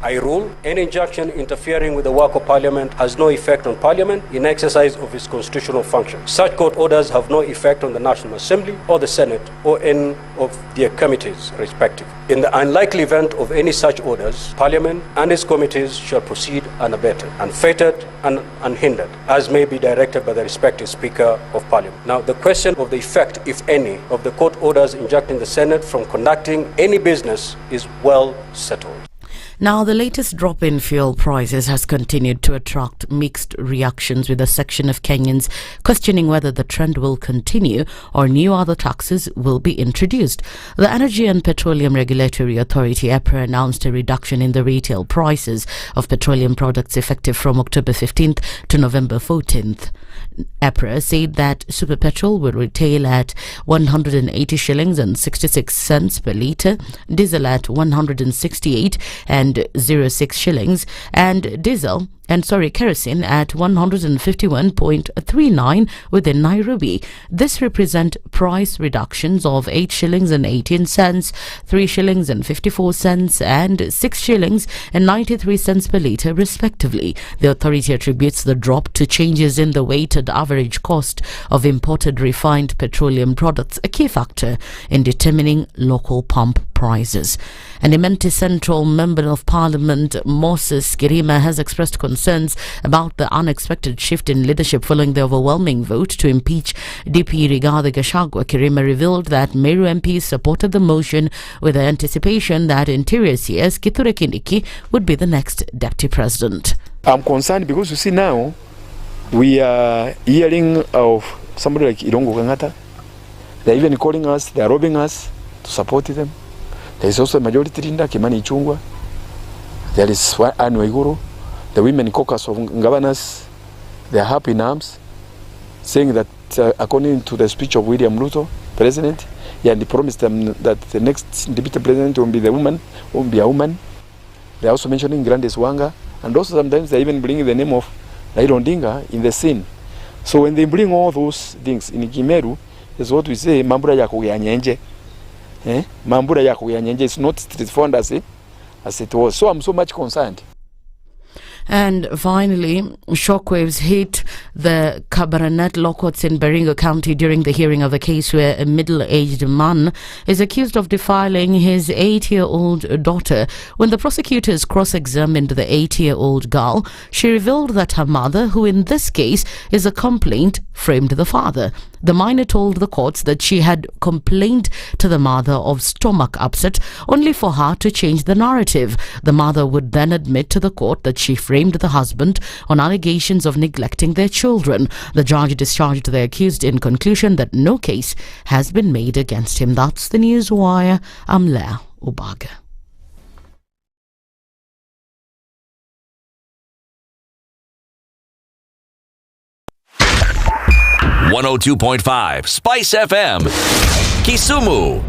I rule any injunction interfering with the work of Parliament has no effect on Parliament in exercise of its constitutional function. Such court orders have no effect on the National Assembly or the Senate or any of their committees, respectively. In the unlikely event of any such orders, Parliament and its committees shall proceed unabated, unfettered and unhindered, as may be directed by the respective Speaker of Parliament. Now, the question of the effect, if any, of the court orders injuncting the Senate from conducting any business is well settled. Now, the latest drop in fuel prices has continued to attract mixed reactions, with a section of Kenyans questioning whether the trend will continue or new other taxes will be introduced. The Energy and Petroleum Regulatory Authority (EPRA) announced a reduction in the retail prices of petroleum products effective from October 15th to November 14th. EPRA said that super petrol will retail at 180 shillings and 66 cents per litre, diesel at 168 and 06 shillings, and kerosene at 151.39 within Nairobi. This represent price reductions of 8 shillings and 18 cents, 3 shillings and 54 cents, and 6 shillings and 93 cents per litre, respectively. The authority attributes the drop to changes in the weighted average cost of imported refined petroleum products, a key factor in determining local pump prices. An Imenti Central Member of Parliament, Moses Girima, has expressed concerns about the unexpected shift in leadership following the overwhelming vote to impeach DP Rigathi Gachagua. Girima revealed that Meru MPs supported the motion with the anticipation that Interior CS Kithure Kindiki would be the next Deputy President. I'm concerned because you see now we are hearing of somebody like Irongo Kangata. They're even calling us, they're robbing us to support them. There is also a majority leader, Kimani Ichung'wah. There is Anne Waiguru. The women caucus of governors, they are up in arms, saying that according to the speech of William Ruto, President, and he promised them that the next deputy president will be a woman. They are also mentioning Grandes Wanga, and also sometimes they even bring the name of Raila Odinga in the scene. So when they bring all those things in Kimeru, is what we say, Mambura ya kuyanyenje. Mambura ya kuyanyenje is not straightforward as it was. So I'm so much concerned. And finally, shockwaves hit the Kabarnet law courts in Baringo County during the hearing of a case where a middle-aged man is accused of defiling his 8-year-old daughter. When the prosecutors cross-examined the 8-year-old girl, she revealed that her mother, who in this case is a complaint, framed the father. The minor told the courts that she had complained to the mother of stomach upset, only for her to change the narrative. The mother would then admit to the court that she framed the husband on allegations of neglecting their children. The judge discharged the accused in conclusion that no case has been made against him. That's the Newswire. I'm Lydiah Ubaga. .5 Spice FM, Kisumu.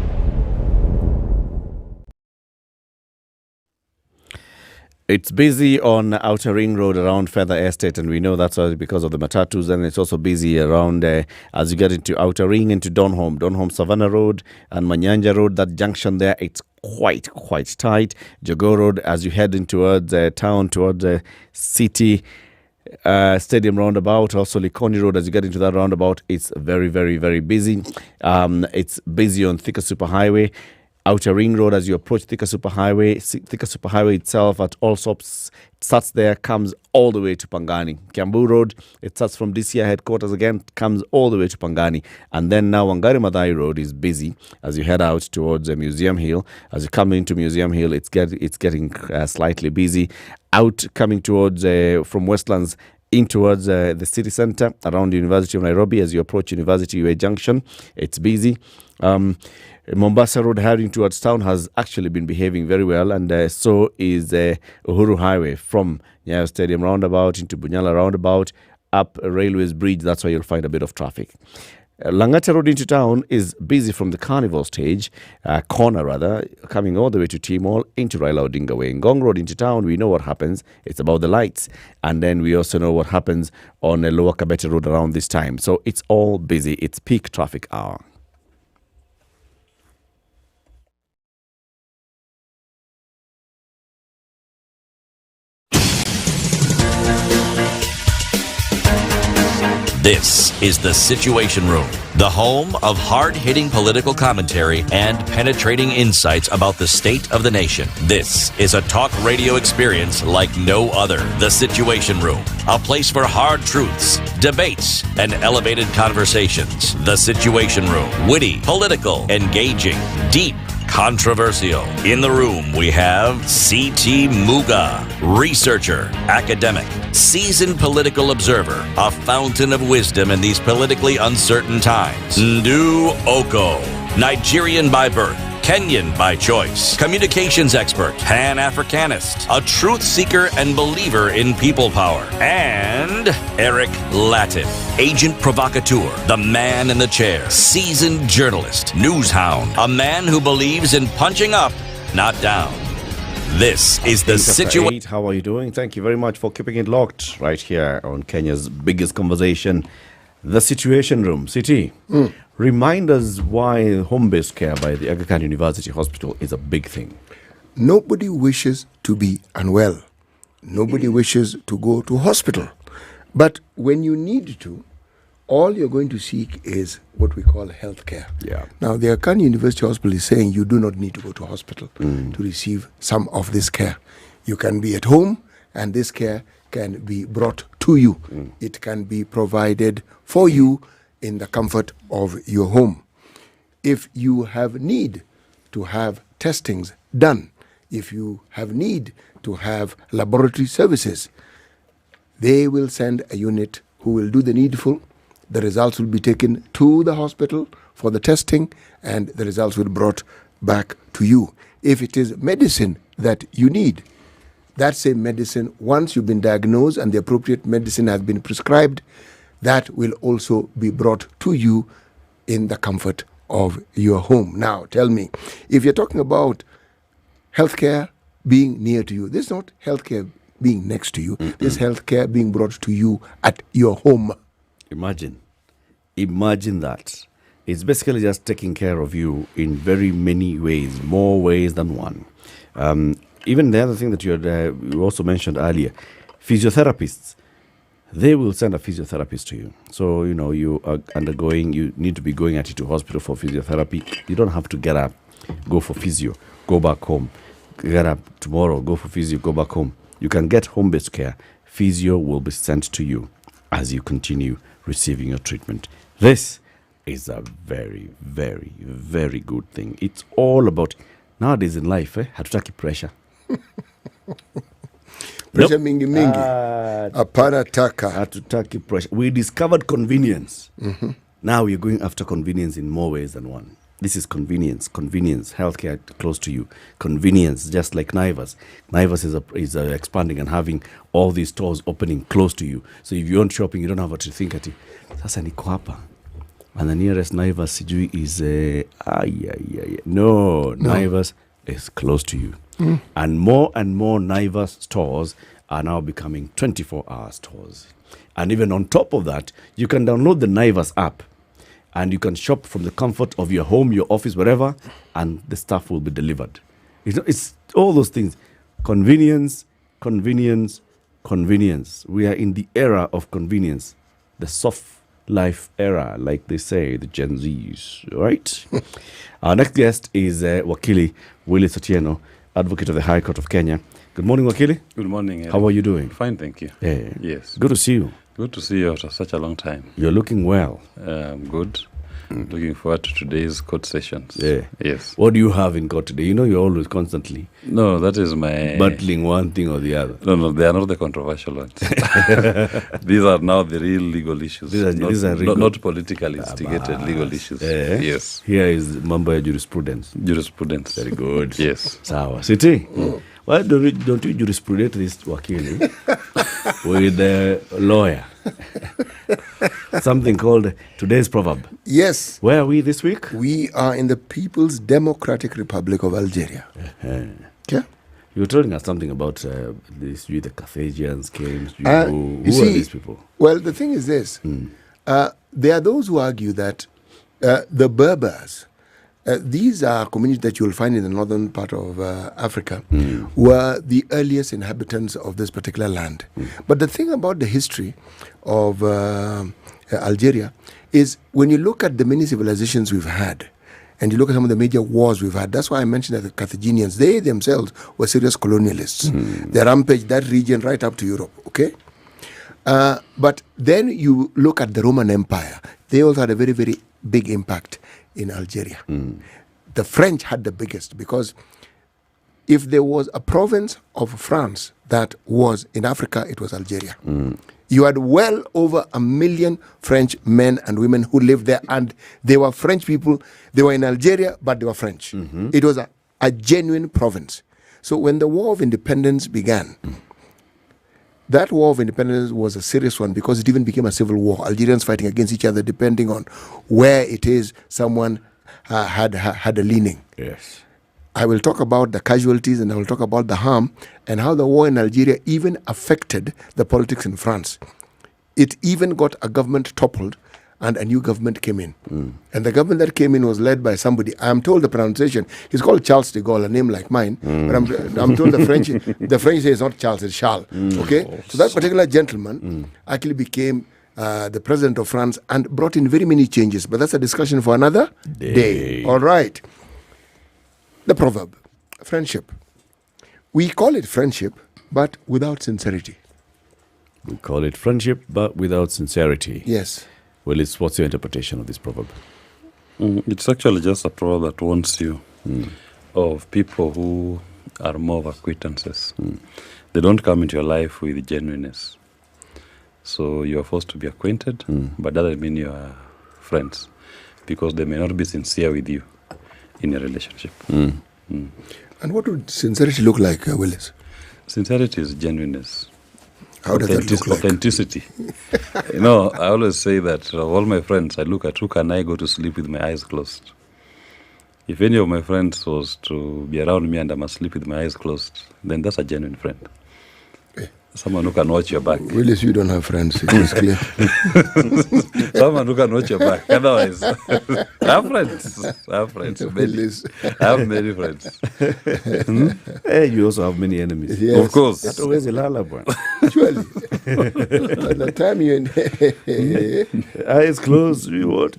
It's busy on Outer Ring Road around Feather Estate, and we know that's because of the matatus, and it's also busy around as you get into Outer Ring, into Donholm Savannah Road and Manyanja Road. That junction there, it's quite tight. Jogoo Road, as you head in towards town, towards City Stadium roundabout, also Likoni Road, as you get into that roundabout, it's very busy. It's busy on Thika Superhighway. Outer Ring Road, as you approach Thika Superhighway itself at Allsops, it starts there, comes all the way to Pangani. Kiambu Road, it starts from DCI headquarters again, comes all the way to Pangani. And then now Wangari Maathai Road is busy as you head out towards Museum Hill. As you come into Museum Hill, it's getting slightly busy. Out coming towards from Westlands in towards the city centre around the University of Nairobi. As you approach University Way Junction, it's busy. Mombasa Road heading towards town has actually been behaving very well, and so is Uhuru Highway from Nyayo Stadium roundabout into Bunyala roundabout up Railways Bridge. That's where you'll find a bit of traffic. Langata Road into town is busy from the Carnival stage, corner coming all the way to T-Mall into Raila Odinga Way. Ngong Road into town, we know what happens. It's about the lights. And then we also know what happens on Lower Kabete Road around this time. So it's all busy. It's peak traffic hour. This is The Situation Room, the home of hard-hitting political commentary and penetrating insights about the state of the nation. This is a talk radio experience like no other. The Situation Room, a place for hard truths, debates, and elevated conversations. The Situation Room, witty, political, engaging, deep, controversial. In the room, we have C.T. Muga, researcher, academic, seasoned political observer, a fountain of wisdom in these politically uncertain times. Ndu Okoh, Nigerian by birth, Kenyan by choice, communications expert, Pan-Africanist, a truth seeker and believer in people power, and Eric Latiff, agent provocateur, the man in the chair, seasoned journalist, news hound, a man who believes in punching up, not down. This is the situation. How are you doing? Thank you very much for keeping it locked right here on Kenya's biggest conversation, The Situation Room. CT, remind us why home-based care by the Aga Khan University Hospital is a big thing. Nobody wishes to be unwell. Nobody wishes to go to hospital. But when you need to, all you're going to seek is what we call health care. Yeah. Now, the Aga Khan University Hospital is saying you do not need to go to hospital to receive some of this care. You can be at home, and this care can be brought to you. It can be provided for you in the comfort of your home. If you have need to have testings done, if you have need to have laboratory services, they will send a unit who will do the needful. The results will be taken to the hospital for the testing, and the results will be brought back to you. If it is medicine that you need, that same medicine, once you've been diagnosed and the appropriate medicine has been prescribed, that will also be brought to you in the comfort of your home. Now, tell me, if you're talking about healthcare being near to you, this is not healthcare being next to you. This is healthcare being brought to you at your home. Imagine that. It's basically just taking care of you in very many ways, more ways than one. Even the other thing that you also mentioned earlier, physiotherapists, they will send a physiotherapist to you. So, you are you need to be going at it to hospital for physiotherapy. You don't have to get up, go for physio, go back home. Get up tomorrow, go for physio, go back home. You can get home-based care. Physio will be sent to you as you continue receiving your treatment. This is a very, very, very good thing. It's all about, nowadays in life, hatutaki pressure. Pressure mingi. Apana taka. Hatutaki pressure. We discovered convenience. Now we're going after convenience in more ways than one. This is convenience, healthcare close to you. Convenience, just like Naivas. Naivas is expanding and having all these stores opening close to you. So if you want shopping, you don't have to think at it. Sasa niko hapa. And the nearest Naivas sijui is... No, Naivas is close to you. And more Naivas stores are now becoming 24-hour stores. And even on top of that, you can download the Naivas app and you can shop from the comfort of your home, your office, wherever, and the stuff will be delivered. It's all those things. Convenience. We are in the era of convenience, the soft life era, like they say, the Gen Zs, right? Our next guest is Wakili Willis Otieno, advocate of the High Court of Kenya. Good morning, Wakili. Good morning. Eric. How are you doing? Fine, thank you. Yeah. Yes. Good to see you. Good to see you after such a long time. You're looking well. Good. Looking forward to today's court sessions. Yeah. Yes. What do you have in court today? You know you're always constantly... No, that is my... battling one thing or the other. No, they are not the controversial ones. These are now the real legal issues. These are real... Not politically instigated legal issues. Yes. Here is Mambo jurisprudence. Jurisprudence. Very good. Yes. Sawa. Siti, why don't you jurisprudate this Wakili with a lawyer? Something called today's proverb. Yes. Where are we this week? We are in the People's Democratic Republic of Algeria. Yeah. You were telling us something about the Carthaginians came. Who are these people? Well, the thing is this. There are those who argue that the Berbers, these are communities that you will find in the northern part of Africa, were the earliest inhabitants of this particular land. But the thing about the history of Algeria is when you look at the many civilizations we've had, and you look at some of the major wars we've had, that's why I mentioned that the Carthaginians, they themselves were serious colonialists. They rampaged that region right up to Europe, okay? But then you look at the Roman Empire. They also had a very, very big impact in Algeria. The French had the biggest, because if there was a province of France that was in Africa, it was Algeria. You had well over 1 million French men and women who lived there, and they were French people. They were in Algeria, but they were French. It was a genuine province. So when the War of Independence began, that War of Independence was a serious one, because it even became a civil war. Algerians fighting against each other depending on where it is someone had a leaning. Yes. I will talk about the casualties, and I will talk about the harm and how the war in Algeria even affected the politics in France. It even got a government toppled and a new government came in. And the government that came in was led by somebody, I'm told the pronunciation, he's called Charles de Gaulle, a name like mine, but I'm told the French say it's not Charles, it's Charles. Okay? So that particular gentleman actually became the president of France and brought in very many changes, but that's a discussion for another day. All right. The proverb, friendship. We call it friendship, but without sincerity. We call it friendship, but without sincerity. Yes. Well, what's your interpretation of this proverb? It's actually just a proverb that warns you of people who are more of acquaintances. They don't come into your life with genuineness. So you are forced to be acquainted, but that doesn't mean you are friends, because they may not be sincere with you in a relationship. And what would sincerity look like, Willis? Sincerity is genuineness. How does that look like? Authenticity. I always say that of all my friends, I look at who can I go to sleep with my eyes closed. If any of my friends was to be around me and I must sleep with my eyes closed, then that's a genuine friend. Someone who can watch your back. Willis, you don't have friends, it is clear. Someone who can watch your back. Otherwise, I have friends. I have many friends. Hey, you also have many enemies. Yes. Of course. That's always a lullaby. Surely. By the time you're in... Eyes closed, you what?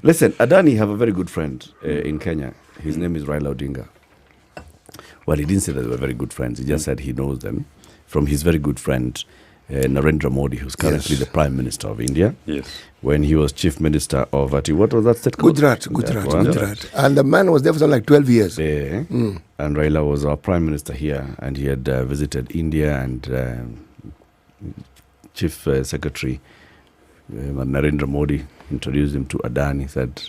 Listen, Adani have a very good friend in Kenya. His name is Raila Odinga. Well, he didn't say that they were very good friends. He just said he knows them from his very good friend, Narendra Modi, who's currently the Prime Minister of India. Yes. When he was Chief Minister of, what was that state called? Gujarat. And the man was there for like 12 years. Yeah. And Raila was our Prime Minister here, and he had visited India, and Chief Secretary Narendra Modi introduced him to Adani, said,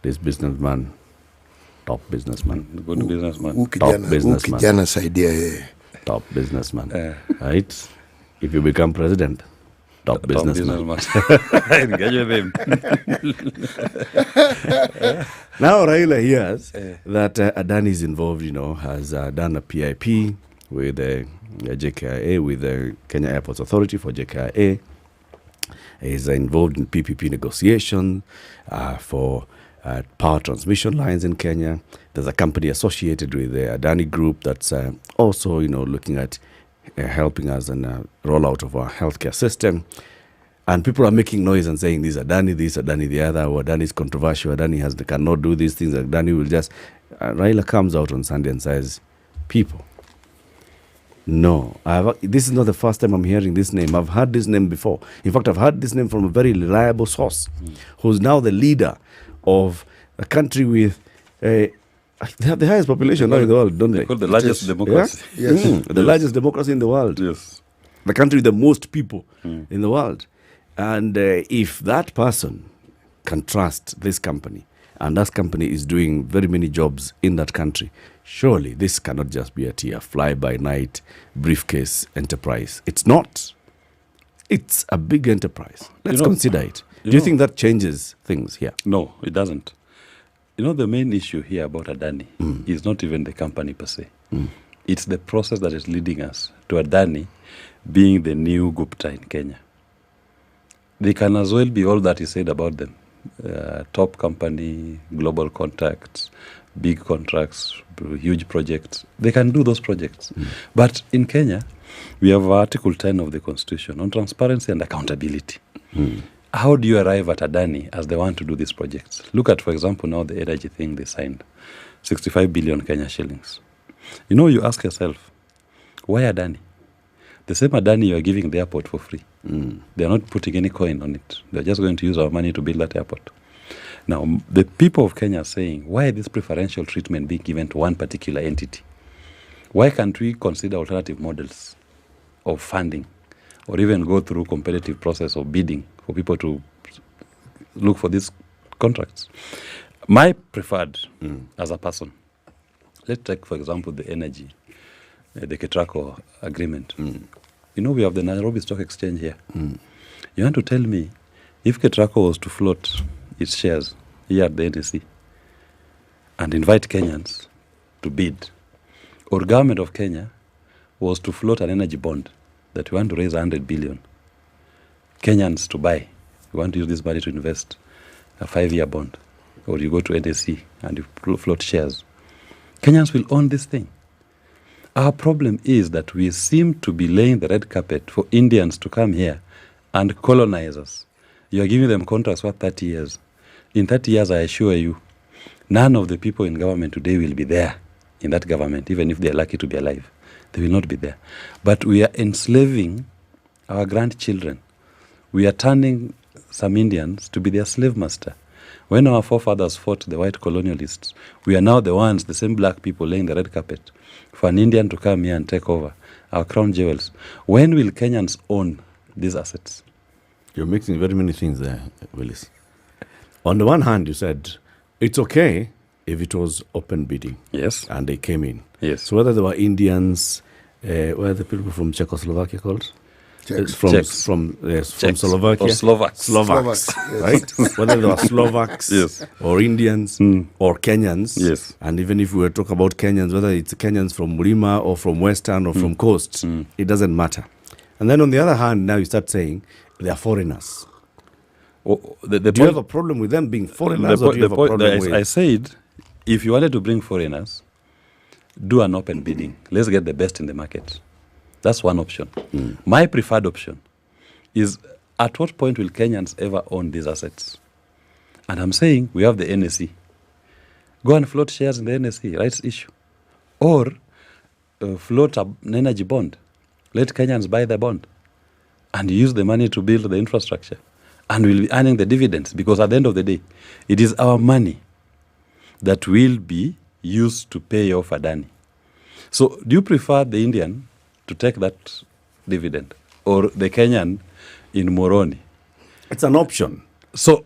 this businessman, top businessman. Good businessman. Top businessman. Idea. Top businessman. Right? If you become president, top businessman. Engage with him. Now Raila hears that Adani is involved, has done a PIP with JKIA, with the Kenya Airports Authority for JKIA. Is involved in PPP negotiation for power transmission lines in Kenya. There's a company associated with the Adani Group that's also, looking at helping us in the rollout of our healthcare system. And people are making noise and saying, Adani this, Adani the other, or Adani is controversial, Adani cannot do these things, Adani will just... Raila comes out on Sunday and says, people, no, this is not the first time I'm hearing this name. I've heard this name before. In fact, I've heard this name from a very reliable source, who's now the leader of a country with... they have the highest population now in the world, don't they? Called the largest democracy. Yeah? Yes. The largest democracy in the world. Yes. The country with the most people in the world. And if that person can trust this company, and that company is doing very many jobs in that country, surely this cannot just be a fly-by-night briefcase enterprise. It's not. It's a big enterprise. Let's consider it. Do you think that changes things here? No, it doesn't. The main issue here about Adani is not even the company per se. It's the process that is leading us to Adani being the new Gupta in Kenya. They can as well be all that is said about them. Top company, global contacts, big contracts, huge projects. They can do those projects. But in Kenya, we have Article 10 of the Constitution on transparency and accountability. How do you arrive at Adani as the one to do these projects? Look at, for example, now the energy thing they signed, 65 billion Kenya shillings. You ask yourself, why Adani? The same Adani you are giving the airport for free. They are not putting any coin on it. They are just going to use our money to build that airport. Now, the people of Kenya are saying, why this preferential treatment being given to one particular entity? Why can't we consider alternative models of funding, or even go through competitive process of bidding for people to look for these contracts? My preferred, as a person, let's take, for example, the energy, the Ketraco agreement. We have the Nairobi Stock Exchange here. You want to tell me, if Ketraco was to float its shares here at the NSC and invite Kenyans to bid, or government of Kenya was to float an energy bond that we want to raise 100 billion, Kenyans to buy, we want to use this money to invest a 5-year bond, or you go to NSC and you float shares, Kenyans will own this thing. Our problem is that we seem to be laying the red carpet for Indians to come here and colonize us. You are giving them contracts for 30 years. In 30 years, I assure you, none of the people in government today will be there in that government, even if they are lucky to be alive. They will not be there. But we are enslaving our grandchildren. We are turning some Indians to be their slave master. When our forefathers fought the white colonialists, we are now the ones, the same black people, laying the red carpet for an Indian to come here and take over our crown jewels. When will Kenyans own these assets? You're mixing very many things there, Willis. On the one hand, you said it's okay if it was open bidding. Yes. And they came in. Yes. So whether they were Indians, where are the people from Czechoslovakia called? Czechs. From Slovakia. Or Slovaks. Slovaks, yes. Right? Whether they were Slovaks or Indians or Kenyans. Yes. And even if we were talking about Kenyans, whether it's Kenyans from Mlima or from Western or from Coast, it doesn't matter. And then on the other hand, now you start saying they are foreigners. Do you have a problem with them being foreigners, or do you have a problem with... I said, if you wanted to bring foreigners, do an open bidding. Let's get the best in the market. That's one option. My preferred option is, at what point will Kenyans ever own these assets? And I'm saying we have the NSC. Go and float shares in the NSC, rights issue. Or float an energy bond. Let Kenyans buy the bond and use the money to build the infrastructure. And we'll be earning the dividends, because at the end of the day, it is our money that will be used to pay off Adani. So do you prefer the Indian to take that dividend, or the Kenyan in Moroni? It's an option. So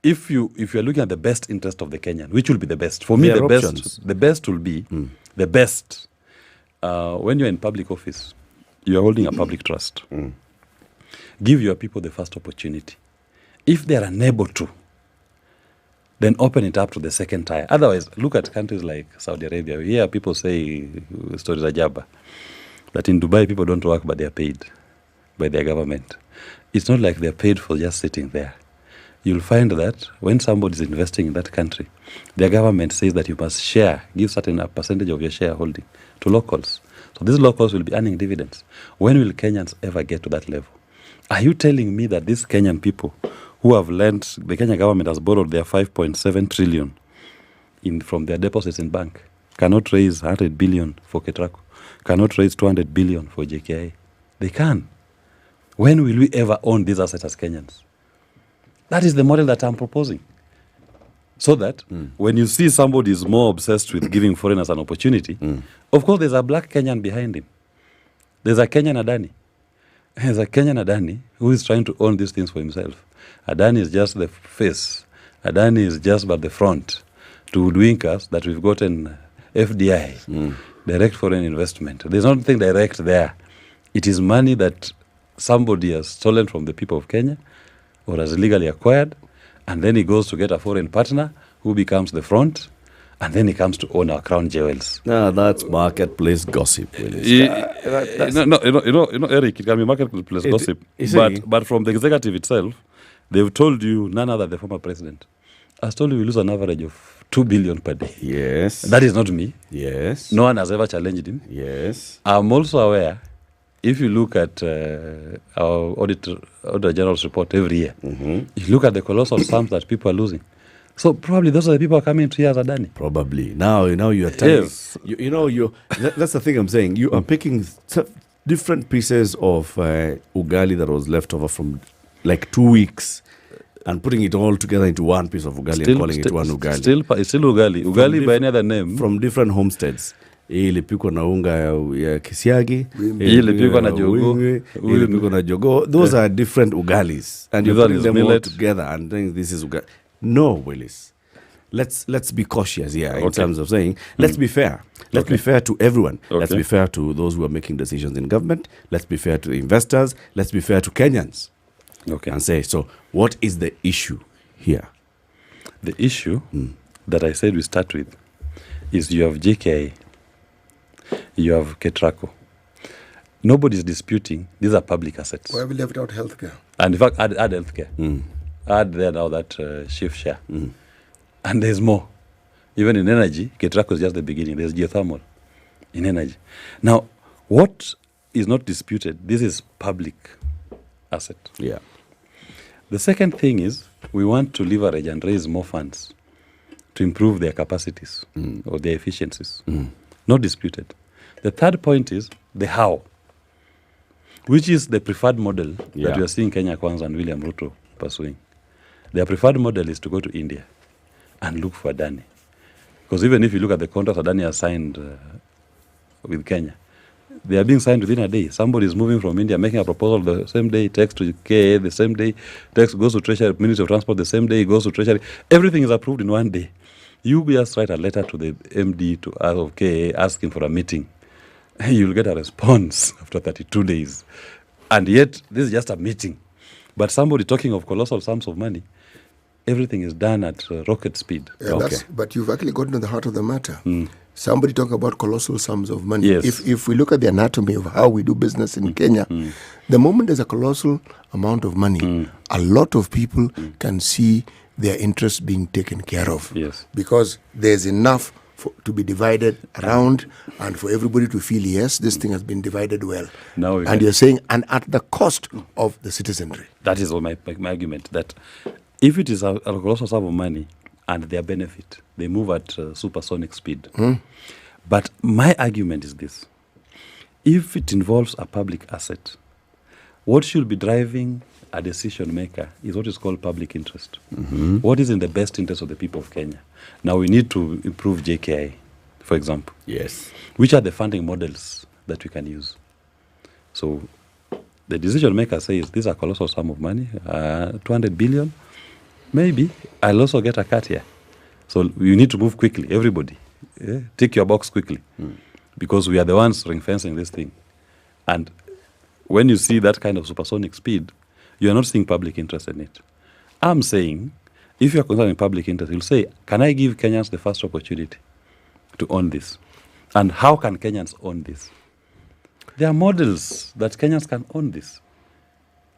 if you're looking at the best interest of the Kenyan, which will be the best? For me, the best will be the best. When you're in public office, you're holding a public trust. Give your people the first opportunity. If they are unable to, then open it up to the second tier. Otherwise, look at countries like Saudi Arabia. We hear people say, stories of Jabba, that in Dubai people don't work but they are paid by their government. It's not like they're paid for just sitting there. You'll find that when somebody is investing in that country, their government says that you must share, give certain a percentage of your shareholding to locals. So these locals will be earning dividends. When will Kenyans ever get to that level? Are you telling me that these Kenyan people who have lent, the Kenya government has borrowed their 5.7 trillion from their deposits in bank, cannot raise 100 billion for Ketraco, cannot raise 200 billion for JKI? They can. When will we ever own these assets as Kenyans? That is the model that I'm proposing. So that when you see somebody is more obsessed with giving foreigners an opportunity, of course there's a black Kenyan behind him. There's a Kenyan Adani. There's a Kenyan Adani who is trying to own these things for himself. Adani is just the face. Adani is just but the front to hoodwink us that we've gotten FDI, direct foreign investment. There's nothing direct there. It is money that somebody has stolen from the people of Kenya or has illegally acquired, and then he goes to get a foreign partner who becomes the front, and then he comes to own our crown jewels. No, that's marketplace gossip. No, Eric, it can be marketplace gossip. But from the executive itself, they've told you none other than the former president has told you we lose an average of 2 billion per day. Yes. That is not me. Yes. No one has ever challenged him. Yes. I'm also aware, if you look at our Auditor General's report every year, you look at the colossal sums that people are losing. So probably those are the people who are coming to here as Adani. Probably. Now you are telling. Yes. That's the thing I'm saying. You are picking different pieces of ugali that was left over from like 2 weeks and putting it all together into one piece of ugali and calling it one ugali. It's still ugali. Ugali by any other name. From different homesteads. Hii ilipikwa na unga ya kisiagi, hii ilipikwa na jogo, hii ilipikwa na jogo. Those are different ugalis, and you're putting them all together and saying this is ugali. No, Willis. Let's be cautious here in terms of saying, let's be fair. Let's be fair to everyone. Let's be fair to those who are making decisions in government. Let's be fair to the investors. Let's be fair to Kenyans. And say, so what is the issue here? The issue that I said we start with is you have JKI, you have Ketraco. Nobody's disputing these are public assets. Why have we left out healthcare? And in fact, add healthcare. Add there now that shift share. And there's more. Even in energy, Ketraco is just the beginning. There's geothermal in energy. Now, what is not disputed, this is public asset. Yeah. The second thing is we want to leverage and raise more funds to improve their capacities or their efficiencies. Not disputed. The third point is the how, which is the preferred model that we are seeing Kenya Kwanza and William Ruto pursuing. Their preferred model is to go to India and look for Adani. Because even if you look at the contract Adani has signed with Kenya, they are being signed within a day. Somebody is moving from India, making a proposal the same day, takes to KA the same day, goes to Treasury, Ministry of Transport the same day, goes to Treasury. Everything is approved in one day. You just write a letter to the MD of KA asking for a meeting. You'll get a response after 32 days. And yet, this is just a meeting. But somebody talking of colossal sums of money, everything is done at rocket speed. Yeah, but you've actually gotten to the heart of the matter. Somebody talk about colossal sums of money. Yes. If we look at the anatomy of how we do business in Kenya, the moment there's a colossal amount of money, a lot of people can see their interests being taken care of. Yes. Because there's enough to be divided around and for everybody to feel, yes, this thing has been divided well. And you're saying, and at the cost of the citizenry. That is my argument, that if it is a colossal sum of money and their benefit, they move at supersonic speed. But my argument is this. If it involves a public asset, what should be driving a decision maker is what is called public interest. What is in the best interest of the people of Kenya? Now we need to improve JKI, for example. Yes. Which are the funding models that we can use? So the decision maker says, these are colossal sum of money, 200 billion. Maybe I'll also get a cut here. So you need to move quickly, everybody. Tick your box quickly. Because we are the ones ring-fencing this thing. And when you see that kind of supersonic speed, you are not seeing public interest in it. I'm saying, if you are concerned with public interest, you'll say, can I give Kenyans the first opportunity to own this? And how can Kenyans own this? There are models that Kenyans can own this.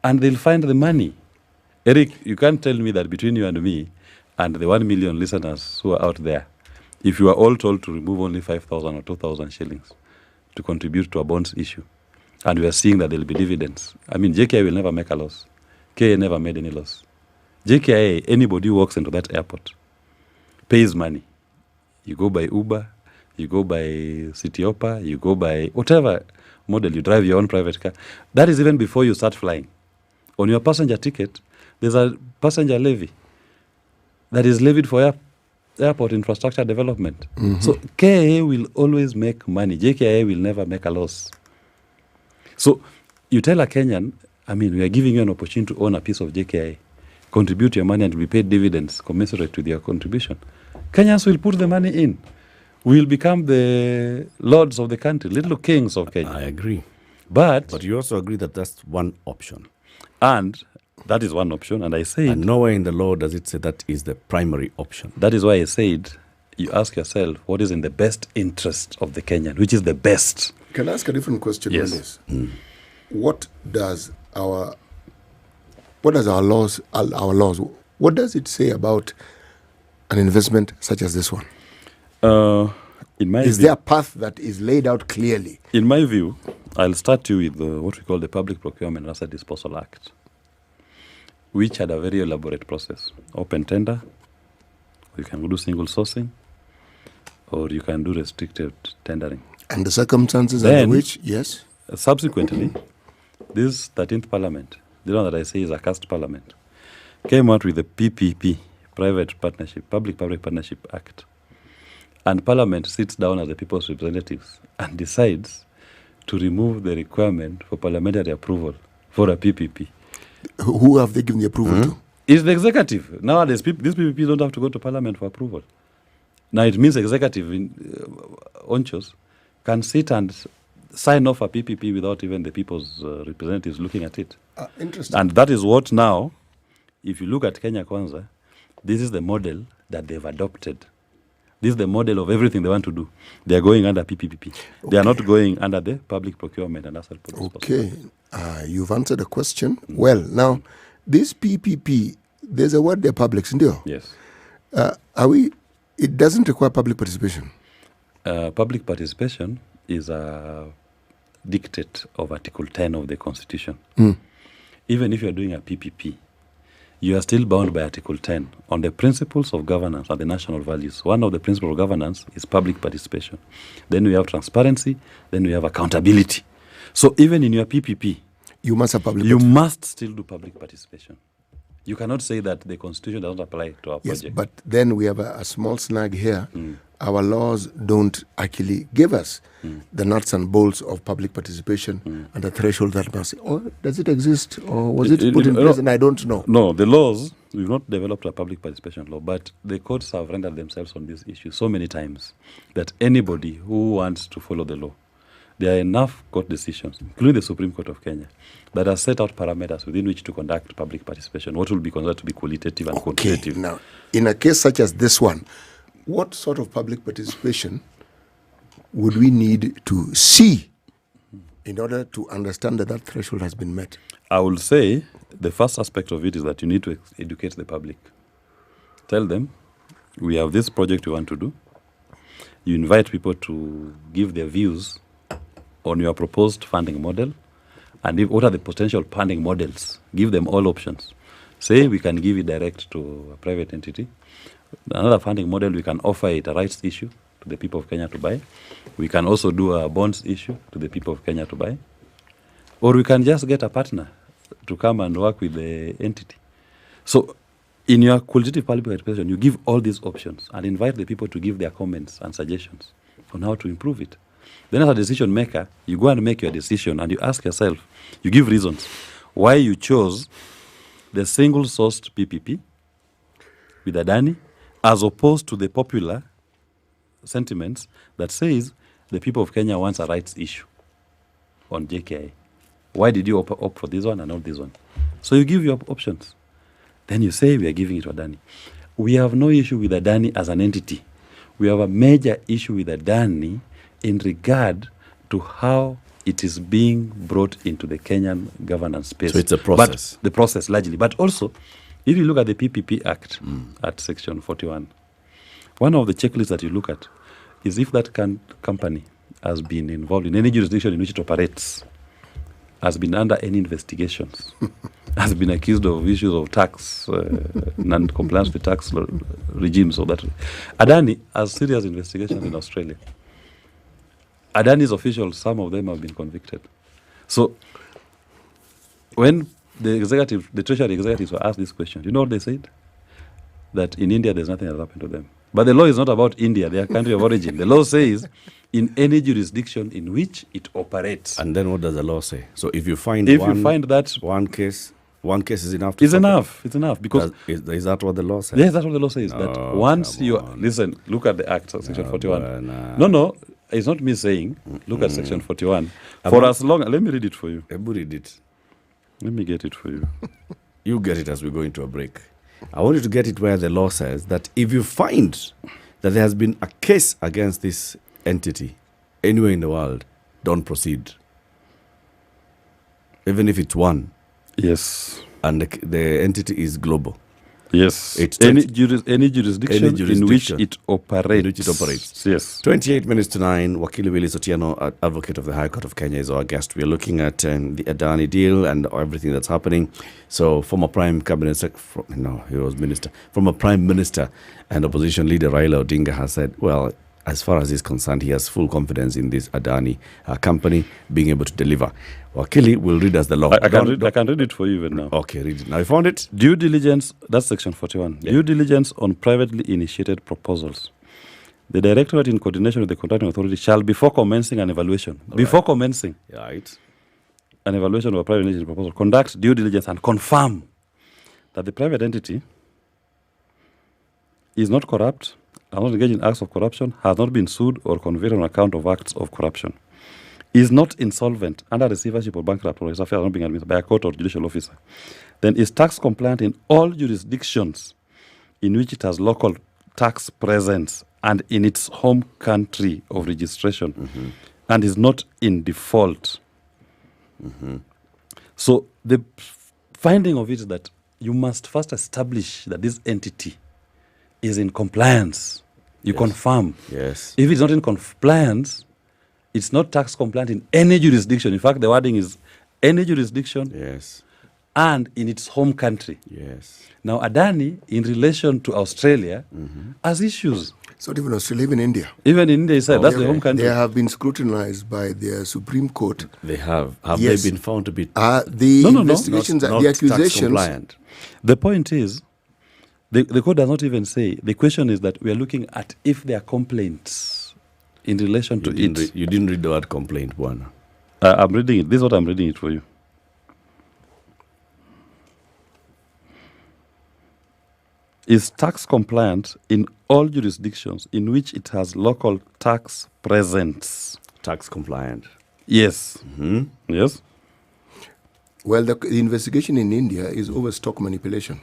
And they'll find the money. Eric, you can't tell me that between you and me and the 1 million listeners who are out there, if you are all told to remove only 5,000 or 2,000 shillings to contribute to a bonds issue, and we are seeing that there will be dividends. I mean, JKI will never make a loss. KA never made any loss. JKI, anybody who walks into that airport pays money. You go by Uber, you go by Cityopa, you go by whatever model, you drive your own private car. That is even before you start flying. On your passenger ticket, there's a passenger levy that is levied for airport infrastructure development. Mhm. So KA will always make money. JKI will never make a loss. So you tell a Kenyan, I mean, we are giving you an opportunity to own a piece of JKI, contribute your money and be paid dividends commensurate with your contribution. Kenyans will put the money in. We will become the lords of the country, little kings of Kenya. I agree. But you also agree that that's one option. And that is one option. And I said... And nowhere in the law does it say that is the primary option. That is why I said, you ask yourself, what is in the best interest of the Kenyan? Which is the best? Can I ask a different question Yes. on this? What does our laws, what does it say about an investment such as this one? In my Is view, there a path that is laid out clearly? In my view, I'll start you with what we call the Public Procurement and Asset Disposal Act, which had a very elaborate process. Open tender, you can do single sourcing, or you can do restricted tendering. And the circumstances Then, under which, yes? Subsequently, this 13th Parliament, the one that I say is a caste parliament, came out with the PPP, Private Partnership, Public-Public Partnership Act. And Parliament sits down as the people's representatives and decides to remove the requirement for parliamentary approval for a PPP. Who have they given the approval to? It's the executive. Nowadays, these PPPs don't have to go to Parliament for approval. Now, it means executive in onchos can sit and sign off a PPP without even the people's representatives looking at it. Interesting. And that is what now, if you look at Kenya Kwanza, this is the model that they've adopted. This is the model of everything they want to do. They are going under PPP. They are not going under the Public Procurement and Asset Disposal. Okay. You've answered the question. Well, now, this PPP, there's a word there, public, ndio? Yes. It doesn't require public participation. Public participation is a dictate of Article 10 of the Constitution. Even if you're doing a PPP, you are still bound by Article 10 on the principles of governance and the national values. One of the principles of governance is public participation. Then we have transparency. Then we have accountability. So even in your PPP, you must have public. You must still do public participation. You cannot say that the Constitution doesn't apply to our Yes, project. but then we have a small snag here. Our laws don't actually give us the nuts and bolts of public participation and the threshold that must. Or does it exist, or was it put in place? And I don't know. No, the laws, we've not developed a public participation law, but the courts have rendered themselves on this issue so many times that anybody who wants to follow the law, there are enough court decisions, including the Supreme Court of Kenya, that have set out parameters within which to conduct public participation, what will be considered to be qualitative and quantitative. Now, in a case such as this one, what sort of public participation would we need to see in order to understand that that threshold has been met? I will say the first aspect of it is that you need to educate the public. Tell them, we have this project we want to do. You invite people to give their views on your proposed funding model, and what are the potential funding models. Give them all options. Say we can give it direct to a private entity. Another funding model, we can offer it a rights issue to the people of Kenya to buy. We can also do a bonds issue to the people of Kenya to buy. Or we can just get a partner to come and work with the entity. So in your qualitative public participation, you give all these options and invite the people to give their comments and suggestions on how to improve it. Then as a decision maker, you go and make your decision and you ask yourself, you give reasons why you chose the single-sourced PPP with Adani as opposed to the popular sentiments that says the people of Kenya wants a rights issue on JKI. Why did you opt for this one and not this one? So you give your options. Then you say we are giving it to Adani. We have no issue with Adani as an entity. We have a major issue with Adani in regard to how it is being brought into the Kenyan governance space. So it's a process. But the process largely. But also, if you look at the PPP Act at section 41, one of the checklists that you look at is if that company has been involved in any jurisdiction in which it operates, has been under any investigations, has been accused of issues of tax, non-compliance with tax regimes. So that Adani has serious investigations in Australia. Adani's officials, some of them have been convicted. So when the Treasury executives were asked this question, you know what they said? That in India there's nothing that happened to them. But the law is not about India, their country of origin. The law says in any jurisdiction in which it operates. And then what does the law say? So if you find one case is enough to It's enough because is that what the law says? Yes, that's what the law says. That once you listen, look at the Act, section 41. No, it's not me saying. Look at section 41. For as long, let me read it for you. Read it. Let me get it for you. You get it as we go into a break. I want you to get it where the law says that if you find that there has been a case against this entity anywhere in the world, don't proceed. Even if it's one. Yes. And the entity is global. Yes. It's any jurisdiction in which it operates. Yes. 28 minutes to 9. Wakili Willis Otieno, advocate of the High Court of Kenya, is our guest. We are looking at the Adani deal and everything that's happening. So, former Prime Minister and opposition leader Raila Odinga has said, well, as far as he's concerned, he has full confidence in this Adani company being able to deliver. Wakili will read us the law. I can read it for you even now. Okay, read it. Now, you found it? Due diligence, that's section 41. Yeah. Due diligence on privately initiated proposals. The Directorate, in coordination with the contracting authority, shall, before commencing an evaluation, an evaluation of a private initiated proposal, conduct due diligence and confirm that the private entity is not corrupt, has not engaged in acts of corruption, has not been sued or convicted on account of acts of corruption, is not insolvent, under receivership or bankrupt, or his affairs not being administered by a court or judicial officer, then is tax compliant in all jurisdictions in which it has local tax presence and in its home country of registration, and is not in default. So the finding of it is that you must first establish that this entity is in compliance. You confirm. Yes. If it's not in compliance, it's not tax compliant in any jurisdiction. In fact, the wording is any jurisdiction. Yes. And in its home country. Yes. Now, Adani, in relation to Australia, has issues. It's not even Australia, even India. Even in India, he said, that's the home country. They have been scrutinized by the Supreme Court. They have. Have they been found to be... the investigations, not the accusations... compliant. The point is, the court does not even say. The question is that we are looking at if there are complaints in relation to it. You didn't read the word complaint, Bwana. I'm reading it. This is what I'm reading it for you. Is tax compliant in all jurisdictions in which it has local tax presence. Tax compliant. Yes. Yes. Well, the investigation in India is over stock manipulation.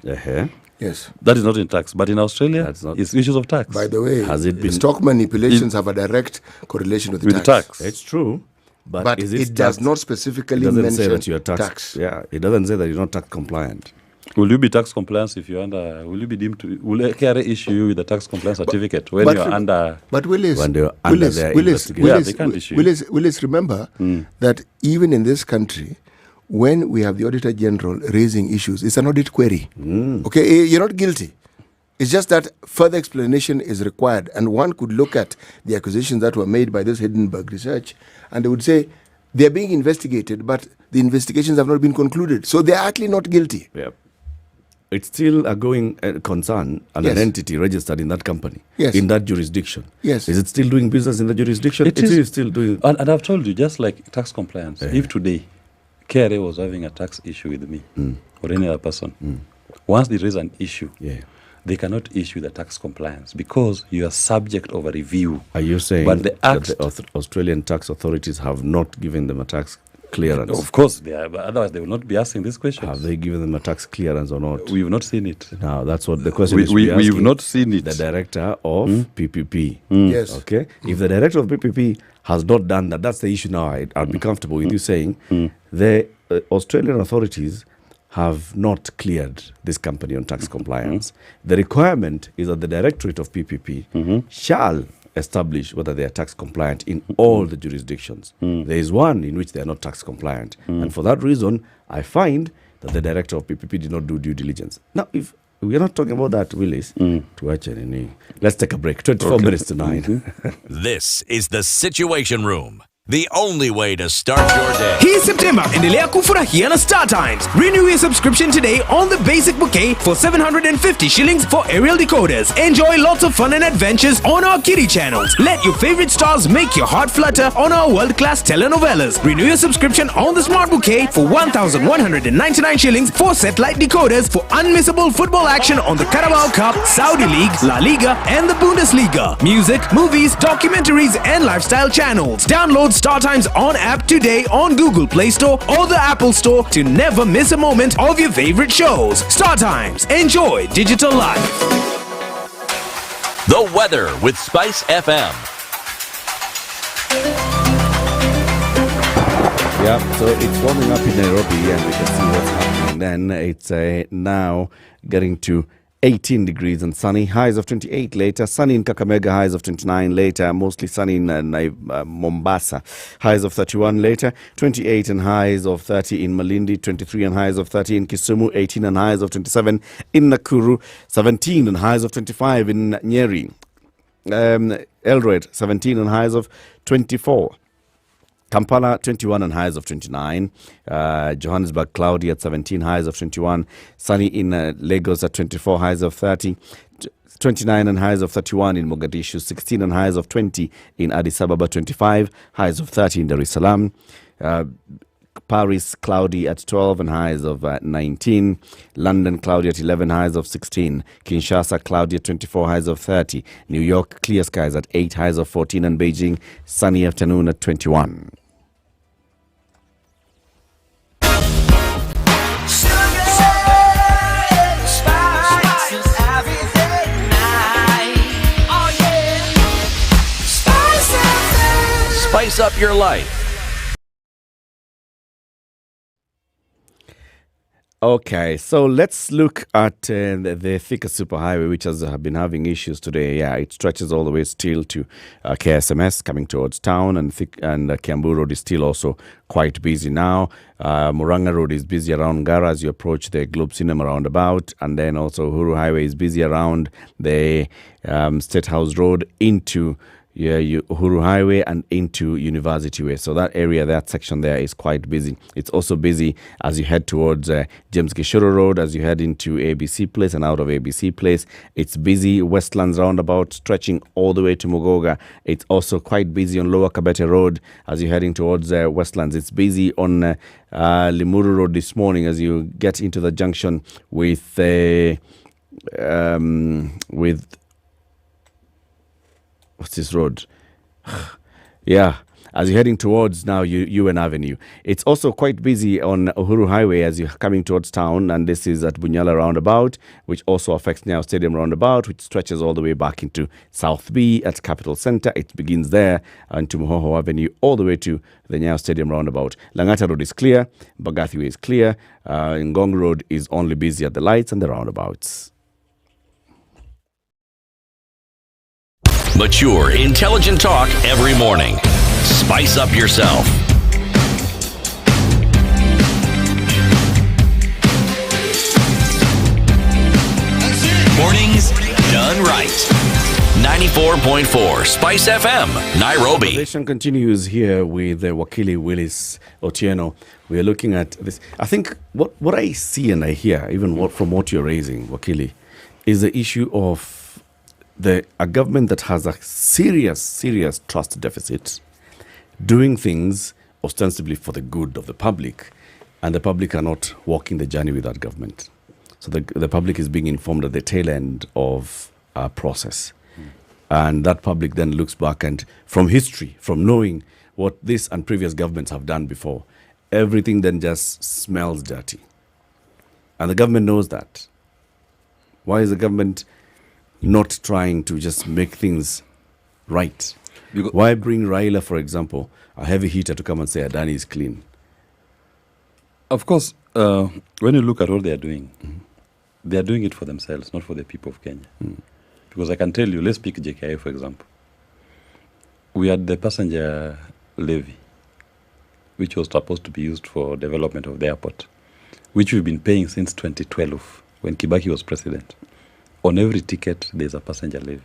Yes. That is not in tax, but in Australia, it's issues of tax. By the way, has it been stock manipulations have a direct correlation with the tax. It's true. But it does not specifically mention say that you're tax. Yeah, it doesn't say that you're not tax compliant. Will you be tax compliant if you're under? Will you be deemed to? Will KRA issue you with a tax compliance certificate when you're under? But Willis, they can't issue. Willis, remember that even in this country, when we have the Auditor General raising issues, it's an audit query. Okay, you're not guilty. It's just that further explanation is required, and one could look at the accusations that were made by this Hindenburg research, and they would say they're being investigated, but the investigations have not been concluded, so they're actually not guilty. Yep. It's still a going concern and an entity registered in that company, in that jurisdiction. Yes. Is it still doing business in the jurisdiction? It is still doing. And I've told you, just like tax compliance, if today KRA was having a tax issue with me or any other person, once there is an issue, they cannot issue the tax compliance because you are subject of a review. Are you saying that the Australian tax authorities have not given them a tax clearance? Of course they are, but otherwise they will not be asking this question. Have they given them a tax clearance or not? We've not seen it. Now, that's what the question is. We've not seen it. The director of PPP. Yes. Okay. If the director of PPP has not done that, that's the issue now. I'll be comfortable with you saying the Australian authorities have not cleared this company on tax compliance. The requirement is that the Directorate of PPP shall establish whether they are tax compliant in all the jurisdictions. There is one in which they are not tax compliant. And for that reason, I find that the director of PPP did not do due diligence. Now, if we are not talking about that, Willis, let's take a break. 24 minutes to 9. This is the Situation Room. The only way to start your day. Hii September, endelea kufurahia na Star Times. Renew your subscription today on the basic bouquet for 750 shillings for aerial decoders. Enjoy lots of fun and adventures on our kiddie channels. Let your favorite stars make your heart flutter on our world-class telenovelas. Renew your subscription on the Smart Bouquet for 1,199 shillings for satellite decoders for unmissable football action on the Carabao Cup, Saudi League, La Liga, and the Bundesliga. Music, movies, documentaries, and lifestyle channels. Download Star Times on app today on Google Play Store or the Apple Store to never miss a moment of your favorite shows. Star Times. Enjoy digital life. The weather with SpiceFM. Yeah, so it's warming up in Nairobi and we can see what's happening. Then it's now getting to 18 degrees and sunny, highs of 28 later, sunny in Kakamega, highs of 29 later, mostly sunny in Mombasa, highs of 31 later, 28 and highs of 30 in Malindi, 23 and highs of 30 in Kisumu, 18 and highs of 27 in Nakuru, 17 and highs of 25 in Nyeri, Eldoret, 17 and highs of 24. Kampala, 21 and highs of 29. Johannesburg, cloudy at 17, highs of 21. Sunny in Lagos at 24, highs of 30. 29 and highs of 31 in Mogadishu. 16 and highs of 20 in Addis Ababa. 25, highs of 30 in Dar es Salaam. Paris, cloudy at 12 and highs of 19. London, cloudy at 11, highs of 16. Kinshasa, cloudy at 24, highs of 30. New York, clear skies at 8, highs of 14. And Beijing, sunny afternoon at 21. Spice up your life. Okay, so let's look at the Thika Superhighway, which has been having issues today. Yeah, it stretches all the way still to KSMS coming towards town, and Kiambu Road is still also quite busy now. Muranga Road is busy around Gara as you approach the Globe Cinema roundabout, and then also Uhuru Highway is busy around the State House Road into Uhuru Highway and into University Way. So that area, that section there is quite busy. It's also busy as you head towards James Gishoro Road, as you head into ABC Place and out of ABC Place. It's busy. Westlands roundabout stretching all the way to Mugoga. It's also quite busy on Lower Kabete Road as you're heading towards Westlands. It's busy on Limuru Road this morning as you get into the junction with what's this road? Yeah, as you're heading towards now UN Avenue. It's also quite busy on Uhuru Highway as you're coming towards town, and this is at Bunyala roundabout, which also affects Nyayo Stadium roundabout, which stretches all the way back into South B at Capital Centre. It begins there into Muhoho Avenue all the way to the Nyayo Stadium roundabout. Langata Road is clear, Bagathi Way is clear, Ngong Road is only busy at the lights and the roundabouts. Mature, intelligent talk every morning. Spice up yourself. Mornings done right. 94.4 Spice FM, Nairobi. The conversation continues here with Wakili Willis Otieno. We are looking at this. I think what I see and I hear, even from what you're raising, Wakili, is the issue of a government that has a serious trust deficit, doing things ostensibly for the good of the public, and the public are not walking the journey with that government. So the public is being informed at the tail end of a process. And that public then looks back and from history, from knowing what this and previous governments have done before, everything then just smells dirty. And the government knows that. Why is the government not trying to just make things right? Why bring Raila, for example, a heavy hitter, to come and say Adani is clean? Of course, when you look at what they are doing, they are doing it for themselves, not for the people of Kenya. Because I can tell you, let's pick JKI, for example. We had the passenger levy, which was supposed to be used for development of the airport, which we've been paying since 2012, when Kibaki was president. On every ticket, there's a passenger levy.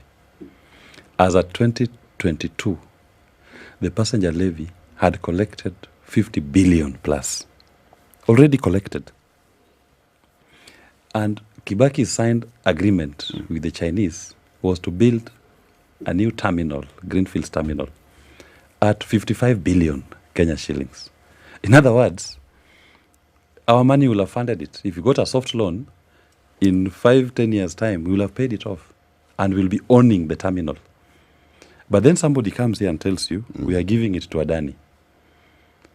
As at 2022, the passenger levy had collected 50 billion plus, already collected. And Kibaki's signed agreement with the Chinese was to build a new terminal, Greenfields terminal, at 55 billion Kenya shillings. In other words, our money will have funded it. If you got a soft loan, in 5-10 years' time, we will have paid it off and we'll be owning the terminal. But then somebody comes here and tells you, we are giving it to Adani.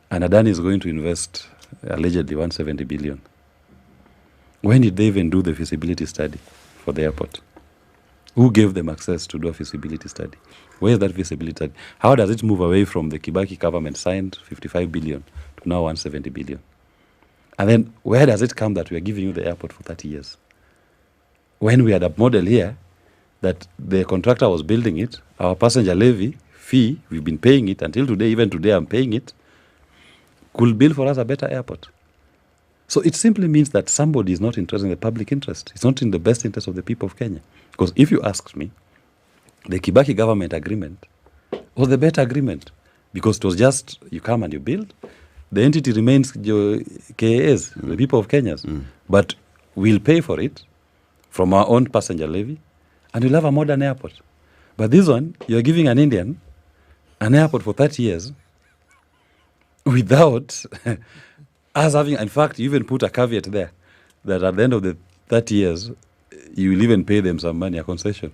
And Adani is going to invest allegedly 170 billion. When did they even do the feasibility study for the airport? Who gave them access to do a feasibility study? Where is that feasibility study? How does it move away from the Kibaki government signed 55 billion to now 170 billion? And then where does it come that we are giving you the airport for 30 years? When we had a model here that the contractor was building it, our passenger levy fee, we've been paying it until today, even today I'm paying it, could build for us a better airport. So it simply means that somebody is not interested in the public interest. It's not in the best interest of the people of Kenya. Because if you ask me, the Kibaki government agreement was the better agreement. Because it was just, you come and you build. The entity remains KAs, the people of Kenya. But we'll pay for it from our own passenger levy, and we'll have a modern airport. But this one, you're giving an Indian an airport for 30 years without us having, in fact, you even put a caveat there that at the end of the 30 years, you will even pay them some money, a concession,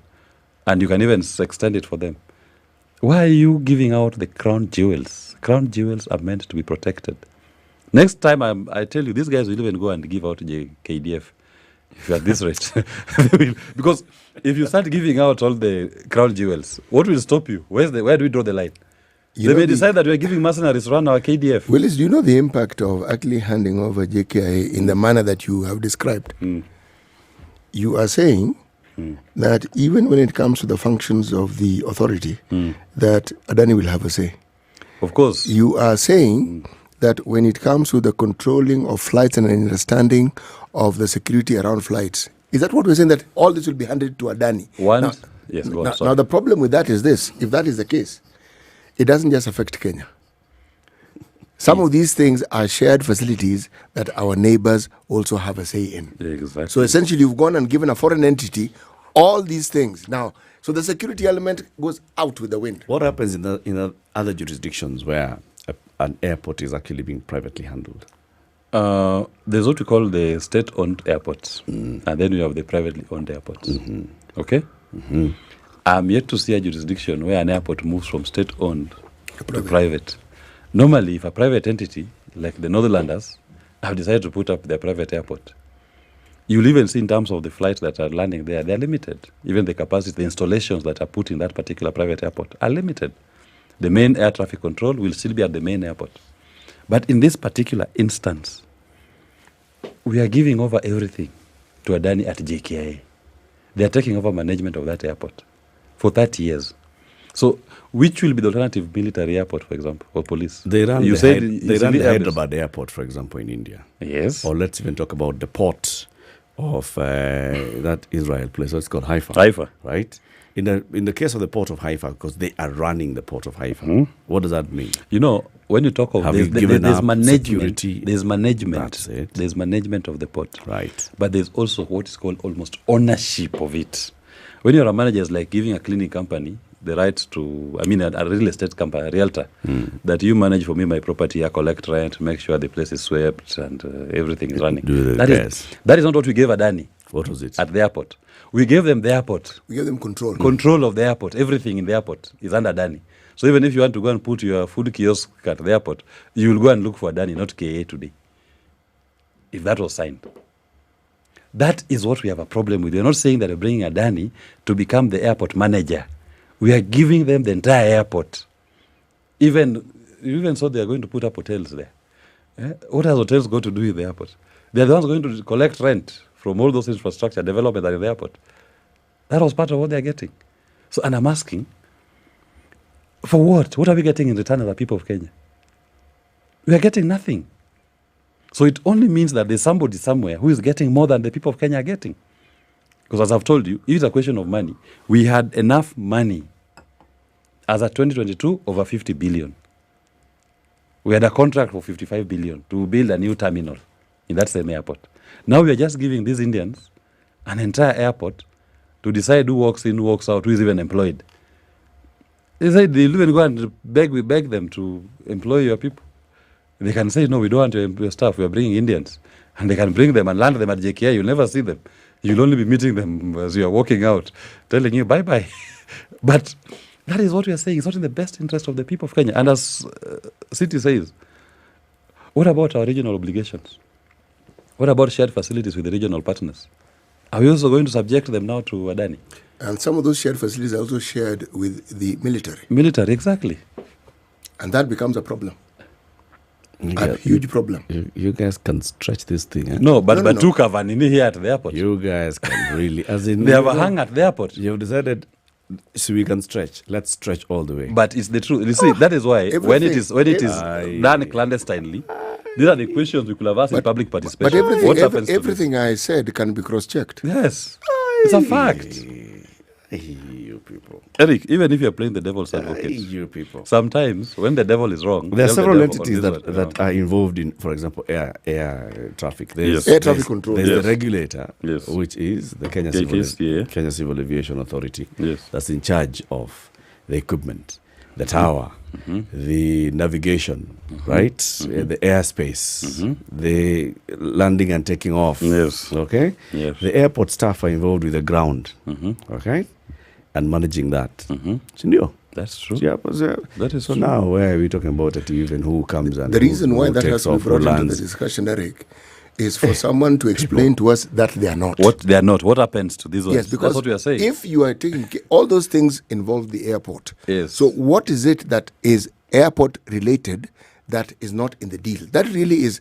and you can even extend it for them. Why are you giving out the crown jewels? Crown jewels are meant to be protected. Next time, I tell you, these guys will even go and give out KDF if you're at this rate. Because if you start giving out all the crown jewels, what will stop you? Where do we draw the line? They may decide that we are giving mercenaries to run our KDF. Willis, do you know the impact of actually handing over JKI in the manner that you have described? You are saying that even when it comes to the functions of the authority, that Adani will have a say. Of course. You are saying that when it comes to the controlling of flights and an understanding of the security around flights, is that what we're saying, that all this will be handed to Adani? Yes, go on. Now the problem with that is this: if that is the case, it doesn't just affect Kenya. Some of these things are shared facilities that our neighbors also have a say in. Exactly. So essentially, you've gone and given a foreign entity all these things. Now, so the security element goes out with the wind. What happens in other jurisdictions where an airport is actually being privately handled? There's what we call the state-owned airports, and then we have the privately owned airports. Okay? I'm yet to see a jurisdiction where an airport moves from state-owned to private. Normally, if a private entity, like the Northerners, have decided to put up their private airport, you'll even see in terms of the flights that are landing there, they're limited. Even the capacity, the installations that are put in that particular private airport are limited. The main air traffic control will still be at the main airport. But in this particular instance, we are giving over everything to Adani at JKIA. They are taking over management of that airport for 30 years. So, which will be the alternative military airport, for example, or police? They run the Hyderabad airport, for example, in India. Yes. Or let's even talk about the port of that Israel place. So it's called Haifa. Haifa. Right? In the case of the port of Haifa, because they are running the port of Haifa, what does that mean? You know, when you talk of there's management, security? There's management. That's it. There's management of the port. Right. But there's also what is called almost ownership of it. When you're a manager, it's like giving a cleaning company the right to, a real estate company, a realtor, that you manage for me my property, I collect rent, make sure the place is swept and everything is running. That is not what we gave Adani. What was it? At the airport. We gave them the airport. We gave them control. Control of the airport. Everything in the airport is under Adani. So even if you want to go and put your food kiosk at the airport, you will go and look for Adani, not KA today. If that was signed. That is what we have a problem with. We're not saying that we're bringing Adani to become the airport manager. We are giving them the entire airport. Even so, they are going to put up hotels there. What has hotels got to do with the airport? They are the ones going to collect rent from all those infrastructure development at the airport. That was part of what they are getting. So, and I'm asking, for what? What are we getting in return as the people of Kenya? We are getting nothing. So it only means that there's somebody somewhere who is getting more than the people of Kenya are getting. Because as I've told you, it is a question of money. We had enough money as at 2022 over 50 billion. We had a contract for 55 billion to build a new terminal in that same airport. Now we are just giving these Indians an entire airport to decide who walks in, who walks out, who is even employed. They said they'll even go and beg them to employ your people. They can say, no, we don't want to employ staff, we are bringing Indians. And they can bring them and land them at JKI. You'll never see them. You'll only be meeting them as you are walking out, telling you bye-bye. But that is what we are saying. It's not in the best interest of the people of Kenya. And as City says, what about our regional obligations? What about shared facilities with the regional partners? Are we also going to subject them now to Adani? And some of those shared facilities are also shared with the military. Military, exactly. And that becomes a problem. A huge problem. You guys can stretch this thing. Eh? No, but took Avin here at the airport. You guys can really, as in they have a hang at the airport. You've decided, so we can stretch. Let's stretch all the way. But it's the truth. You see, that is why when it is done clandestinely, these are the questions we could have asked in public participation. But everything I said can be cross-checked. Yes, it's a fact. You people. Eric, even if you're playing the devil's advocate, you people. Sometimes when the devil is wrong, there are several entities that are involved in, for example, air traffic. There's air traffic control. There's the regulator, which is the Kenya Civil Aviation Authority. Yes. That's in charge of the equipment, the tower, the navigation, right? The airspace, the landing and taking off. Yes. Okay? Yes. The airport staff are involved with the ground. Okay? And managing that. That's true. Yeah, that is so true. Now where are we talking about it even who comes and the reason why who that has to be brought into the discussion, Eric, is for someone to explain to us that they are not. What they are not. What happens to these ones? Yes, because that's what we are saying. If you are taking all those things involve the airport. Yes. So what is it that is airport related that is not in the deal? That really is.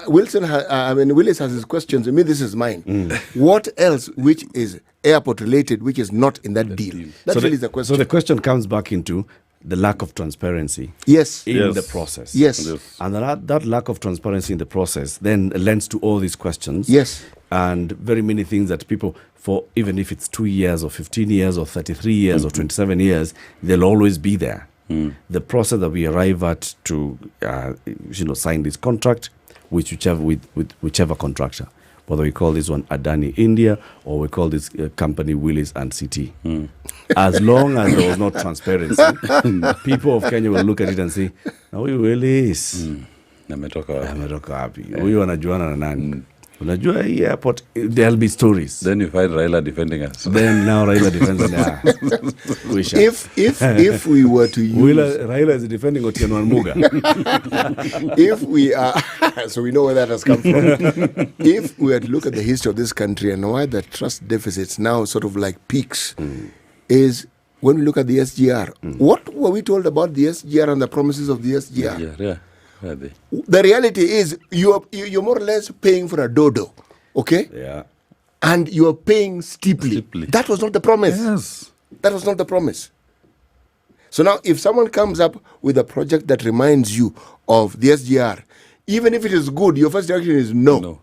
Willis has his questions. I mean, this is mine. What else which is airport related, which is not in that deal? That really is the question. So the question comes back into the lack of transparency. Yes. In the process. Yes. And that lack of transparency in the process then lends to all these questions. Yes. And very many things that people, for even if it's 2 years or 15 years or 33 years or 27 years, they'll always be there. The process that we arrive at to sign this contract with whichever contractor, whether we call this one Adani India or we call this company Willis and CT. As long as there was not transparency, people of Kenya will look at it and say, now we Willis. Ametoka wapi? Huyu anajuana na nani? Unajua hii airport, there'll be stories. Then you find Raila defending us. Then now Raila defending us. If we were to use... Raila is defending Otieno and Muga. If we are... so we know where that has come from. If we were to look at the history of this country and why the trust deficits now sort of like peaks, is when we look at the SGR. What were we told about the SGR and the promises of the SGR? Yeah. The reality is you're more or less paying for a dodo, okay? Yeah. And you're paying steeply. That was not the promise. Yes. That was not the promise. So now if someone comes up with a project that reminds you of the SGR, even if it is good, your first reaction is no.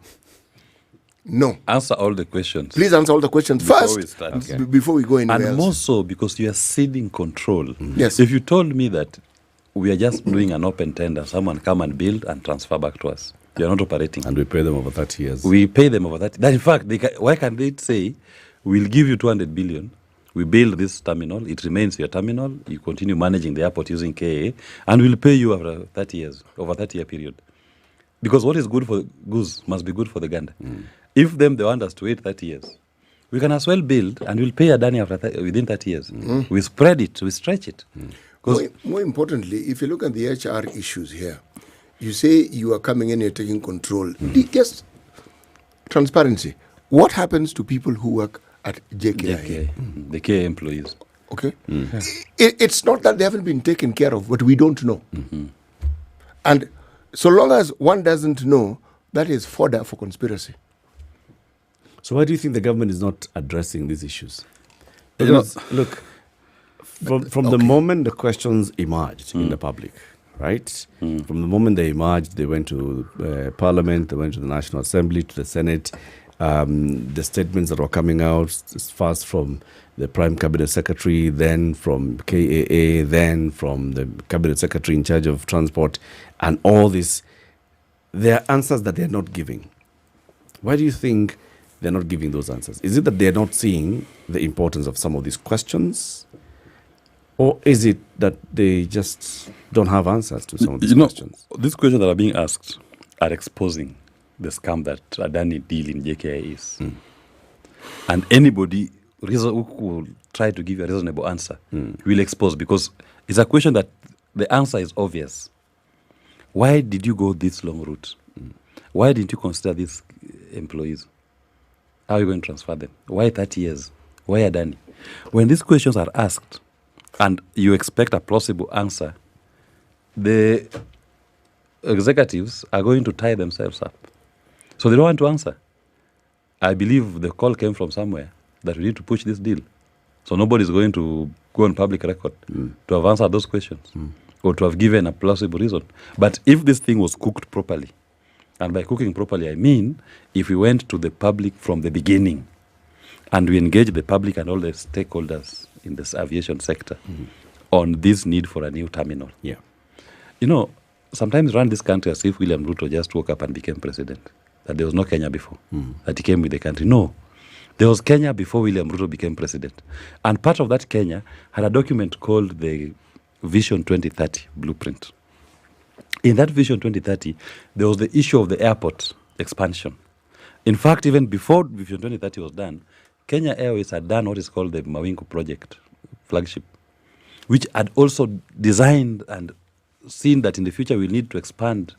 Answer all the questions. Please answer all the questions first before we go anywhere else. And more so because you are ceding control. Yes. If you told me that we are just doing an open tender, someone come and build and transfer back to us. We are not operating. And we pay them over 30 years. We pay them over 30. That in fact, why can't they say, we'll give you 200 billion, we build this terminal, it remains your terminal, you continue managing the airport using KA, and we'll pay you after 30 years, over 30-year period. Because what is good for the goose must be good for the gander. If they want us to wait 30 years, we can as well build and we'll pay Adani within 30 years. We spread it, we stretch it. More importantly, if you look at the HR issues here, you say you are coming in, you're taking control. Just transparency. What happens to people who work at JKIA? The KIA employees. Okay. It's not that they haven't been taken care of, but we don't know. And so long as one doesn't know, that is fodder for conspiracy. So why do you think the government is not addressing these issues? Because, look, from the moment the questions emerged in the public, right? From the moment they emerged, they went to Parliament, they went to the National Assembly, to the Senate. The statements that were coming out, first from the Prime Cabinet Secretary, then from KAA, then from the Cabinet Secretary in charge of transport, and all this, there are answers that they're not giving. Why do you think they're not giving those answers? Is it that they're not seeing the importance of some of these questions? Or is it that they just don't have answers to some of these questions? These questions that are being asked are exposing the scam that Adani deal in JKI is. And anybody who will try to give you a reasonable answer will expose, because it's a question that the answer is obvious. Why did you go this long route? Why didn't you consider these employees? How are you going to transfer them? Why 30 years? Why Adani? When these questions are asked and you expect a plausible answer, the executives are going to tie themselves up. So they don't want to answer. I believe the call came from somewhere that we need to push this deal. So nobody's going to go on public record to have answered those questions or to have given a plausible reason. But if this thing was cooked properly, and by cooking properly, I mean if we went to the public from the beginning and we engaged the public and all the stakeholders in this aviation sector on this need for a new terminal. Yeah. You know, sometimes run this country as if William Ruto just woke up and became president, that there was no Kenya before, that he came with the country. No. There was Kenya before William Ruto became president. And part of that Kenya had a document called the Vision 2030 Blueprint. In that Vision 2030, there was the issue of the airport expansion. In fact, even before Vision 2030 was done, Kenya Airways had done what is called the Mawingu Project flagship, which had also designed and seen that in the future we'll need to expand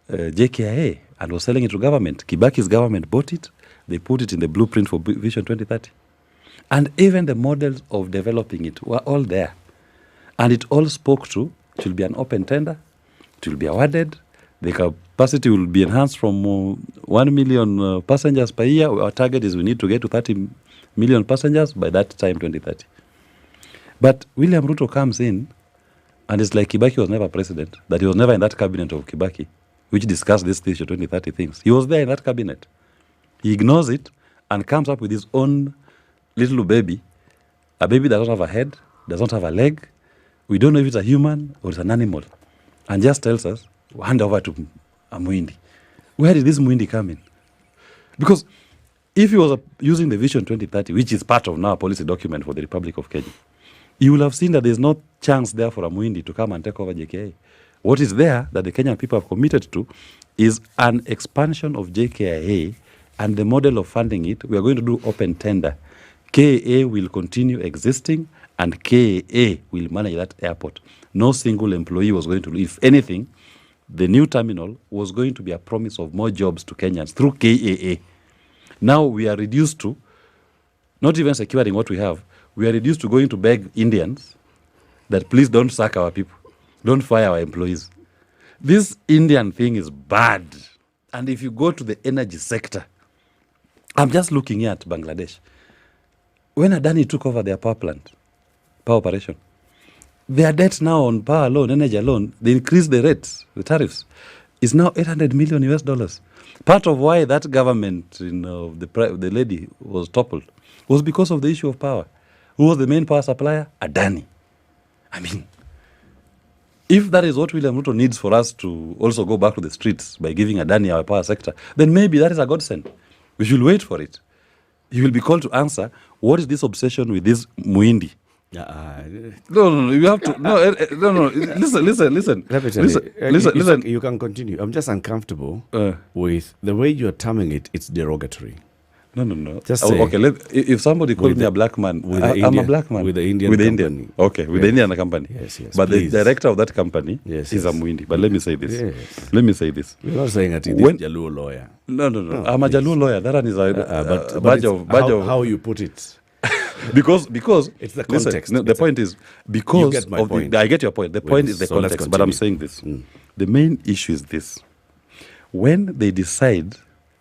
JKIA, and was selling it to government. Kibaki's government bought it. They put it in the blueprint for Vision 2030. And even the models of developing it were all there. And it all spoke to, it will be an open tender, it will be awarded, the capacity will be enhanced from 1 million passengers per year. Our target is we need to get to 30 million passengers by that time, 2030. But William Ruto comes in, and it's like Kibaki was never president, that he was never in that cabinet of Kibaki, which discussed this Vision 2030 things. He was there in that cabinet. He ignores it and comes up with his own little baby, a baby that doesn't have a head, does not have a leg. We don't know if it's a human or it's an animal, and just tells us, hand over to a Muindi. Where did this Muindi come in? Because if he was using the Vision 2030, which is part of now a policy document for the Republic of Kenya, you will have seen that there's no chance there for a Muindi to come and take over JKIA. What is there that the Kenyan people have committed to is an expansion of JKIA, and the model of funding it, we are going to do open tender. KA will continue existing, and KA will manage that airport. No single employee was going to leave. If anything, the new terminal was going to be a promise of more jobs to Kenyans through KAA. Now we are reduced to not even securing what we have. We are reduced to going to beg Indians that please don't sack our people. Don't fire our employees. This Indian thing is bad. And if you go to the energy sector, I'm just looking here at Bangladesh. When Adani took over their power plant, power operation, their debt now on power alone, energy alone, they increased the rates, the tariffs, is now $800 million US. Part of why that government, the lady was toppled, was because of the issue of power. Who was the main power supplier? Adani. I mean, if that is what William Ruto needs for us to also go back to the streets by giving Adani our power sector, then maybe that is a godsend. We should wait for it. He will be called to answer, what is this obsession with this Muindi? No, you have to, listen. Listen. You can continue. I'm just uncomfortable with the way you're terming it. It's derogatory. No. Just say. Okay, if somebody called me a black man, I'm a black man. With the Indian company. Okay, with the Indian company. Yes, but please. the director of that company is a Muindi. But let me say this. Let me say this. We're not saying that he's a Jaluo lawyer. No. I'm a Jaluo lawyer. That one is a badge of how you put it. because it's the context. Listen, the point is because you get my point. I get your point. The point is the context. But I'm saying this. The main issue is this. When they decide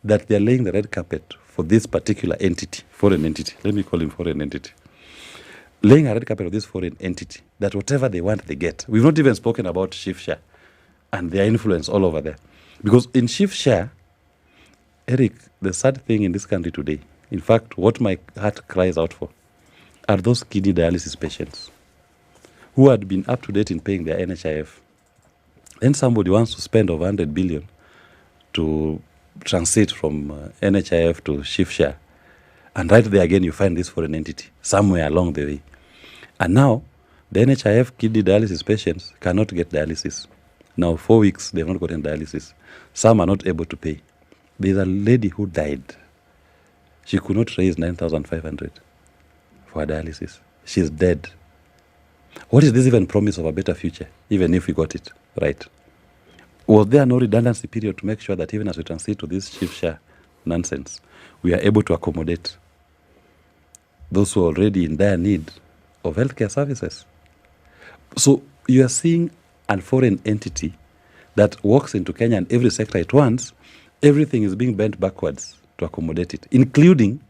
that they're laying the red carpet for this particular entity, foreign entity, let me call him foreign entity, laying a red carpet of this foreign entity, that whatever they want, they get. We've not even spoken about Chief Shah and their influence all over there. Because in Chief Shah, Eric, the sad thing in this country today, in fact, what my heart cries out for, are those kidney dialysis patients who had been up to date in paying their NHIF. Then somebody wants to spend over 100 billion to transit from NHIF to Chief Shah. And right there again, you find this foreign entity somewhere along the way. And now, the NHIF kidney dialysis patients cannot get dialysis. Now, 4 weeks, they have not gotten dialysis. Some are not able to pay. There's a lady who died. She could not raise 9,500 for her dialysis. She's dead. What is this even promise of a better future, even if we got it right? Was there no redundancy period to make sure that even as we transit to this Chief Shah nonsense, we are able to accommodate those who are already in dire need of healthcare services? So you are seeing a foreign entity that walks into Kenya and every sector it wants, everything is being bent backwards to accommodate it, including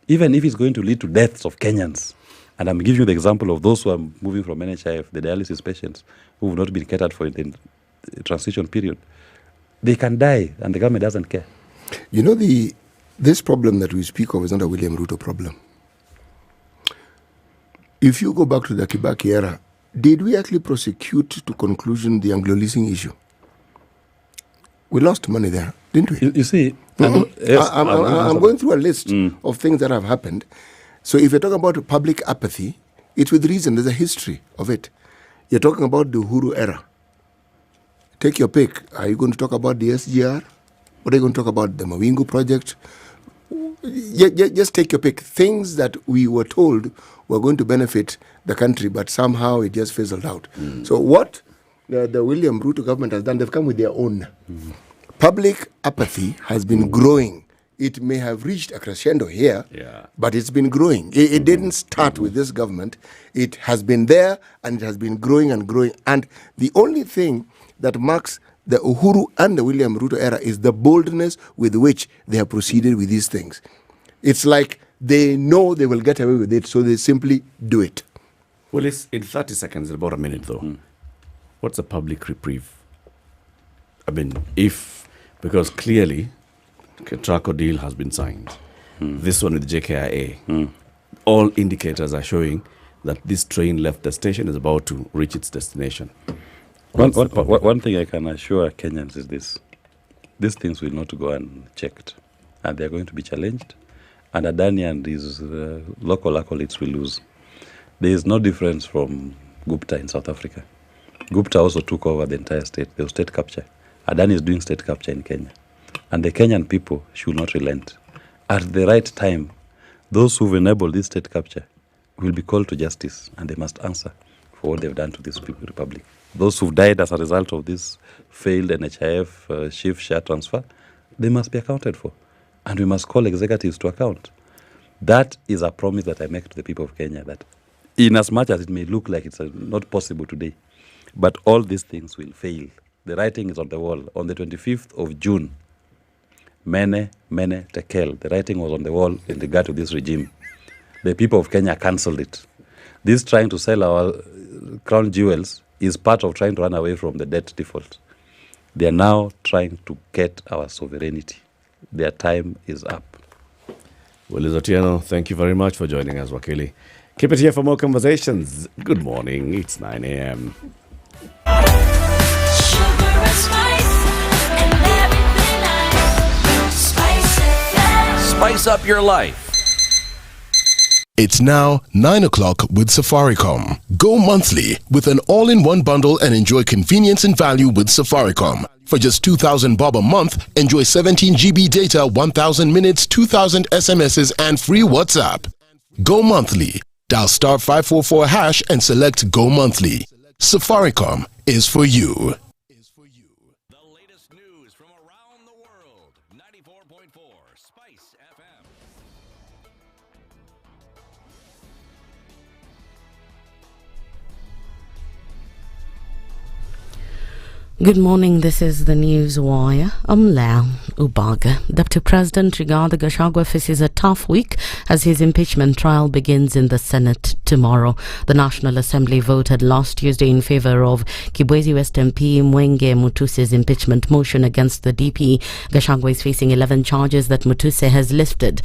even if it's going to lead to deaths of Kenyans. And I'm giving you the example of those who are moving from NHIF, the dialysis patients who have not been catered for in the transition period. They can die and the government doesn't care. You know, this problem that we speak of is not a William Ruto problem. If you go back to the Kibaki era, did we actually prosecute to conclusion the Anglo-leasing issue? We lost money there, didn't we? You see, yes, I'm going through a list of things that have happened. So if you're talking about public apathy, it's with reason. There's a history of it. You're talking about the Uhuru era. Take your pick. Are you going to talk about the SGR? What are you going to talk about? The Mawingu project? Just take your pick. Things that we were told were going to benefit the country, but somehow it just fizzled out. So what the William Ruto government has done, they've come with their own. Public apathy has been growing. It may have reached a crescendo here, but it's been growing. It didn't start with this government. It has been there, and it has been growing and growing. And the only thing that marks the Uhuru and the William Ruto era is the boldness with which they have proceeded with these things. It's like they know they will get away with it, so they simply do it. Well, it's in 30 seconds, about a minute though. What's a public reprieve? I mean, because clearly, the Traco deal has been signed. This one with JKIA. All indicators are showing that this train left the station, is about to reach its destination. One thing I can assure Kenyans is this. These things will not go unchecked. And they are going to be challenged. And Adani and his local acolytes will lose. There is no difference from Gupta in South Africa. Gupta also took over the entire state. There was state capture. Adani is doing state capture in Kenya. And the Kenyan people should not relent. At the right time, those who've enabled this state capture will be called to justice, and they must answer for what they've done to this republic. Those who've died as a result of this failed NHIF Chief Shah transfer, they must be accounted for. And we must call executives to account. That is a promise that I make to the people of Kenya, that in as much as it may look like it's not possible today, but all these things will fail. The writing is on the wall. On the 25th of June, Mene, Tekel. The writing was on the wall in regard to this regime. The people of Kenya cancelled it. This trying to sell our crown jewels is part of trying to run away from the debt default. They are now trying to get our sovereignty. Their time is up. Well, Otieno, thank you very much for joining us, Wakili. Keep it here for more conversations. Good morning. It's 9 a.m. Spice up your life. It's now 9 o'clock with Safaricom. Go monthly with an all-in-one bundle and enjoy convenience and value with Safaricom. For just 2,000 bob a month, enjoy 17 GB data, 1,000 minutes, 2,000 SMSs, and free WhatsApp. Go monthly. Dial star 544 hash and select Go monthly. Safaricom is for you. Good morning, this is the News Wire. I'm Lydiah Ubaga. Deputy President Rigathi Gachagua faces a tough week as his impeachment trial begins in the Senate tomorrow. The National Assembly voted last Tuesday in favour of Kibwezi West MP Mwenge Mutuse's impeachment motion against the DP. Gachagua is facing 11 charges that Mutuse has listed.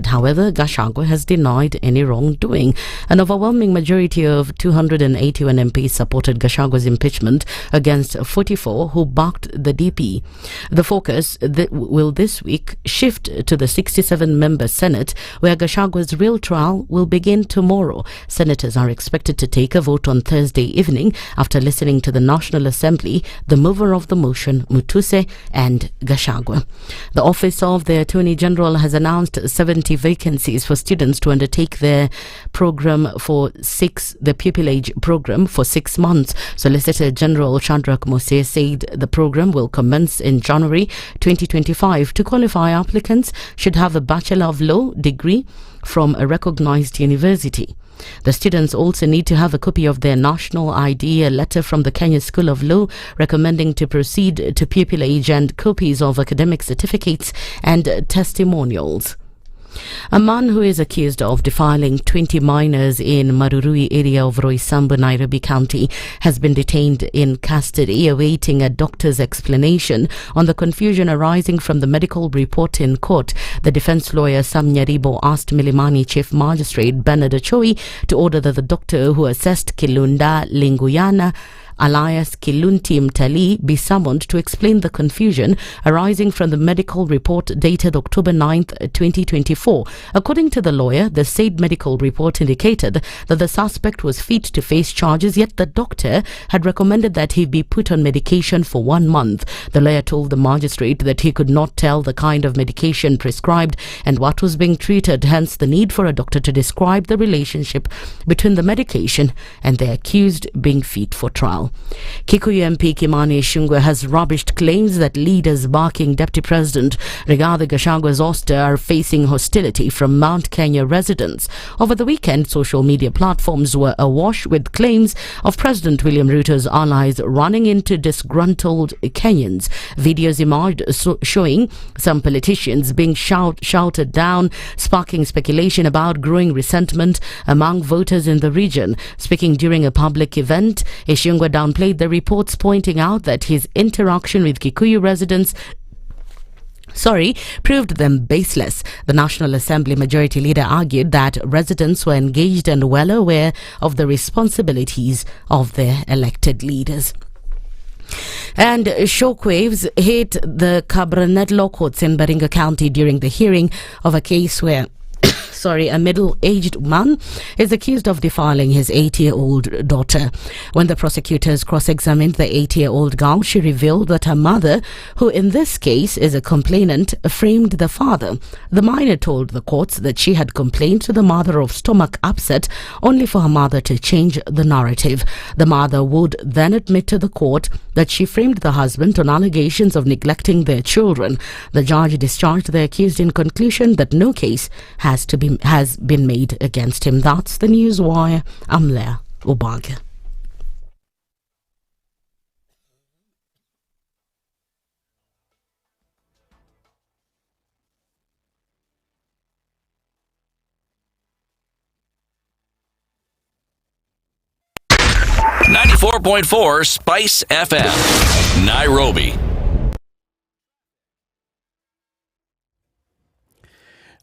However, Gachagua has denied any wrongdoing. An overwhelming majority of 281 MPs supported Gachagua's impeachment against 44 who backed the DP. The focus will this week shift to the 67-member Senate, where Gachagua's real trial will begin tomorrow. Senators are expected to take a vote on Thursday evening after listening to the National Assembly, the mover of the motion, Mutuse, and Gachagua. The Office of the Attorney General has announced 70 vacancies for students to undertake their program for the pupillage program for 6 months. Solicitor General Chandrak Mose said the program will commence in January 2025. To qualify, applicants should have a Bachelor of Law degree from a recognized university. The students also need to have a copy of their national ID, a letter from the Kenya School of Law recommending to proceed to pupillage, and copies of academic certificates and testimonials. A man who is accused of defiling 20 minors in Marurui area of Roysambu, Nairobi County, has been detained in custody awaiting a doctor's explanation on the confusion arising from the medical report in court. The defense lawyer Sam Nyaribo asked Milimani Chief Magistrate Bernard Achoi to order that the doctor who assessed Kilunda Linguyana alias Kilunti Mtali be summoned to explain the confusion arising from the medical report dated October 9th, 2024. According to the lawyer, the said medical report indicated that the suspect was fit to face charges, yet the doctor had recommended that he be put on medication for 1 month. The lawyer told the magistrate that he could not tell the kind of medication prescribed and what was being treated, hence the need for a doctor to describe the relationship between the medication and the accused being fit for trial. Kikuyu MP Kimani Ichung'wah has rubbished claims that leaders backing Deputy President Rigathi Gachagua's ouster are facing hostility from Mount Kenya residents. Over the weekend, social media platforms were awash with claims of President William Ruto's allies running into disgruntled Kenyans. Videos emerged showing some politicians being shouted down, sparking speculation about growing resentment among voters in the region. Speaking during a public event, Ichung'wah downplayed the reports, pointing out that his interaction with Kikuyu residents proved them baseless. The National Assembly Majority Leader argued that residents were engaged and well aware of the responsibilities of their elected leaders. And shockwaves hit the Cabernet Law Courts in Baringa County during the hearing of a case where a middle-aged man is accused of defiling his 8-year-old daughter. When the prosecutors cross-examined the 8-year-old girl, she revealed that her mother, who in this case is a complainant, framed the father. The minor told the courts that she had complained to the mother of stomach upset, only for her mother to change the narrative. The mother would then admit to the court that she framed the husband on allegations of neglecting their children. The judge discharged the accused in conclusion that no case has been made against him. That's the News Wire. I'm Lydiah Ubaga. .4 Spice FM, Nairobi.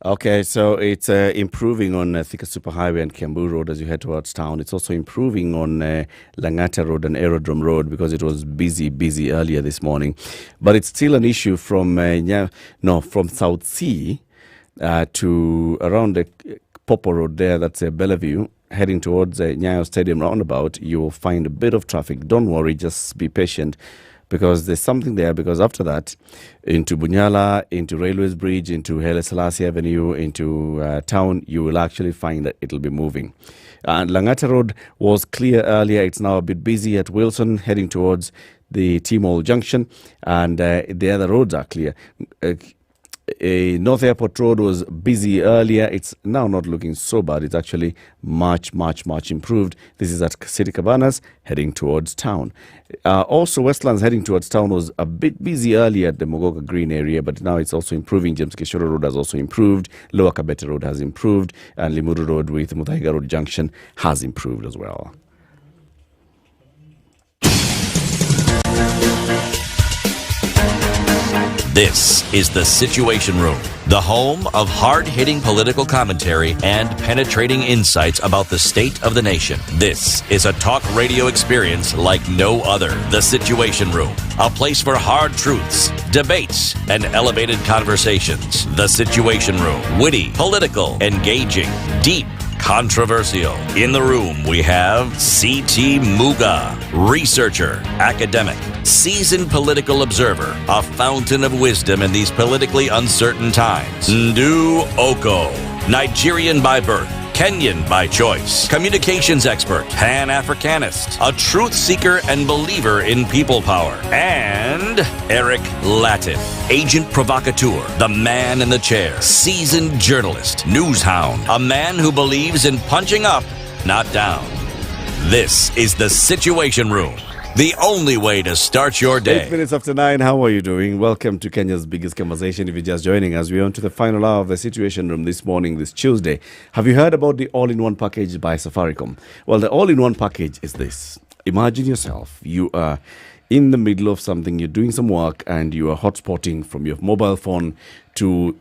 Okay, so it's improving on Thika Superhighway and Kiambu Road as you head towards town. It's also improving on Langata Road and Aerodrome Road because it was busy earlier this morning. But it's still an issue from South Sea to around the Popo Road there, that's Bellevue, heading towards Nyayo Stadium roundabout, you will find a bit of traffic. Don't worry, just be patient, because there's something there. Because after that, into Bunyala, into Railways Bridge, into Haile Selassie Avenue, into town, you will actually find that it'll be moving. And Langata Road was clear earlier. It's now a bit busy at Wilson, heading towards the T-Mall Junction, and the other roads are clear. North Airport Road was busy earlier. It's now not looking so bad. It's actually much improved. This is at City Cabanas, heading towards town. Also, Westlands heading towards town was a bit busy earlier at the Mogoka Green area, but now it's also improving. James Kishoro Road has also improved. Lower Kabete Road has improved. And Limuru Road with Mutaiga Road Junction has improved as well. This is The Situation Room, the home of hard-hitting political commentary and penetrating insights about the state of the nation. This is a talk radio experience like no other. The Situation Room, a place for hard truths, debates, and elevated conversations. The Situation Room, witty, political, engaging, deep, controversial. In the room, we have C.T. Muga, researcher, academic, seasoned political observer, a fountain of wisdom in these politically uncertain times. Ndu Okoh, Nigerian by birth, Kenyan by choice, communications expert, Pan-Africanist, a truth seeker and believer in people power, and Eric Latiff, agent provocateur, the man in the chair, seasoned journalist, news hound, a man who believes in punching up, not down. This is The Situation Room, the only way to start your day. 8 minutes after 9, how are you doing? Welcome to Kenya's biggest conversation. If you're just joining us, we're on to the final hour of The Situation Room this morning, this Tuesday. Have you heard about the all-in-one package by Safaricom? Well, the all-in-one package is this. Imagine yourself, you are in the middle of something, you're doing some work, and you are hotspotting from your mobile phone to,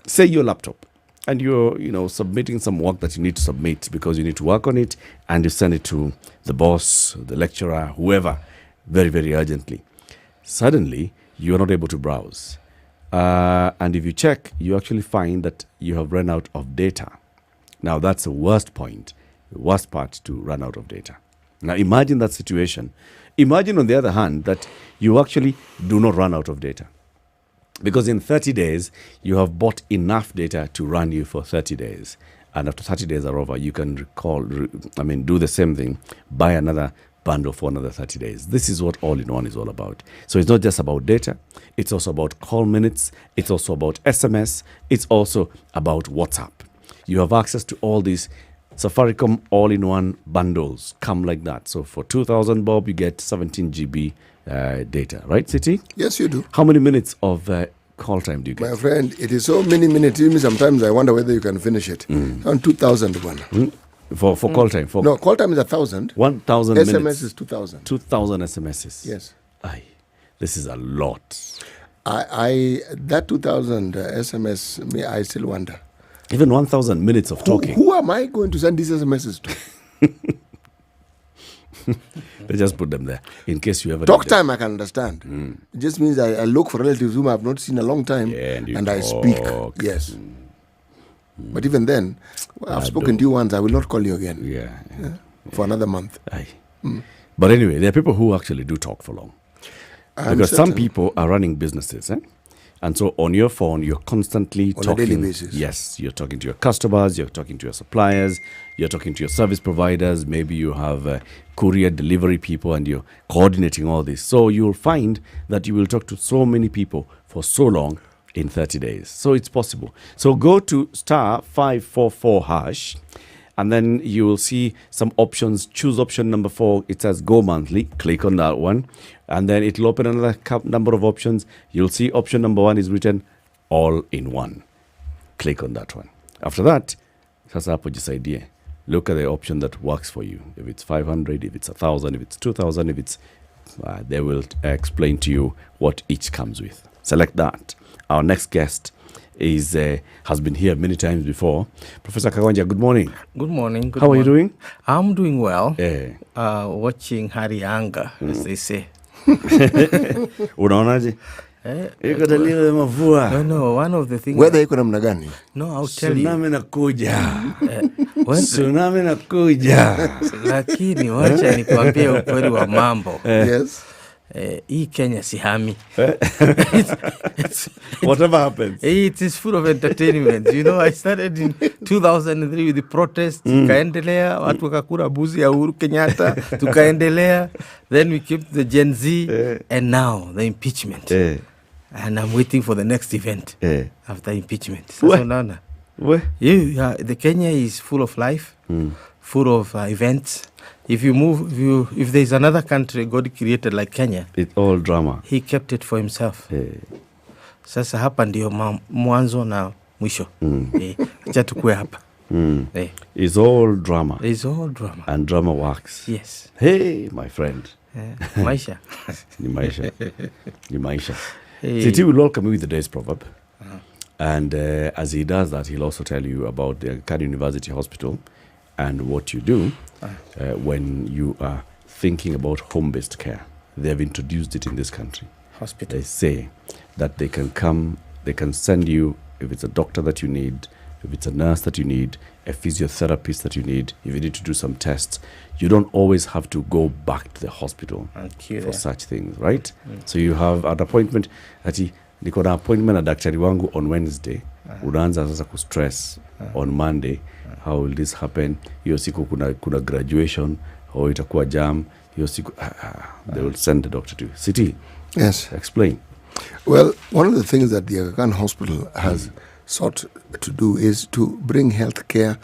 say, your laptop. And you're, submitting some work that you need to submit because you need to work on it, and you send it to the boss, the lecturer, whoever, very, very urgently. Suddenly, you're not able to browse. And if you check, you actually find that you have run out of data. Now, that's the worst point, the worst part, to run out of data. Now, imagine that situation. Imagine, on the other hand, that you actually do not run out of data. Because in 30 days, you have bought enough data to run you for 30 days. And after 30 days are over, you can do the same thing, buy another bundle for another 30 days. This is what all-in-one is all about. So it's not just about data. It's also about call minutes. It's also about SMS. It's also about WhatsApp. You have access to all these Safaricom all-in-one bundles. Come like that. So for 2,000 bob, you get 17 GB data, right, City? Yes, you do. How many minutes of call time do you get? My friend, it is so many minutes. Even sometimes I wonder whether you can finish it. On 2,000 one. For call time? No, call time is 1,000. 1,000 SMS minutes. is 2,000. 2,000 SMSs. Yes. Aye, this is a lot. That 2,000 SMS, I still wonder. Even 1,000 minutes of talking. Who am I going to send these SMSs to? They just put them there in case you ever talk time. I can understand. It just means I look for relatives whom I have not seen a long time, and I speak. Yes, but even then, I've spoken to you once. I will not call you again. For another month. But anyway, there are people who actually do talk for long, because some people are running businesses, and so on your phone, you're constantly talking. On a daily basis. Yes, you're talking to your customers, you're talking to your suppliers, you're talking to your service providers. Maybe you have courier delivery people, and you're coordinating all this. So you'll find that you will talk to so many people for so long in 30 days. So it's possible. So go to *544#, and then you will see some options. Choose option number 4. It says go monthly. Click on that one, and then it'll open another number of options. You'll see option number 1 is written all in one. Click on that one. After that, sasa hapo jisaidie. Look at the option that works for you. If it's 500, if it's 1,000, if it's 2,000, if it's they will explain to you what each comes with. Select that. Our next guest has been here many times before. Professor Kawanja, good morning. Good morning. How are you doing? I'm doing well. Watching Hari Anga, as they say. Unaonaje? Iko dalili ya mvua. No, one of the things. Weather iko namna gani? No, I'll tell you. Tsunami nakuja. Tsunami nakuja. Lakini wacha nikwambie ukweli wa mambo. Yes. Hii Kenya sihami. Whatever happens. It is full of entertainment. You know, I started in 2003 with the protest. Tukaendelea, watu wakakura buzi ya Uhuru Kenyatta. Tukaendelea. Then we came to the Gen Z. And now, the impeachment. And I'm waiting for the next event after impeachment. Sasa unaona? The Kenya is full of life, full of events. If there's another country God created like Kenya, it's all drama. He kept it for himself. Sasa hapa ndio mwanzo na mwisho. Acha tukue hapa. It's all drama. It's all drama. And drama works. Yes. Hey, my friend. Maisha. Ni maisha. Ni maisha. Siti will welcome you with the day's proverb. And as he does that, he'll also tell you about the Khan University Hospital and what you do when you are thinking about home-based care. They have introduced it in this country. Hospital. They say that they can come, they can send you, if it's a doctor that you need, if it's a nurse that you need, a physiotherapist that you need, if you need to do some tests, you don't always have to go back to the hospital for such things, right? So you have an appointment, niko na appointment na daktari wangu on Wednesday, unaanza sasa kustress on Monday, how will this happen? Hiyo siku kuna graduation, or itakuwa jam, hiyo siku, they will send the doctor to you. City, yes. Explain. Well, one of the things that the Aga Khan Hospital has sought to do is to bring health care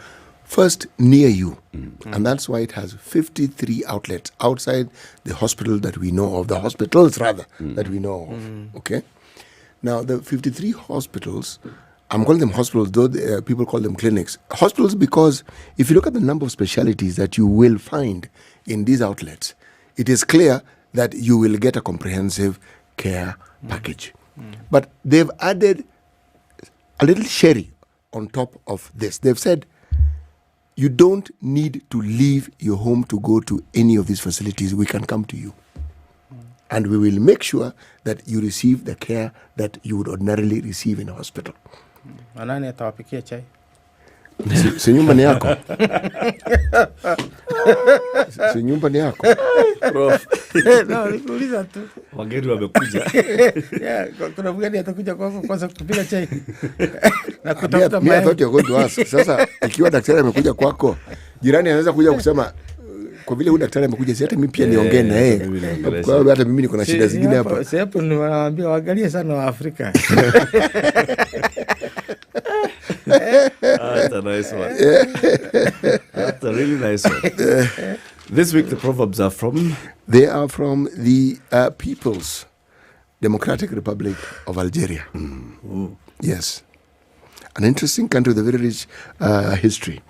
first near you. And that's why it has 53 outlets outside the hospital that we know of, the hospitals rather, that we know of. Okay? Now, the 53 hospitals, I'm calling them hospitals, though people call them clinics. Hospitals because if you look at the number of specialties that you will find in these outlets, it is clear that you will get a comprehensive care package. But they've added a little sherry on top of this. They've said, you don't need to leave your home to go to any of these facilities. We can come to you. And we will make sure that you receive the care that you would ordinarily receive in a hospital. Anani atawapikia chai? Si nyumba ni yako. Si nyumba ni yako. Prof. No, nikuuliza tu. Wageni wamekuja. Kuna mgeni atakuja kwako kwanza kupiga chai. Na kutafuta mayai. I thought you were going to ask. Sasa ikiwa daktari amekuja kwako, jirani anaweza kuja kusema kwa vile huyu daktari amekuja, si hata mimi pia niongee na yeye. Kwa hiyo hata mimi niko na shida zingine hapa. Si hapo niwaambia waangalie sana wa Afrika. That's a nice one. That's a really nice one. This week the proverbs are from? They are from the People's Democratic Republic of Algeria. Yes. An interesting country with a very rich history.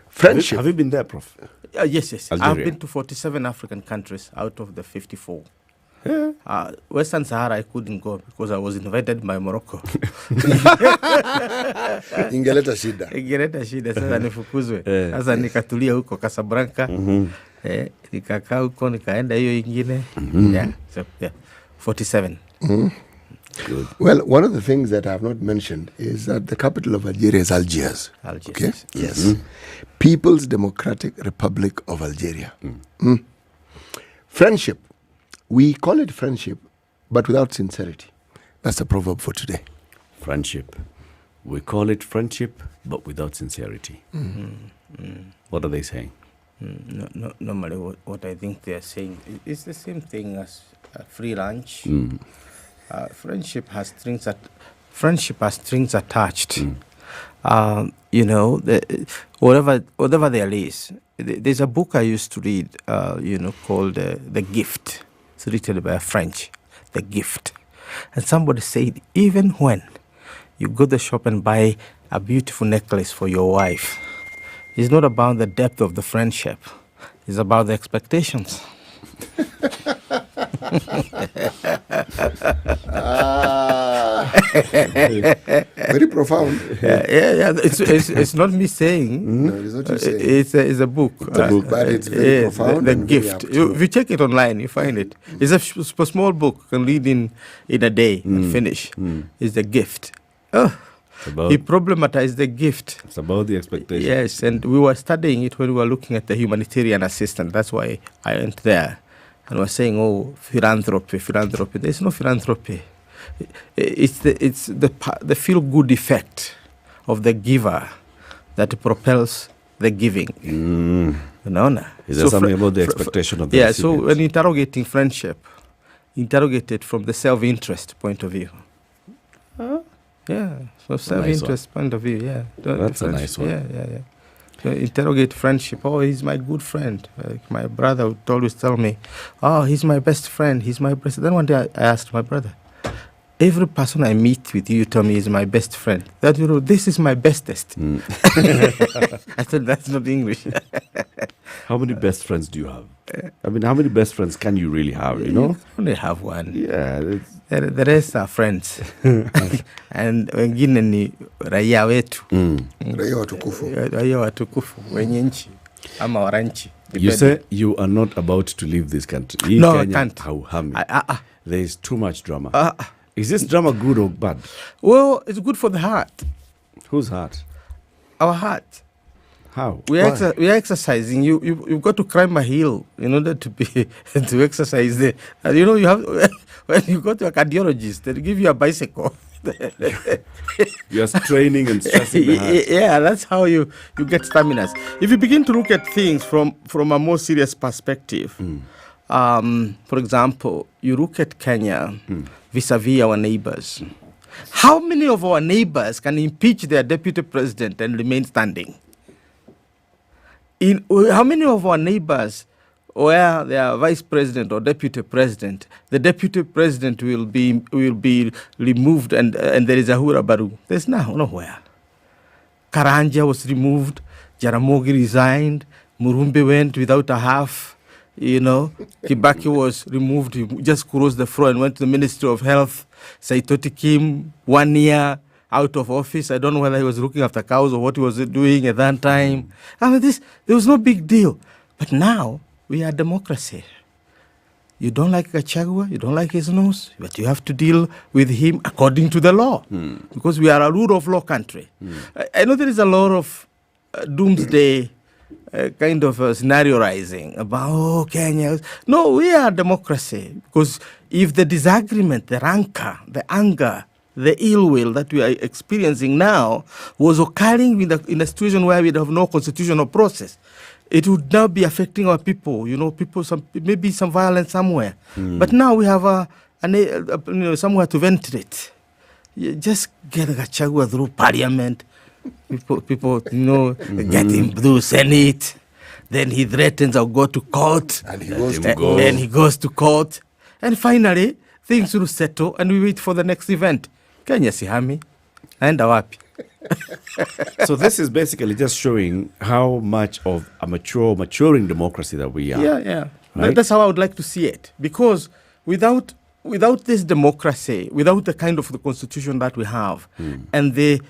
Friendship. Have you been there, Prof? Yes. Algeria. I've been to 47 African countries out of the 54. Western Sahara I couldn't go because I was invited by Morocco. Ingeleta shida. Sasa nifukuzwe. Sasa nikatulia huko Casablanca. Nikakaa huko nikaenda hiyo ingine. 47. Good. Well, one of the things that I have not mentioned is that the capital of Algeria is Algiers. Okay? Yes. People's Democratic Republic of Algeria. Friendship. We call it friendship, but without sincerity. That's the proverb for today. Friendship. We call it friendship, but without sincerity. What are they saying? No, normally what I think they are saying is the same thing as free lunch. Friendship has strings attached. Whatever there is. There's a book I used to read, called The Gift. It's written by a French, The Gift. And somebody said, even when you go to the shop and buy a beautiful necklace for your wife, it's not about the depth of the friendship. It's about the expectations. Very profound. Yeah. It's not me saying. No, it's not you saying. It's a book. It's a book, but it's very profound. The and very gift. up to- If you check it online, you find it. It's a small book. Can read in a day and finish. It's the gift. He problematized the gift. It's about the expectation. Yes, and we were studying it when we were looking at the humanitarian assistance. That's why I went there. And we're saying, philanthropy. There's no philanthropy. It's the feel-good effect of the giver that propels the giving. Is there something about the expectation of the recipient? So when interrogating friendship, interrogate it from the self-interest point of view. So self-interest point of view, That's a nice one. Yeah. So interrogate friendship. He's my good friend. Like my brother would always tell me, he's my best friend. He's my best. Then one day I asked my brother, every person I meet with you tell me is my best friend. That this is my bestest. I said that's not English. How many best friends do you have? I mean, how many best friends can you really have? You know, you only have one. Yeah, the rest are friends. And wengine ni raia wetu. Raia watukufu wenye nchi ama waranchi. You say you are not about to leave this country. No, I can't. There is too much drama. Is this drama good or bad? Well, it's good for the heart. Whose heart? Our heart. How? We are exercising. You've got to climb a hill in order to exercise there. And you have when you go to a cardiologist, they give you a bicycle. You're training and stressing the heart. Yeah, that's how you get stamina. If you begin to look at things from a more serious perspective, for example, you look at Kenya vis-a-vis our neighbors. How many of our neighbors can impeach their deputy president and remain standing? How many of our neighbors, where they are vice president or deputy president, the deputy president will be removed and there is a hurabaru? There's nowhere. Karanja was removed, Jaramogi resigned, Murumbi went without a half. Kibaki was removed. He just crossed the floor and went to the Ministry of Health. Saitoti came 1 year out of office. I don't know whether he was looking after cows or what he was doing at that time. There was no big deal. But now we are democracy. You don't like Gachagua, you don't like his nose, but you have to deal with him according to the law, because we are a rule of law country. I know there is a lot of doomsday kind of scenarioizing about Kenya. No, we are democracy, because if the disagreement, the rancor, the anger, the ill will that we are experiencing now was occurring in a situation where we have no constitutional process, it would now be affecting our people. Maybe some violence somewhere. But now we have somewhere to ventilate. You just get Gachagua through parliament. People get him through Senate. Then he threatens I'll go to court. And he goes to court. And finally, things will settle and we wait for the next event. Kenya sihami. Aenda wapi? So this is basically just showing how much of a maturing democracy that we are. Yeah. Right? That's how I would like to see it. Because without this democracy, without the kind of the constitution that we have, and the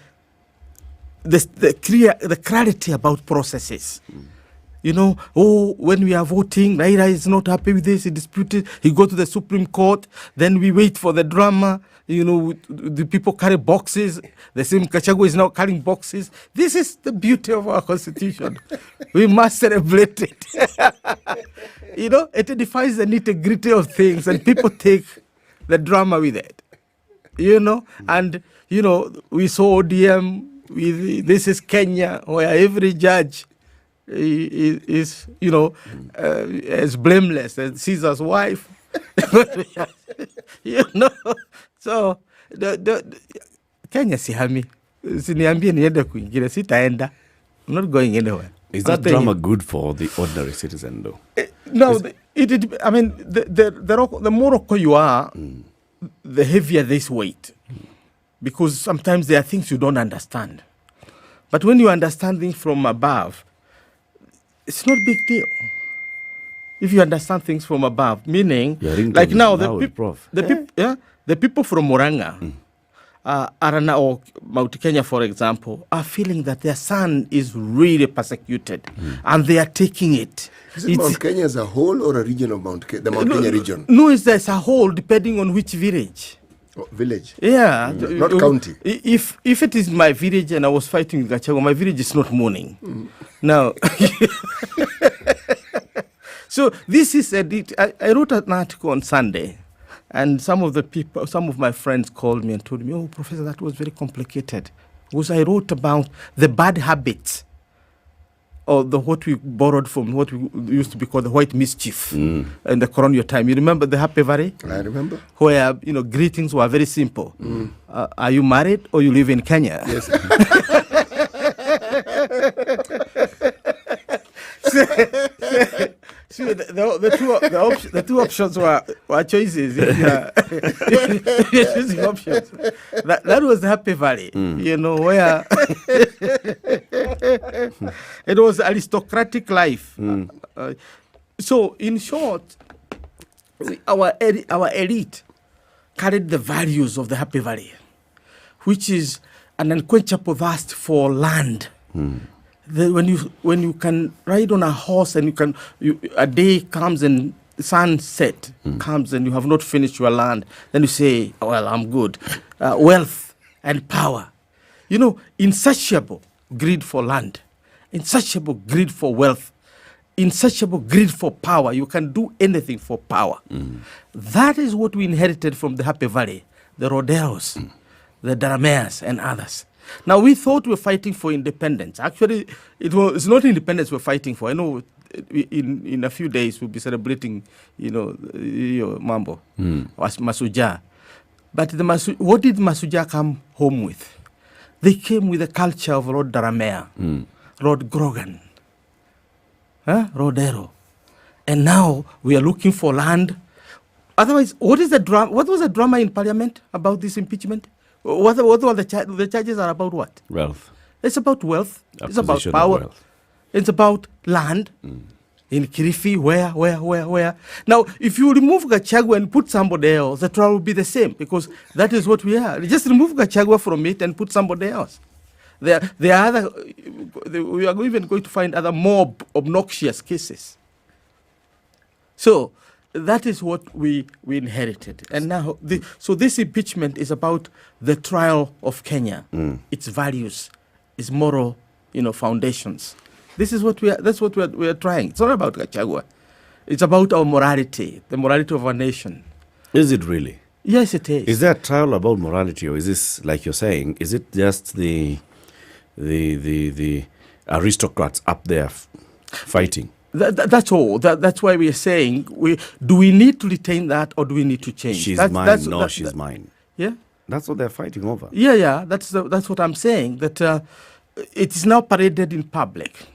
clarity about processes. When we are voting, Raila is not happy with this, he disputed, he go to the Supreme Court, then we wait for the drama, the people carry boxes, the same Gachagua is now carrying boxes. This is the beauty of our constitution. We must celebrate it. It defines the nitty-gritty of things, and people take the drama with it. And, we saw ODM, this is Kenya, where every judge is as blameless as Caesar's wife. So Kenya sihami, siniambie niende kuingira, sitaenda. I'm not going anywhere. Is that drama good for the ordinary citizen, though? No, the more Okoh you are, the heavier this weight. Because sometimes there are things you don't understand. But when you understand things from above, it's not a big deal. If you understand things from above, meaning, like now, the people from Moranga, Arana or Mount Kenya, for example, are feeling that their son is really persecuted and they are taking it. Is it Mount Kenya as a whole or a region of the Mount Kenya region? No, it's as a whole, depending on which village. Oh, village? Yeah. Not county? If it is my village and I was fighting with Gachagua, my village is not mourning. Now, so this is I wrote an article on Sunday. And some of my friends called me and told me, "Oh, Professor, that was very complicated." Because I wrote about the bad habits, or what we borrowed from what we used to be called the white mischief in the colonial time. You remember the Happy Valley? I remember. Where, greetings were very simple. Are you married or you live in Kenya? Yes. So the two options were choices. Choosing options. That was the Happy Valley, where it was aristocratic life. So, in short, our elite carried the values of the Happy Valley, which is an unquenchable thirst for land. When you can ride on a horse and a day comes and the sunset comes and you have not finished your land, then you say, well, I'm good. Wealth and power. Insatiable greed for land, insatiable greed for wealth, insatiable greed for power. You can do anything for power. That is what we inherited from the Happy Valley, the Roderos, the Darameas and others. Now, we thought we were fighting for independence. Actually, it's not independence we're fighting for. I know in a few days we'll be celebrating, Mambo, Masuja. But what did Masuja come home with? They came with the culture of Lord Daramea, Lord Grogan, Rodero. And now we are looking for land. Otherwise, what was the drama in Parliament about this impeachment? What are the charges are about what? Wealth. It's about wealth. It's about power. It's about land. In Kirifi, where? Now, if you remove Gachagua and put somebody else, the trial will be the same, because that is what we are. Just remove Gachagua from it and put somebody else. We are even going to find other more obnoxious cases. So, that is what we inherited. And now, so this impeachment is about the trial of Kenya, its values, its moral, foundations. That's what we are trying. It's not about Gachagua. It's about our morality, the morality of our nation. Is it really? Yes, it is. Is there a trial about morality, or is this, like you're saying, is it just the aristocrats up there fighting? That's all. That's why we are saying, do we need to retain that, or do we need to change? She's mine. Yeah? That's what they're fighting over. Yeah. That's what I'm saying, that it is now paraded in public.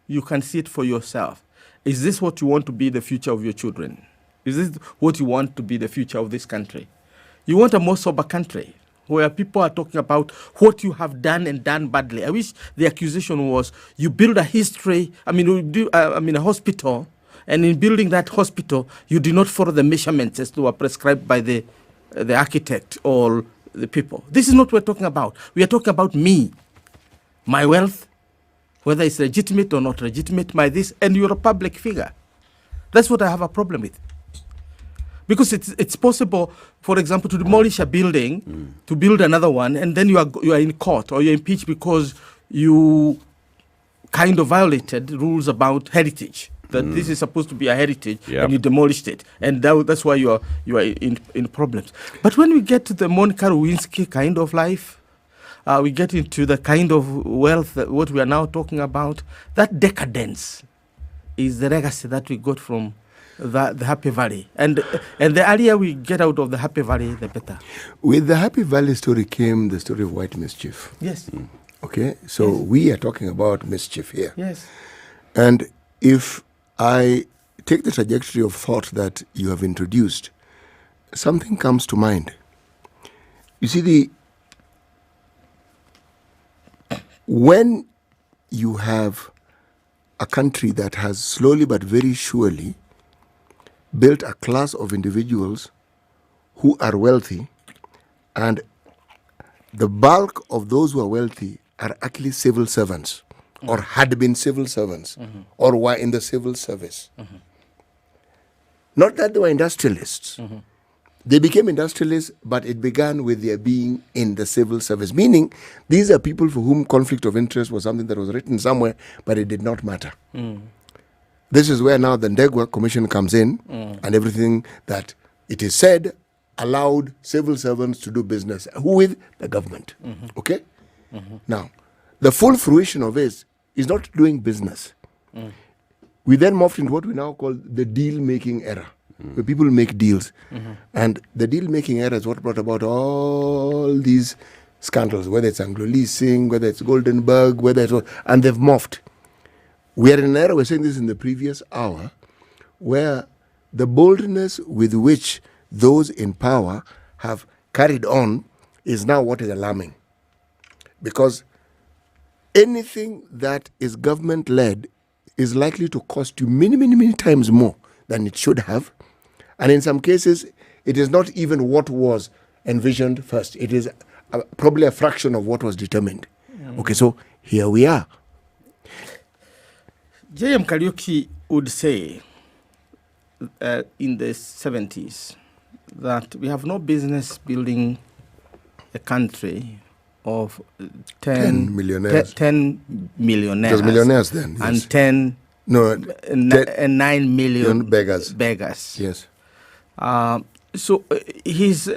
You can see it for yourself. Is this what you want to be the future of your children? Is this what you want to be the future of this country? You want a more sober country, where people are talking about what you have done and done badly. I wish the accusation was you build a history, a hospital, and in building that hospital, you did not follow the measurements as they were prescribed by the architect or the people. This is not what we're talking about. We are talking about me, my wealth, whether it's legitimate or not legitimate, my this, and you're a public figure. That's what I have a problem with. Because it's possible, for example, to demolish a building, to build another one, and then you are in court or you're impeached because you kind of violated rules about heritage. That this is supposed to be a heritage, and you demolished it, and that's why you are in problems. But when we get to the Monica Lewinsky kind of life, we get into the kind of wealth that what we are now talking about. That decadence is the legacy that we got from the Happy Valley, and the earlier we get out of the Happy Valley, the better. With the Happy Valley story came the story of white mischief. Yes. Okay, so we are talking about mischief here. Yes. And if I take the trajectory of thought that you have introduced, something comes to mind. You see, when you have a country that has slowly but very surely built a class of individuals who are wealthy and the bulk of those who are wealthy are actually civil servants or had been civil servants or were in the civil service. Not that they were industrialists. They became industrialists, but it began with their being in the civil service, meaning these are people for whom conflict of interest was something that was written somewhere, but it did not matter. This is where now the Ndegwa Commission comes in and everything that it is said allowed civil servants to do business with the government. Okay? Now, the full fruition of this is not doing business. We then morphed into what we now call the deal-making era, where people make deals. And the deal-making era is what brought about all these scandals, whether it's Anglo-leasing, whether it's Goldenberg, whether it's... And they've morphed. We are in an era, we're saying this in the previous hour, where the boldness with which those in power have carried on is now what is alarming. Because anything that is government-led is likely to cost you many, many, many times more than it should have. And in some cases, it is not even what was envisioned first. It is probably a fraction of what was determined. Okay, so here we are. J.M. Kariuki would say in the 70s that we have no business building a country of 10 millionaires. 10 millionaires. There's millionaires then. Yes. And 10 and 9 million beggars. Yes. So his,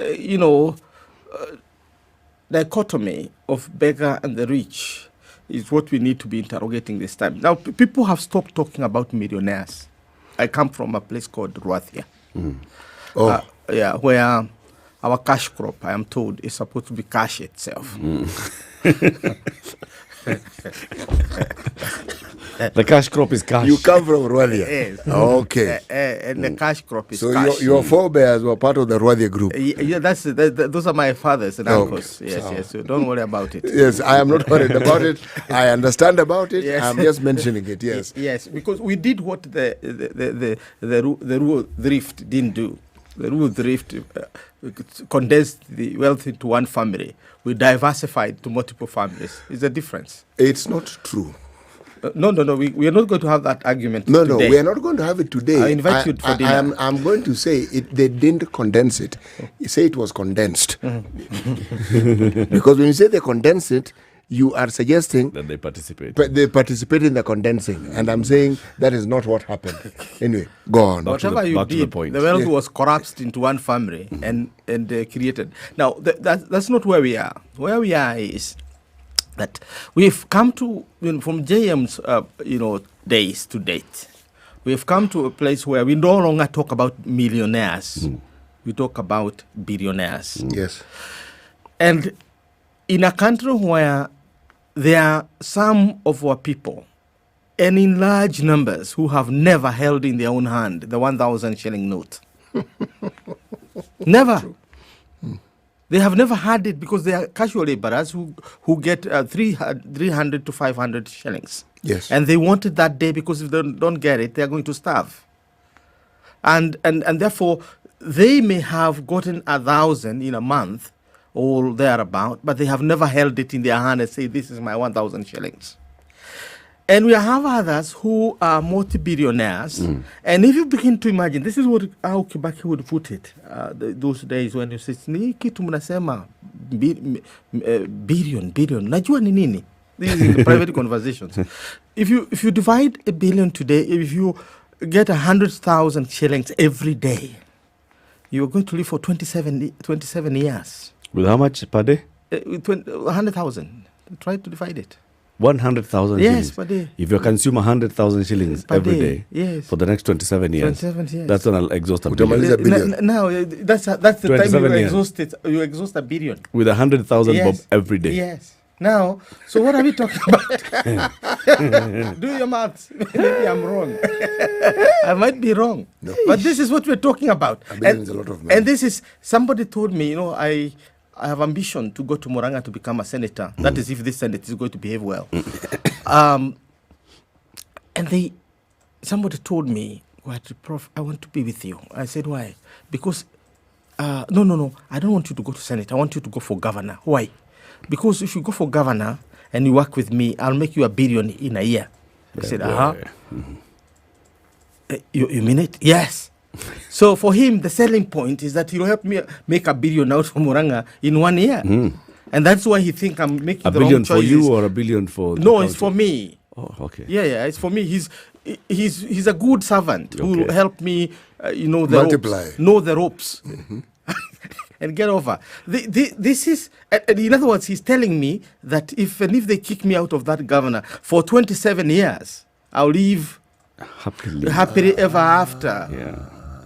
dichotomy of beggar and the rich is what we need to be interrogating this time. Now, people have stopped talking about millionaires. I come from a place called Lydiah. Where our cash crop, I am told, is supposed to be cash itself. The cash crop is cash. You come from Lydiah. Yes. Okay. And the cash crop is so cash. So your forebears were part of the Lydiah group. Yeah, those are my fathers and uncles. Okay. Yes. So don't worry about it. Yes, I am not worried about it. I understand about it. Yes. I'm just mentioning it. Yes. Yes, because we did what the rural thrift didn't do. The rural thrift condensed the wealth into one family. We diversified to multiple families. It's a difference. It's not true. No. We are not going to have that argument today. No, we are not going to have it today. I invite you for dinner. I'm going to say they didn't condense it. You say it was condensed. Because when you say they condensed it, you are suggesting that they participate. But they participate in the condensing. And I'm saying that is not what happened. Anyway, go on. Whatever you did, the wealth was collapsed into one family and created. Now, that's not where we are. Where we are is that we've come to, from JM's, days to date, we've come to a place where we no longer talk about millionaires. We talk about billionaires. Yes. And in a country where there are some of our people, and in large numbers, who have never held in their own hand the 1,000 shilling note. Never. They have never had it because they are casual laborers who get 300 to 500 shillings. Yes. And they want it that day because if they don't get it, they are going to starve. And therefore, they may have gotten 1,000 in a month or thereabout, but they have never held it in their hand and say, this is my 1,000 shillings. And we have others who are multi-billionaires. And if you begin to imagine, this is how Kibaki would put it, those days when you say, ni kitu mnasema billion, najua ni nini? This is in the private conversations. If you divide a billion today, if you get 100,000 shillings every day, you're going to live for 27 years. With how much per day? 100,000. Try to divide it. 100,000 yes, shillings. Per day. If you consume 100,000 shillings per every day yes. for the next 27 years, 27 years. That's an exhaust a billion. No, that's the time you exhaust it. You exhaust a billion. With 100,000 bob every day. Yes. Now, so what are we talking about? Do your maths. Maybe I'm wrong. I might be wrong. No. But this is what we're talking about. A billion is a lot of money. And this is, somebody told me, I have ambition to go to Moranga to become a senator. That is if this senate is going to behave well. And somebody told me, Prof, I want to be with you. I said, why? Because, no, I don't want you to go to senate. I want you to go for governor. Why? because if you go for governor and you work with me, I'll make you $1 billion in a year. I said, You mean it? Yes. So for him, the selling point is that he'll help me make $1 billion out from Muranga in 1 year. And that's why he think I'm making the wrong choices. $1 billion for you or $1 billion for the No, county? it's for me. Oh, okay. Yeah, it's for me. He's a good servant who will help me, Multiply. know the ropes, and get over. This is, in other words, he's telling me that if they kick me out of that governor for 27 years, I'll live happily ever after.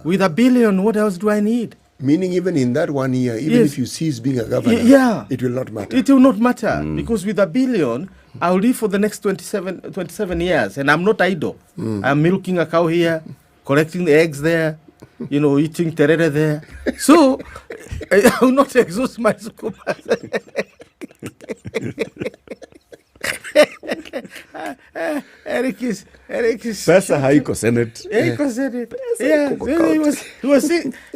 With $1 billion, what else do I need? Meaning even in that 1 year, even if you cease being a governor, it will not matter. It will not matter because with $1 billion, I'll live for the next 27 years, and I'm not idle. I'm milking a cow here, collecting the eggs there, eating terere there. So I will not exhaust my sukuma. Eric is Pesa haiko Senate. Haiko Senate. Yeah,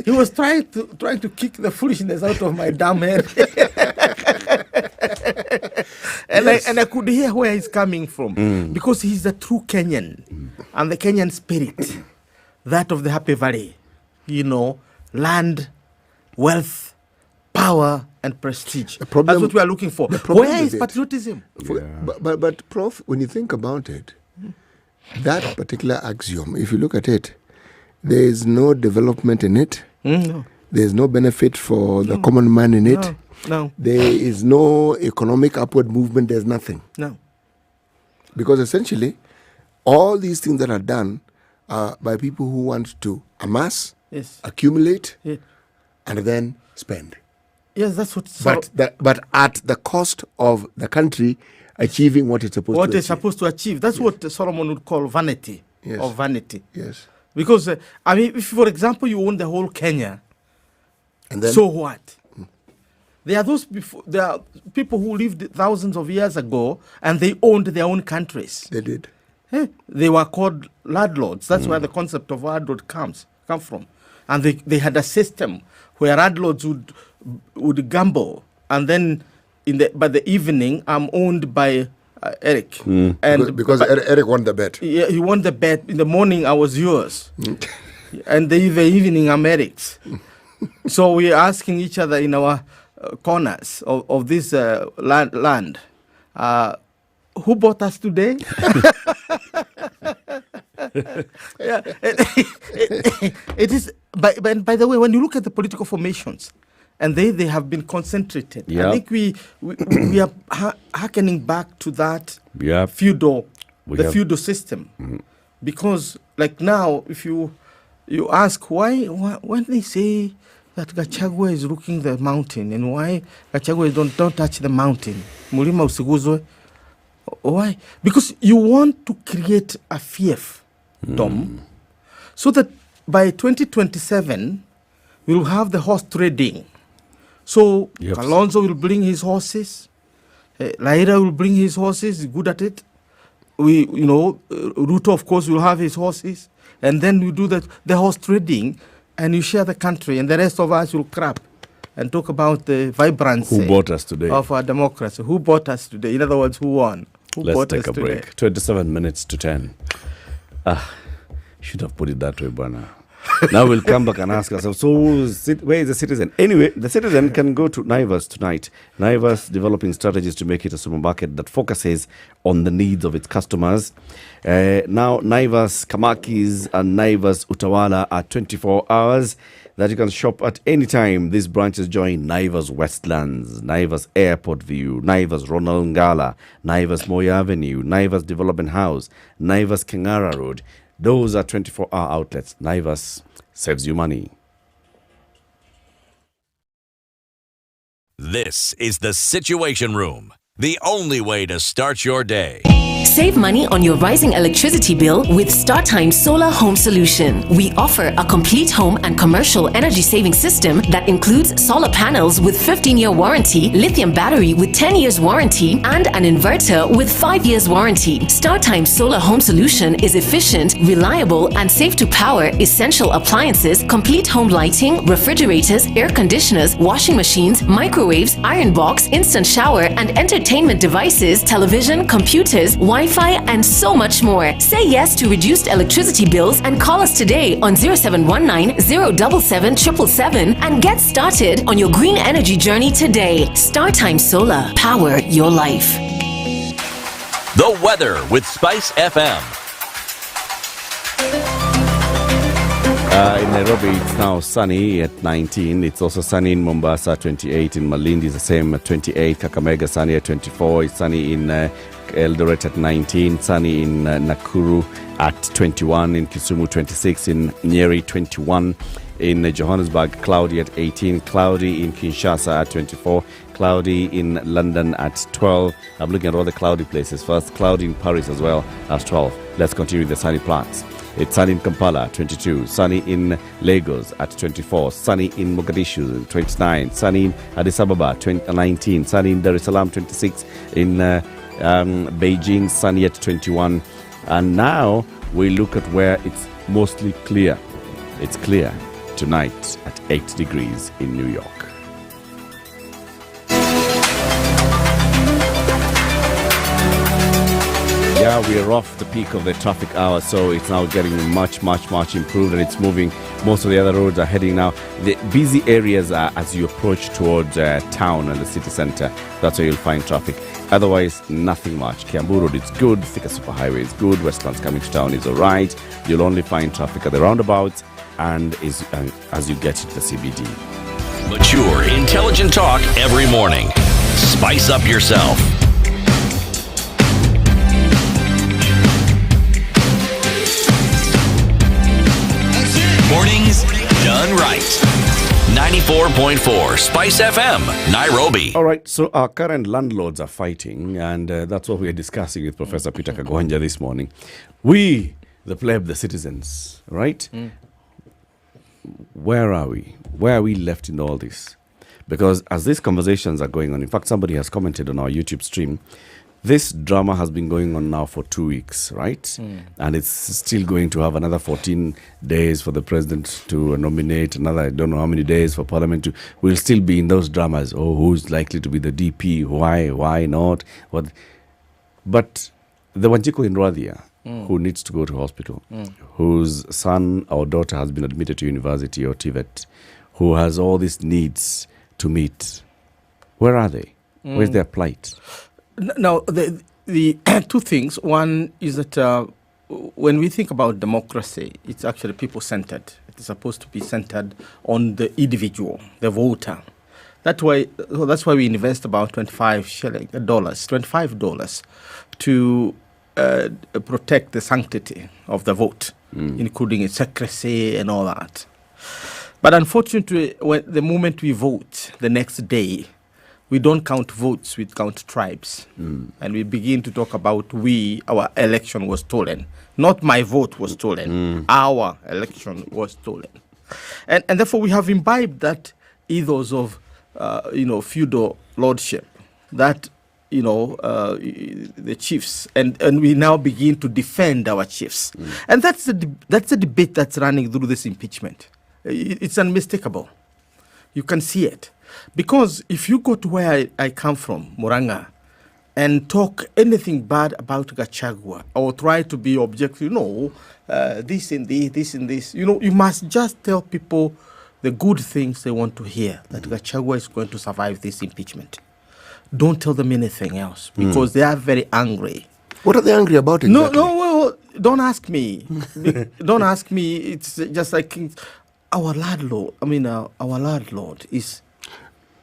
he was trying to kick the foolishness out of my damn head. And I could hear where he's coming from because he's a true Kenyan and the Kenyan spirit, that of the Happy Valley, land, wealth, power, and prestige. That's what we are looking for. Where is patriotism? But Prof, when you think about it, that particular axiom, if you look at it, there is no development in it. No. There is no benefit for the common man in it. No. There is no economic upward movement. There's nothing. No. Because essentially, all these things that are done are by people who want to amass, accumulate, and then spend. Yes, that's what. But at the cost of the country achieving what it's supposed to achieve. What it's supposed to achieve. That's what Solomon would call vanity. Yes. Or vanity. Yes. Because, if, for example, you own the whole Kenya, and then, so what? There are people who lived thousands of years ago and they owned their own countries. They did. They were called landlords. That's where the concept of landlord come from. And they had a system where landlords would gamble, and then by the evening, I'm owned by Eric. And because Eric won the bet. Yeah, he won the bet. In the morning, I was yours. And the evening, I'm Eric's. So we're asking each other in our corners of this land, who bought us today? It is. By the way, when you look at the political formations, and they have been concentrated. Yep. I think we are hearkening back to that feudal system, because like now, if you ask why when they say that Gachagua is looking the mountain, and why Gachagua don't touch the mountain, mulima usiguzwe. Why? Because you want to create a fiefdom, so that by 2027 we'll have the horse trading. So Alonso will bring his horses, Lydiah will bring his horses, he's good at it. Ruto, of course, will have his horses, and then we do the horse trading, and you share the country, and the rest of us will crap and talk about the vibrancy who bought us today of our democracy. Who bought us today? In other words, who won? Let's take a break. 27 minutes to 10. Should have put it that way, Bwana. Now we'll come back and ask ourselves, so where is the Citizen? Anyway, the Citizen can go to Naivas tonight. Naivas developing strategies to make it a supermarket that focuses on the needs of its customers. Now, Naivas Kamakis and Naivas Utawala are 24 hours that you can shop at any time. These branches join Naivas Westlands, Naivas Airport View, Naivas Ronald Ngala, Naivas Moya Avenue, Naivas Development House, Naivas Kengara Road. Those are 24-hour outlets. Naivas saves you money. This is the Situation Room, the only way to start your day. Save money on your rising electricity bill with StarTime Solar Home Solution. We offer a complete home and commercial energy saving system that includes solar panels with 15-year warranty, lithium battery with 10 years warranty, and an inverter with 5 years warranty. StarTime Solar Home Solution is efficient, reliable, and safe to power essential appliances, complete home lighting, refrigerators, air conditioners, washing machines, microwaves, iron box, instant shower, and entertainment devices, television, computers, Wi-Fi, and so much more. Say yes to reduced electricity bills and call us today on 0719 077 777 and get started on your green energy journey today. StarTime Solar. Power your life. The weather with SpiceFM. In Nairobi, it's now sunny at 19. It's also sunny in Mombasa, 28. In Malindi, it's the same at 28. Kakamega, sunny at 24. It's sunny in Eldoret at 19. Sunny in Nakuru at 21. In Kisumu, 26. In Nyeri, 21. In Johannesburg, cloudy at 18. Cloudy in Kinshasa at 24. Cloudy in London at 12. I'm looking at all the cloudy places first. Cloudy in Paris as well as 12. Let's continue with the sunny parts. It's sunny in Kampala, 22. Sunny in Lagos at 24. Sunny in Mogadishu, 29. Sunny in Addis Ababa, 19. Sunny in Dar es Salaam, 26. In Beijing, sunny at 21. And now we look at where it's mostly clear. It's clear tonight at 8 degrees in New York. Yeah, we are off the peak of the traffic hour, so it's now getting much improved, and it's moving. Most of the other roads are heading now. The busy areas are as you approach towards town and the city center. That's where you'll find traffic. Otherwise, nothing much. Kiambu Road is good. Thika Superhighway is good. Westlands coming to town is all right. You'll only find traffic at the roundabouts and as you get into the CBD. Mature, intelligent talk every morning. Spice up yourself. Mornings done right. 94.4 Spice FM, Nairobi. All right, so our current landlords are fighting, and that's what we are discussing with Professor Peter Kagwanja this morning. We, the pleb, the citizens, right? Where are we? Where are we left in all this? Because as these conversations are going on, in fact, somebody has commented on our YouTube stream, this drama has been going on now for 2 weeks, right? And it's still going to have another 14 days for the president to nominate, another, I don't know how many days for parliament to... We'll still be in those dramas. Oh, who's likely to be the DP? Why not? What? But the Wanjiku in Lydiah, who needs to go to hospital, whose son or daughter has been admitted to university or TVET, who has all these needs to meet, where are they? Where's their plight? Now, the two things. One is that when we think about democracy, it's actually people-centered. It's supposed to be centered on the individual, the voter. That's why we invest about $25 to protect the sanctity of the vote, including its secrecy and all that. But unfortunately, the moment we vote, the next day, we don't count votes, we count tribes. And we begin to talk about our election was stolen. Not my vote was stolen. Our election was stolen. And therefore we have imbibed that ethos of, feudal lordship, that, the chiefs. And we now begin to defend our chiefs. And that's the debate that's running through this impeachment. It's unmistakable. You can see it. Because if you go to where I come from, Muranga, and talk anything bad about Gachagua, or try to be objective, this and this, you must just tell people the good things they want to hear, that Gachagua is going to survive this impeachment. Don't tell them anything else, because they are very angry. What are they angry about exactly? No, don't ask me. Don't ask me. It's just like our landlord is...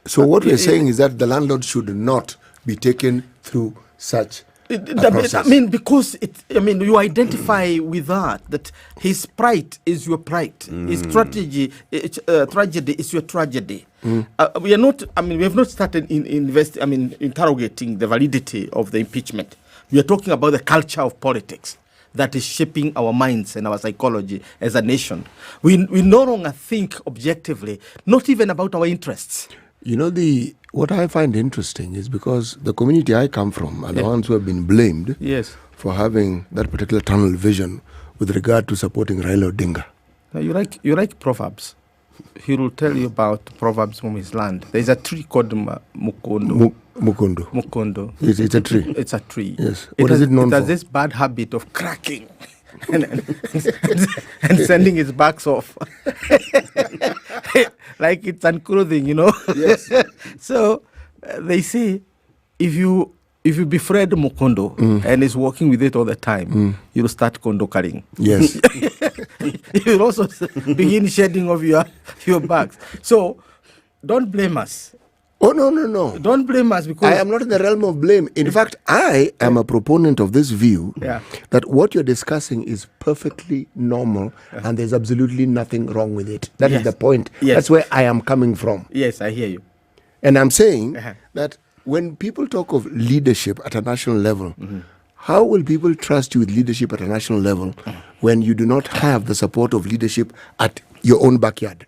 So what we're saying is that the landlord should not be taken through such a process. Because you identify with that his pride is your pride. His tragedy is your tragedy. We are not, we have not started interrogating the validity of the impeachment. We are talking about the culture of politics that is shaping our minds and our psychology as a nation. We no longer think objectively, not even about our interests. You know, what I find interesting is because the community I come from are the ones who have been blamed for having that particular tunnel vision with regard to supporting Raila Odinga. Now, you like Proverbs. He will tell you about Proverbs from his land. There's a tree called Mukondo. Mukondo. It's a tree. It's a tree. Yes. What is it known for? It has this bad habit of cracking and sending its backs off. Like it's unclothing, you know. Yes. So they say if you befriend Mukondo and is working with it all the time, you'll start kondokaring. Yes. You'll also begin shedding of your bags. So don't blame us. Oh, no. Don't blame us because I am not in the realm of blame. In fact, I am a proponent of this view that what you're discussing is perfectly normal and there's absolutely nothing wrong with it. That is the point. Yes. That's where I am coming from. Yes, I hear you. And I'm saying that when people talk of leadership at a national level, how will people trust you with leadership at a national level when you do not have the support of leadership at your own backyard?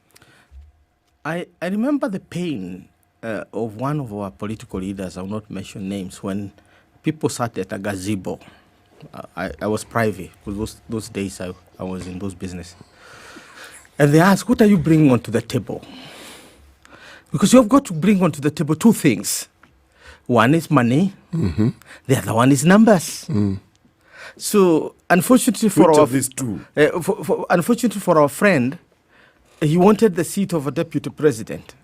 I remember the pain of one of our political leaders, I will not mention names, when people sat at a gazebo. I was private because those days I was in those business. And they asked, what are you bringing onto the table? Because you've got to bring onto the table two things. One is money. The other one is numbers. So, unfortunately for Which of these two? Unfortunately for our friend, he wanted the seat of a deputy president.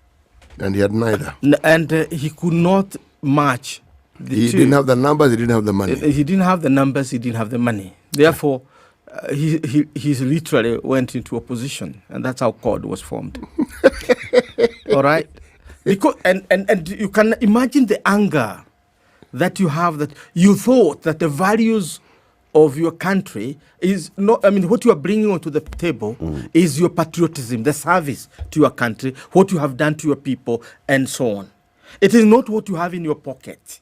And he had neither. And he could not match the He two. didn't have the numbers, he didn't have the money. He didn't have the numbers, he didn't have the money. Therefore, he literally went into opposition. And that's how CORD was formed. All right? Because and you can imagine the anger that you have, that you thought that the values of your country is not, what you are bringing onto the table is your patriotism, the service to your country, what you have done to your people, and so on. It is not what you have in your pocket,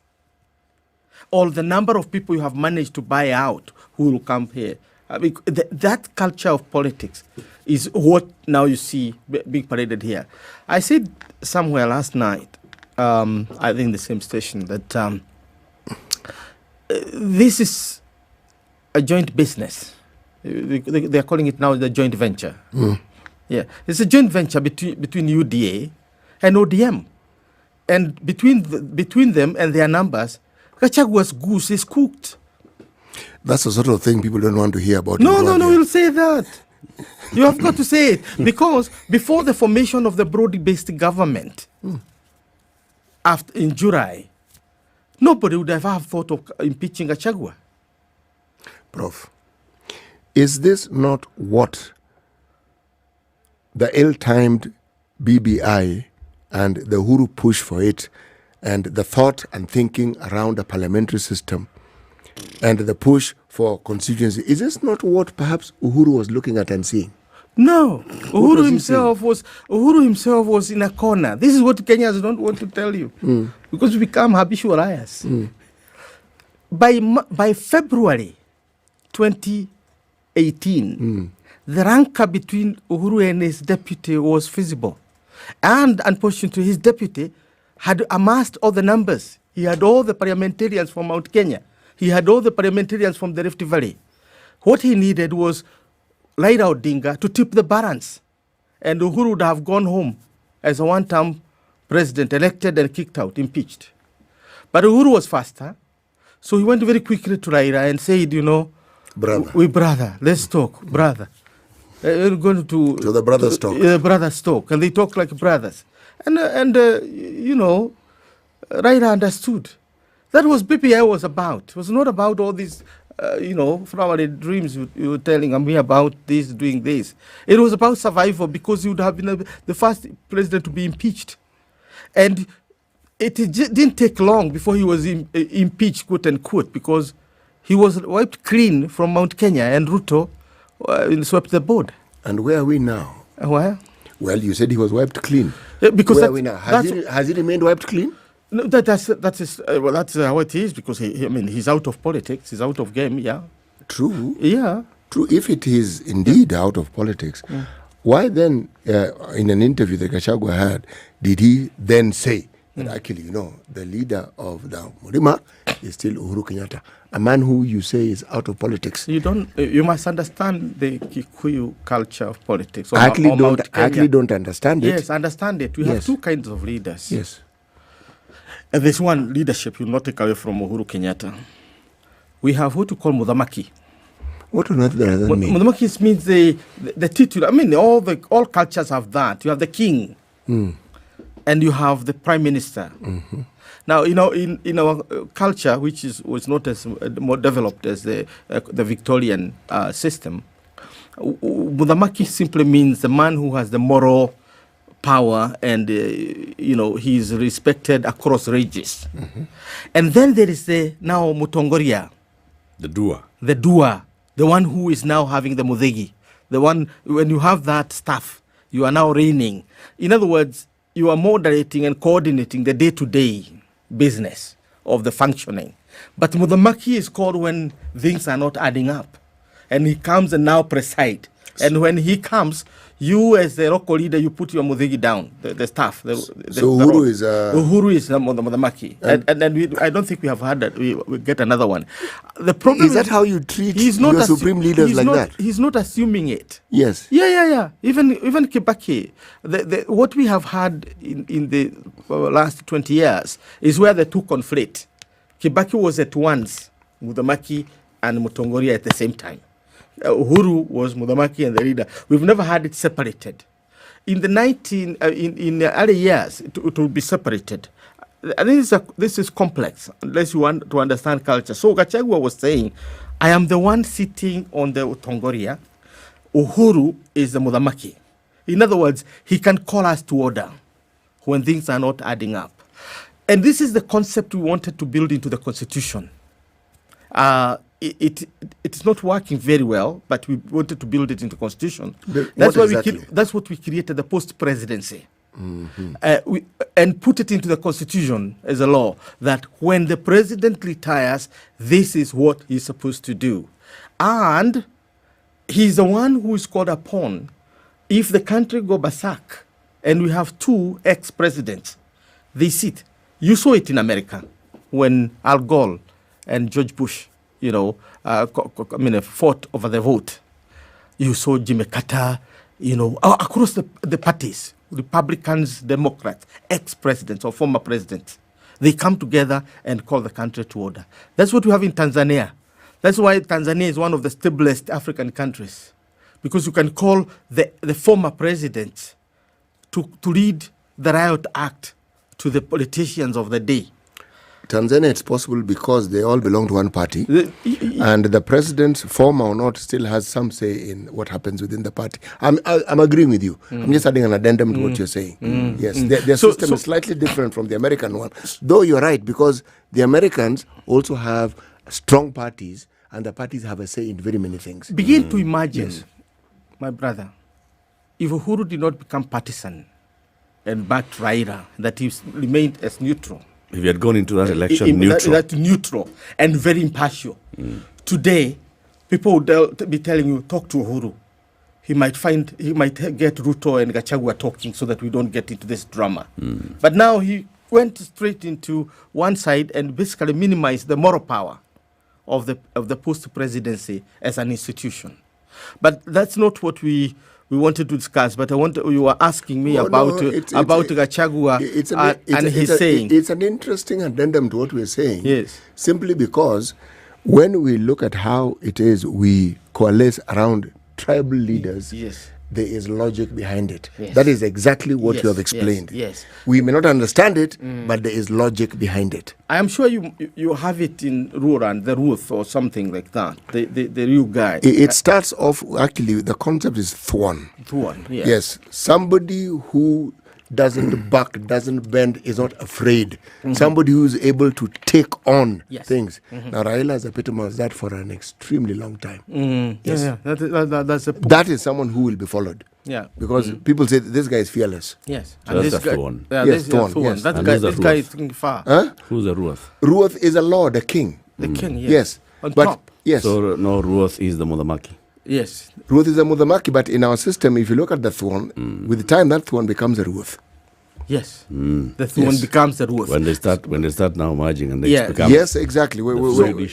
or the number of people you have managed to buy out who will come here. That culture of politics is what now you see being paraded here. I said somewhere last night, I think the same station, that this is a joint business. They are calling it now the joint venture. Yeah, it's a joint venture between UDA and ODM, and between them and their numbers, Gachagua's goose is cooked. That's the sort of thing people don't want to hear about. No, you'll say that. You have got to say it, because before the formation of the broad-based government, in July, nobody would ever have thought of impeaching Gachagua. Prof, is this not what the ill-timed BBI and the Uhuru push for it, and the thought and thinking around a parliamentary system, and the push for constituency, is this not what perhaps Uhuru was looking at and seeing? No, Uhuru himself was in a corner. This is what Kenyans don't want to tell you, because we become habitual liars. By February 2018, the rancor between Uhuru and his deputy was visible. And unfortunately, his deputy had amassed all the numbers. He had all the parliamentarians from Mount Kenya. He had all the parliamentarians from the Rift Valley. What he needed was Raila Odinga to tip the balance. And Uhuru would have gone home as a one-term president, elected and kicked out, impeached. But Uhuru was faster. So he went very quickly to Raila and said, brother, let's talk, brother. We're going to the brothers talk. Brothers talk. And they talk like brothers. And Raila understood. That was BPI was about. It was not about all these, flowery dreams you were telling me about this, doing this. It was about survival, because he would have been the first president to be impeached. And it didn't take long before he was impeached, quote unquote, because he was wiped clean from Mount Kenya, and Ruto swept the board. And where are we now? Where? Well, you said he was wiped clean. Because where are we now? Has he remained wiped clean? No, that's how it is, because he's out of politics. He's out of game. Yeah. True. Yeah. True. If it is indeed out of politics, why then, in an interview that Gachagua had, did he then say that actually, the leader of the Murima is still Uhuru Kenyatta, a man who you say is out of politics? You must understand the Kikuyu culture of politics. I actually don't understand it. Yes, understand it. We have two kinds of leaders. Yes. And there's one leadership you will not take away from Uhuru Kenyatta. We have what you call Mudhamaki. What does that mean? Mudhamaki means the titular. All cultures have that. You have the king, and you have the prime minister. Mm-hmm. Now, in our culture, which was not as more developed as the Victorian system, Mudhamaki simply means the man who has the moral power, and he's respected across ranges. And then there is now Mutongoria, the doer, the one who is now having the mudhegi, the one, when you have that staff, you are now reigning. In other words, you are moderating and coordinating the day-to-day business of the functioning. But Mudhamaki is called when things are not adding up, and he comes and now preside. And when he comes, you as the local leader, you put your mudhegi down, the staff. So Uhuru is Uhuru is the Mudhamaki, and I don't think we have had that. We get another one. The problem is that how you treat your supreme leaders like that? He's not assuming it. Yes. Yeah. Even Kibaki, what we have had in the last 20 years is where the two conflict. Kibaki was at once Mudhamaki and Mutongoria at the same time. Uhuru was Mudhamaki and the leader. We've never had it separated. In the in the early years, it will be separated. I think this is complex, unless you want to understand culture. So Gachagua was saying, I am the one sitting on the Tongoria. Uhuru is the Mudhamaki. In other words, he can call us to order when things are not adding up. And this is the concept we wanted to build into the Constitution. It's not working very well, but we wanted to build it into Constitution. That's what we created, the post-presidency. And put it into the Constitution as a law, that when the president retires, this is what he's supposed to do. And he's the one who is called upon if the country go berserk, and we have two ex-presidents, they sit. You saw it in America when Al Gore and George Bush fought over the vote. You saw Jimmy Carter, across the parties, Republicans, Democrats, ex-presidents or former presidents. They come together and call the country to order. That's what we have in Tanzania. That's why Tanzania is one of the stablest African countries, because you can call the former president to lead the riot act to the politicians of the day. Tanzania, it's possible because they all belong to one party, and the president, former or not, still has some say in what happens within the party. I'm agreeing with you. I'm just adding an addendum to what you're saying. Yes, their system is slightly different from the American one, though you're right, because the Americans also have strong parties, and the parties have a say in very many things. Begin to imagine, my brother, if Uhuru did not become partisan and backed Raila, that he remained as neutral. If you had gone into that election neutral and very impartial. Today, people would be telling you, talk to Uhuru. He might get Ruto and Gachagua talking so that we don't get into this drama. But now he went straight into one side and basically minimized the moral power of the post-presidency as an institution. But that's not what we wanted to discuss, but you were asking me about Gachagua and his saying. It's an interesting addendum to what we're saying. Yes. Simply because when we look at how it is we coalesce around tribal leaders, there is logic behind it. Yes. That is exactly what you have explained. Yes. We may not understand it, but there is logic behind it. I am sure you have it in Ruran, the Ruth or something like that, the real guy. It starts off, actually, the concept is Thwan. Thwan, yes. Yes, somebody who doesn't buck, doesn't bend, is not afraid. Somebody who is able to take on things. Now, Raila has epitomized that for an extremely long time. Yes. That is someone who will be followed. Yeah. Because people say this guy is fearless. Yes. So that's the Thorn. Yeah, Yes, this Thorn, is Thorn. yes. That And guy, who's the this guy is Ruath? thinking far. Huh? Who's the Ruath? Ruath is a lord, a king. The king, yes. Yes. On But top. yes. So no, Ruath is the Mudamaki. Yes. Ruath is a Mudamaki, but in our system, if you look at the Thorn, with the time that Thorn becomes a Ruath. Yes. The Thorn becomes the Ruath. When they start now merging and they Yeah. become Yes, exactly.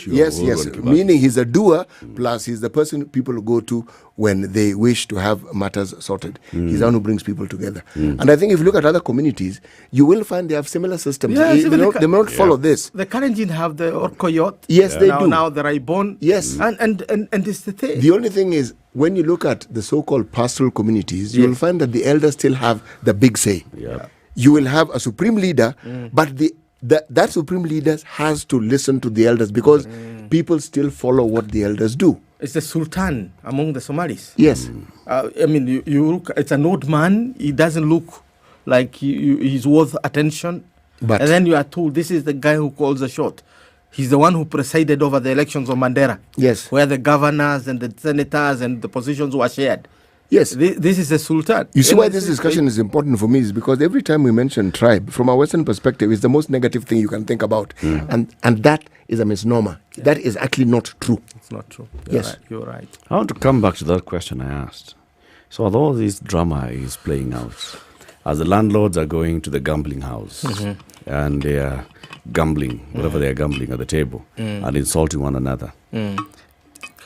Yes. Meaning he's a doer, plus he's the person people go to when they wish to have matters sorted. He's the one who brings people together. And I think if you look at other communities, you will find they have similar systems. Yes, They may not follow this. The Kalenjin have the Okoh. Yes, they do. Now the Raibon. Yes. And it's the thing. The only thing is, when you look at the so-called pastoral communities, you will find that the elders still have the big say. Yeah. You will have a supreme leader, but that supreme leader has to listen to the elders because people still follow what the elders do. It's the Sultan among the Somalis. Yes. I mean, you look, it's an old man. He doesn't look like he's worth attention. But and then you are told this is the guy who calls the shot. He's the one who presided over the elections of Mandera. Yes. Where the governors and the senators and the positions were shared. Yes. This is the Sultan. You see why this discussion is important for me is because every time we mention tribe, from a Western perspective, it's the most negative thing you can think about. And that is a misnomer. Yeah. That is actually not true. It's not true. You're right. I want to come back to that question I asked. So although this drama is playing out, as the landlords are going to the gambling house and they are gambling, whatever they are gambling at the table, and insulting one another,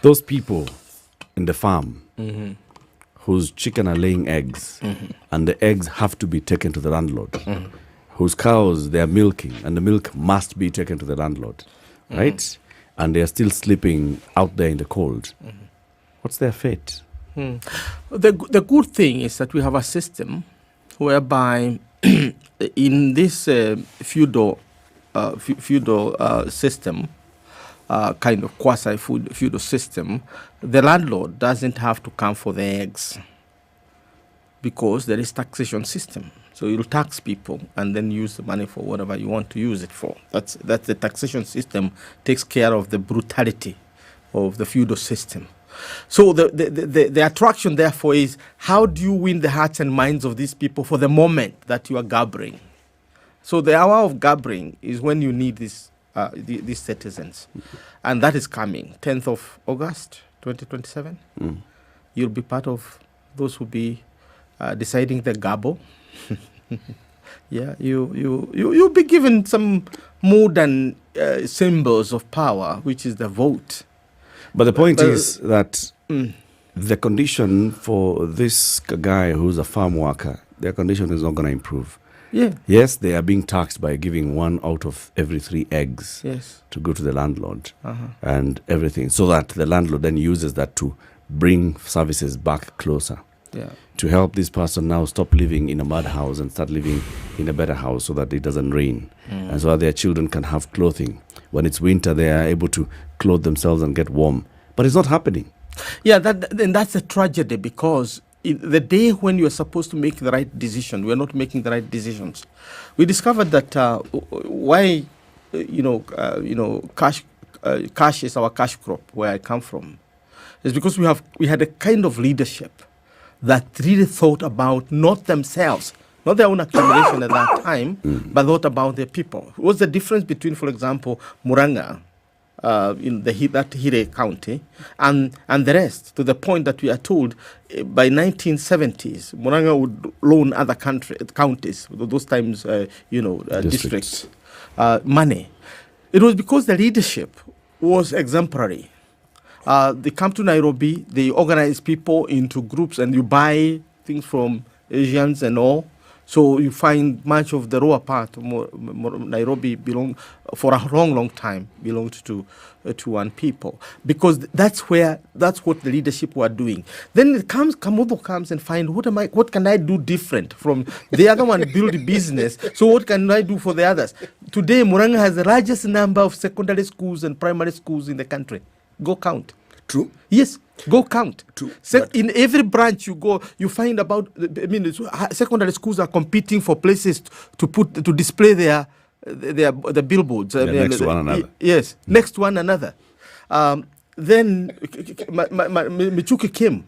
those people in the farm whose chicken are laying eggs, and the eggs have to be taken to the landlord, whose cows they are milking, and the milk must be taken to the landlord, right? And they are still sleeping out there in the cold. What's their fate? The good thing is that we have a system whereby in this feudal system, kind of quasi-feudal system, the landlord doesn't have to come for the eggs because there is taxation system. So you'll tax people and then use the money for whatever you want to use it for. That's the taxation system takes care of the brutality of the feudal system. So the attraction, therefore, is how do you win the hearts and minds of these people for the moment that you are gathering? So the hour of gathering is when you need these citizens. And that is coming, 10th of August, 2027. You'll be part of those who be deciding the gabo. Yeah, you'll be given some modern symbols of power, which is the vote. But the point is that the condition for this guy who's a farm worker, their condition is not going to improve. Yeah. Yes, they are being taxed by giving 1 out of every 3 eggs to go to the landlord and everything, so that the landlord then uses that to bring services back closer. Yeah. To help this person now stop living in a mud house and start living in a better house so that it doesn't rain. And so that their children can have clothing. When it's winter, they are able to clothe themselves and get warm. But it's not happening. Yeah, that's a tragedy because the day when you are supposed to make the right decision, we are not making the right decisions. We discovered that why, cash is our cash crop, where I come from, is because we had a kind of leadership that really thought about not themselves, not their own accumulation at that time, but thought about their people. What's the difference between, for example, Muranga, in that Hire County, and the rest, to the point that we are told by 1970s, Muranga would loan other counties, those times, districts, money. It was because the leadership was exemplary. They come to Nairobi, they organize people into groups, and you buy things from Asians and all. So you find much of the lower part of Nairobi for a long time belonged to one people, because that's what the leadership were doing. Then Kamodo comes and find what can I do different from the other one build business. So what can I do for the others? Today Muranga has the largest number of secondary schools and primary schools in the country. Go count. True. Yes, go count. True. In every branch you go, you find about. Secondary schools are competing for places to display the billboards. Next to one another. Yes, next to one another. Then Michuki came,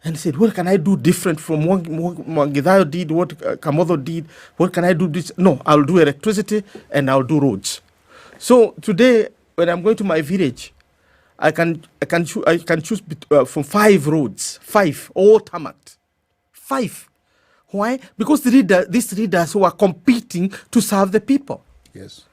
and said, what can I do different from what Mwangithayo did, what Kamotho did? What can I do this? No, I'll do electricity and I'll do roads. So today, when I'm going to my village, I can choose from 5 roads, 5, all tarmacked. 5. Why? Because these leaders who are competing to serve the people. Yes.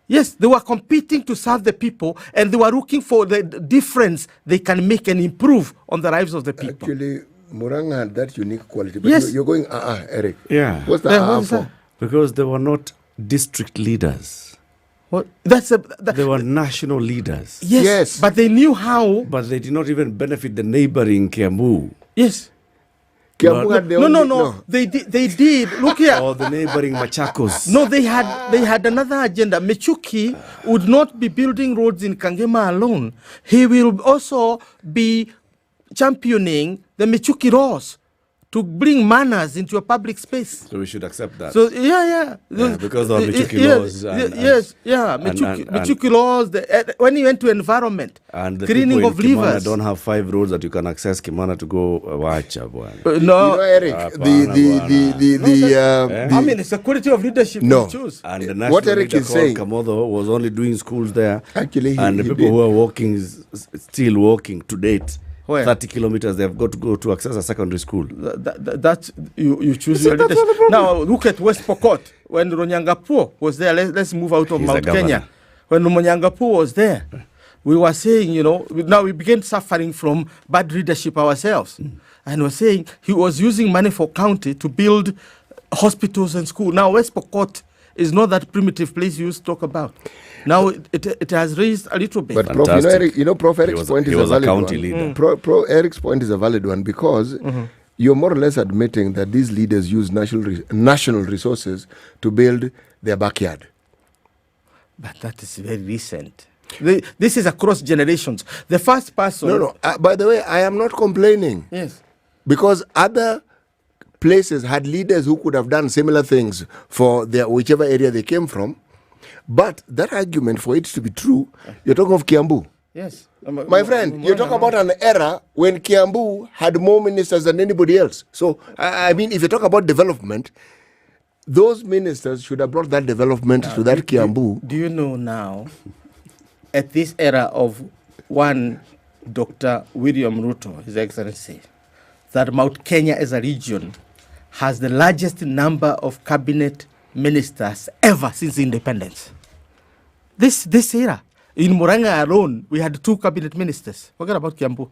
Yes, they were competing to serve the people, and they were looking for the difference they can make and improve on the lives of the people. Actually, Murang'a had that unique quality. But Yes. you're going, Eric. Yeah. What's the for? Because they were not district leaders. What? They were national leaders. Yes, but they knew how. But they did not even benefit the neighboring Kiambu. Yes. Kiambu had their No. They did. Look here. Or the neighboring Machakos. No, they had another agenda. Mechuki would not be building roads in Kangema alone. He will also be championing the Mechuki laws to bring manners into a public space. So we should accept that. So yeah. Because of Mechuki laws. Mechuki laws. When he went to environment, and the cleaning people of in Kimana rivers. don't have 5 roads that you can access Kimana to go Wacha. No, You know, Eric, I mean, it's the quality of leadership No. we choose. And the national What Eric leader is called saying- Kamotho was only doing schools there. Actually, and the he people did. who are walking, still walking to date, Where? 30 kilometers, they have got to go to access a secondary school. That's you choose your leadership. Now look at West Pokot when Ronyangapuo was there. Let's move out of He's Mount a governor. Kenya. When Ronyangapuo was there, we were saying, now we began suffering from bad leadership ourselves, and we're saying he was using money for county to build hospitals and schools. Now West Pokot is not that primitive place you used to talk about. Now it has raised a little bit. But Prof, Prof Eric's point is a valid county one. leader. Pro Eric's point is a valid one because you're more or less admitting that these leaders use national resources to build their backyard. But that is very recent. This is across generations. The first person. No. By the way, I am not complaining. Yes. Because other places had leaders who could have done similar things for their whichever area they came from. But that argument, for it to be true, you're talking of Kiambu. Yes. My friend, you're talking about an era when Kiambu had more ministers than anybody else. So, I mean, if you talk about development, those ministers should have brought that development to that Kiambu. Do you know now, at this era of one Dr. William Ruto, His Excellency, that Mount Kenya as a region has the largest number of cabinet ministers ever since independence. This era. In Murang'a alone, we had 2 cabinet ministers. Forget about Kiambu.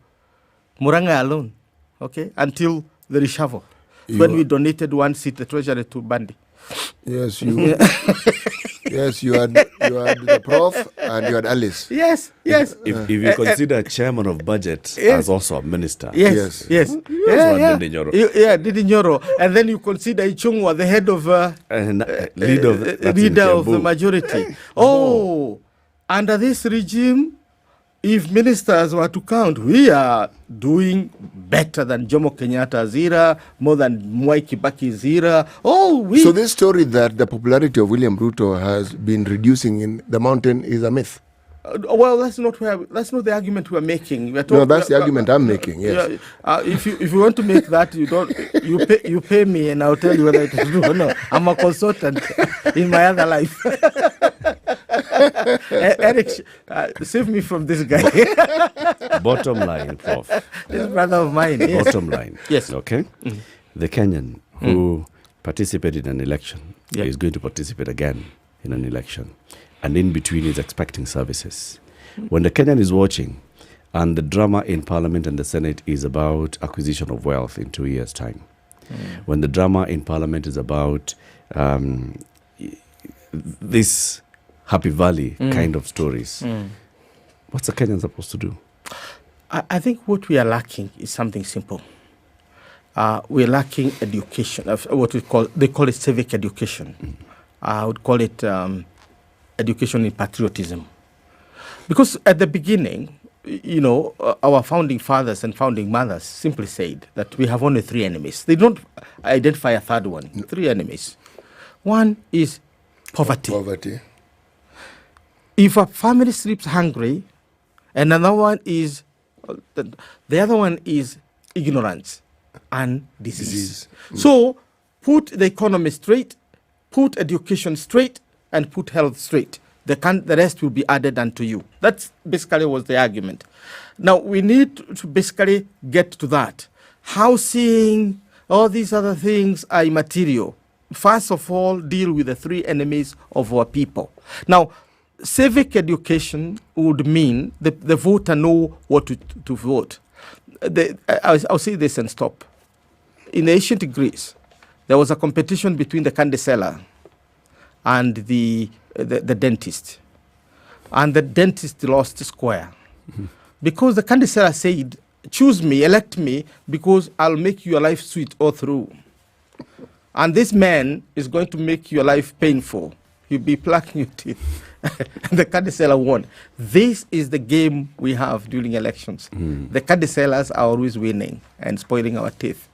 Murang'a alone, okay, until the reshuffle, when we donated 1 seat, the treasury, to Bandi. Yes, you. Yes, you had the Prof and you had Alice. Yes. If you consider chairman of budget as also a minister. Yes. Didi Nyoro. And then you consider Ichung'wa the head of leader of the majority. Under this regime, if ministers were to count, we are doing better than Jomo Kenyatta's era, more than Mwai Kibaki's era. So this story that the popularity of William Ruto has been reducing in the mountain is a myth. Well, that's not the argument we're making. No, that's the argument I'm making. Yes. If you want to make that, you pay me, and I'll tell you whether it is true or not. I'm a consultant in my other life. Eric, save me from this guy. Bottom line, Prof. This brother of mine. Yes. Bottom line. Yes. Okay. The Kenyan who participated in an election is going to participate again in an election. And in between is expecting services. When the Kenyan is watching, and the drama in Parliament and the Senate is about acquisition of wealth in 2 years' time, when the drama in Parliament is about this Happy Valley kind of stories, what's the Kenyan supposed to do? I think what we are lacking is something simple. We're lacking education, what they call it civic education. I would call it education in patriotism. Because at the beginning, our founding fathers and founding mothers simply said that we have only 3 enemies. They don't identify a third one. 3 enemies. One is poverty. If a family sleeps hungry, and another one is, the other one is ignorance and disease. So put the economy straight, put education straight, and put health straight. The rest will be added unto you. That's basically was the argument. Now, we need to basically get to that. Housing, all these other things are immaterial. First of all, deal with the three enemies of our people. Now, civic education would mean the voter know what to vote. I'll say this and stop. In ancient Greece, there was a competition between the candy seller and the dentist. And the dentist lost square. Because the candy seller said, choose me, elect me, because I'll make your life sweet all through. And this man is going to make your life painful. You'll be plucking your teeth. The candy seller won. This is the game we have during elections. The candy sellers are always winning and spoiling our teeth.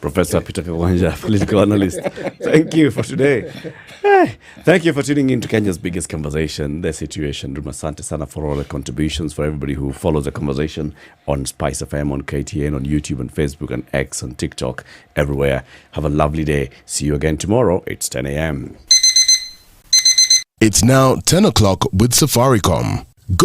Professor Peter Kawanja, political analyst. Thank you for today. Thank you for tuning in to Kenya's biggest conversation, the situation room. Asante sana for all the contributions, for everybody who follows the conversation on SpiceFM, on KTN, on YouTube, on Facebook, and X, on TikTok, everywhere. Have a lovely day. See you again tomorrow. It's 10 a.m. It's now 10 o'clock with Safaricom. Go